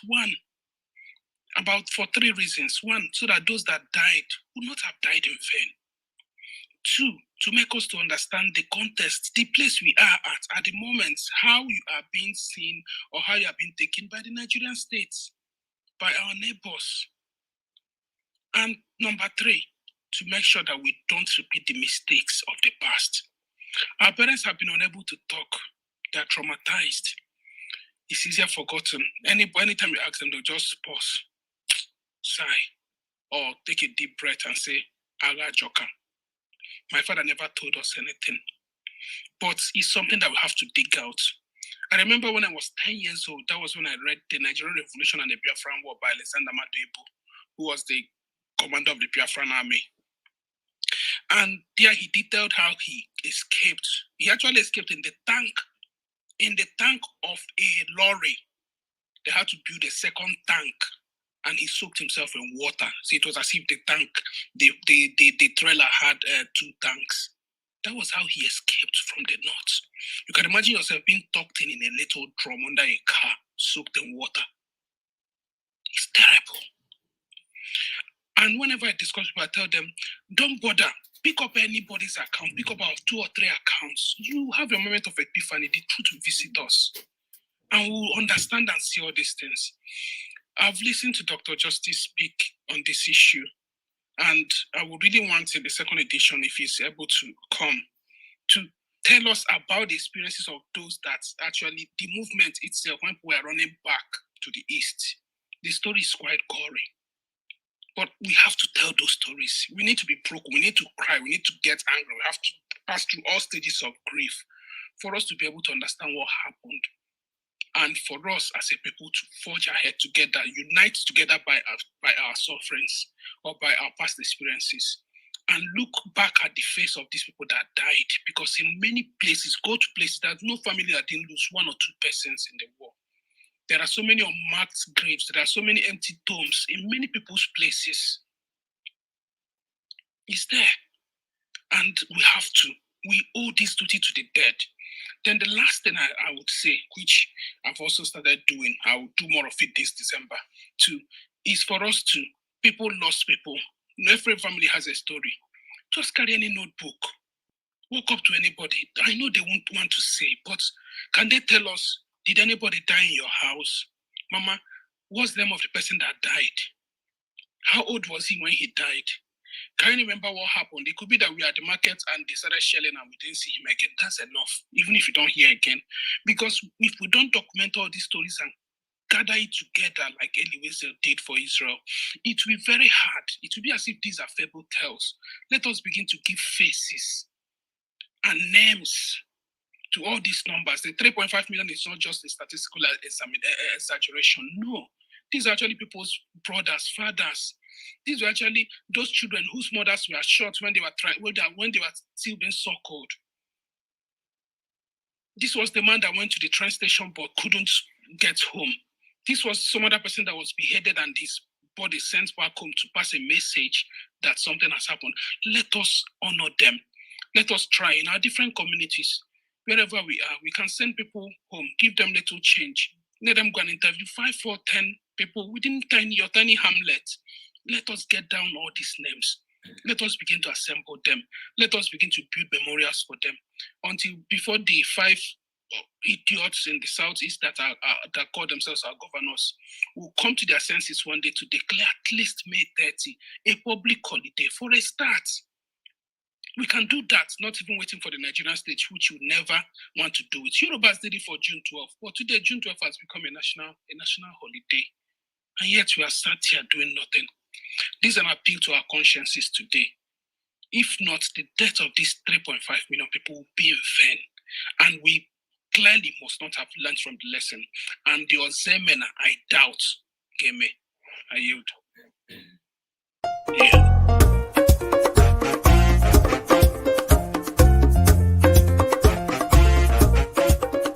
for 3 reasons. 1, so that those that died would not have died in vain. 2, to make us to understand the context, the place we are at the moment, how you are being seen or how you are being taken by the Nigerian state, by our neighbors. And number 3, to make sure that we don't repeat the mistakes of the past. Our parents have been unable to talk. They're traumatized. It's easier forgotten. Anytime you ask them, they'll just pause, sigh, or take a deep breath and say, Aga Joka. My father never told us anything. But it's something that we have to dig out. I remember when I was 10 years old, that was when I read The Nigerian Revolution and the Biafran War by Alexander Maduebo, who was the commander of the Biafran army. And there he detailed how he escaped. He actually escaped in the tank of a lorry. They had to build a second tank, and he soaked himself in water. So it was as if the trailer had 2 tanks. That was how he escaped from the north. You can imagine yourself being tucked in a little drum under a car, soaked in water. It's terrible. And whenever I discuss with people, I tell them, don't bother. Pick up anybody's account. Pick up about 2 or 3 accounts. You have a moment of epiphany. The truth will visit us. And we'll understand and see all these things. I've listened to Dr. Justice speak on this issue. And I would really want in the second edition, if he's able to come, to tell us about the experiences of those that actually, the movement itself, when we are running back to the east. The story is quite gory. But we have to tell those stories. We need to be broken. We need to cry. We need to get angry. We have to pass through all stages of grief for us to be able to understand what happened. And for us as a people to forge ahead together, unite together by our sufferings or by our past experiences, and look back at the face of these people that died. Because in many places, go to places, there's no family that didn't lose 1 or 2 persons in the war. There are so many unmarked graves. There are so many empty tombs in many people's places. It's there. And we owe this duty to the dead. Then the last thing I would say, which I've also started doing, I will do more of it this December too, is for us to, people lost people. Every family has a story. Just carry any notebook. Walk up to anybody. I know they won't want to say, but can they tell us, did anybody die in your house? Mama, what's the name of the person that died? How old was he when he died? Can you remember what happened? It could be that we are at the market and they started shelling and we didn't see him again. That's enough, even if you don't hear again. Because if we don't document all these stories and gather it together like Elie Wiesel did for Israel, it will be very hard. It will be as if these are fable tales. Let us begin to give faces and names to all these numbers. The 3.5 million is not just a statistical exaggeration. No, these are actually people's brothers, fathers. These were actually those children whose mothers were shot when they were still being suckled. This was the man that went to the train station but couldn't get home. This was some other person that was beheaded and his body sent back home to pass a message that something has happened. Let us honor them. Let us try in our different communities. Wherever we are, we can send people home, give them little change. Let them go and interview 5 or 10 people within your tiny hamlet. Let us get down all these names. Let us begin to assemble them. Let us begin to build memorials for them. Until before the 5 idiots in the southeast that call themselves our governors will come to their senses one day to declare at least May 30 a public holiday for a start. We can do that, not even waiting for the Nigerian state, which you never want to do it. Yorubas did it for June 12th, but today June 12th has become a national holiday. And yet we are sat here doing nothing. This is an appeal to our consciences today. If not, the death of these 3.5 million people will be in vain. And we clearly must not have learned from the lesson. And the Ozemena, I doubt. Game, I yield.